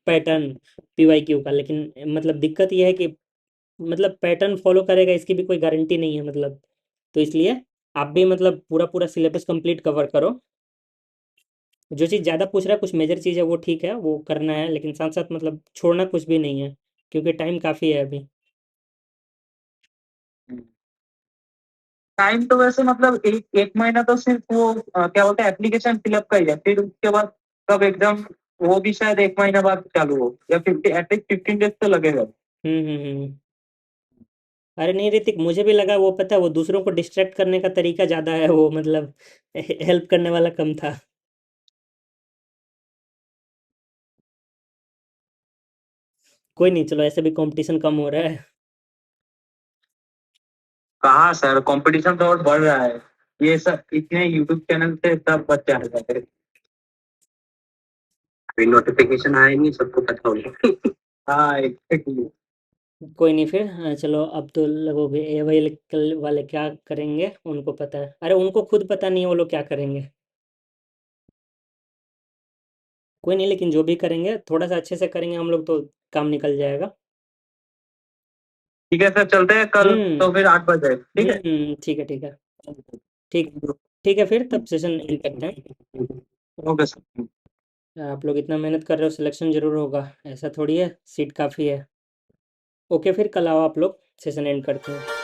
पैटर्न पीवाईक्यू का, लेकिन मतलब दिक्कत यह है कि मतलब पैटर्न फॉलो करेगा इसकी भी कोई गारंटी नहीं है, मतलब तो इसलिए आप भी मतलब पूरा पूरा सिलेबस कंप्लीट कवर करो। जो चीज़ ज़्यादा पूछ रहा है, कुछ मेजर चीज़ है वो ठीक है, वो करना है, लेकिन साथ साथ मतलब छोड़ना कुछ भी नहीं है, क्योंकि टाइम काफ़ी है अभी। टाइम तो वैसे मतलब एक एक महीना तो सिर्फ वो क्या बोलते हैं, एप्लीकेशन फिलअप का ही है, फिर उसके बाद कब एग्जाम, वो भी शायद एक महीना बाद चालू हो, या 50 एटलीस्ट 15 डेज तो लगेगा। हम्म। अरे नहीं ऋतिक, मुझे भी लगा, वो पता है वो दूसरों को डिस्ट्रैक्ट करने का तरीका ज़्यादा है, वो मतलब हेल्प करने वाला कम था। कोई नहीं, चलो ऐसे भी कंपटीशन कम हो रहा है। कहाँ सर, कंपटीशन तो और बढ़ रहा है। ये सब इतने यूट्यूब चैनल से सब बच्चे आ जाते हैं। अभी नोटिफिकेशन आया नहीं, सबको पता होगा। हाँ एग्जैक्टली। कोई नहीं, फिर हाँ, चलो अब तो लोग ए वाले कल वाले क्या करेंगे उनको पता है, अरे उनको खुद पता नहीं है वो लोग क्या करेंगे। कोई नहीं, लेकिन जो भी करेंगे थोड़ा सा अच्छे से करेंगे हम लोग तो काम निकल जाएगा। ठीक है सर, चलते हैं कल हम्म। तो फिर 8 बजे, ठीक है। ठीक है ठीक है। ठीक। ठीक है, फिर तब सेशन एंड करते हैं। Okay sir. आप लोग इतना मेहनत कर रहे हो, सिलेक्शन जरूर होगा, ऐसा थोड़ी है, सीट काफ़ी है। ओके, फिर कल आओ आप लोग, सेशन एंड करते हैं।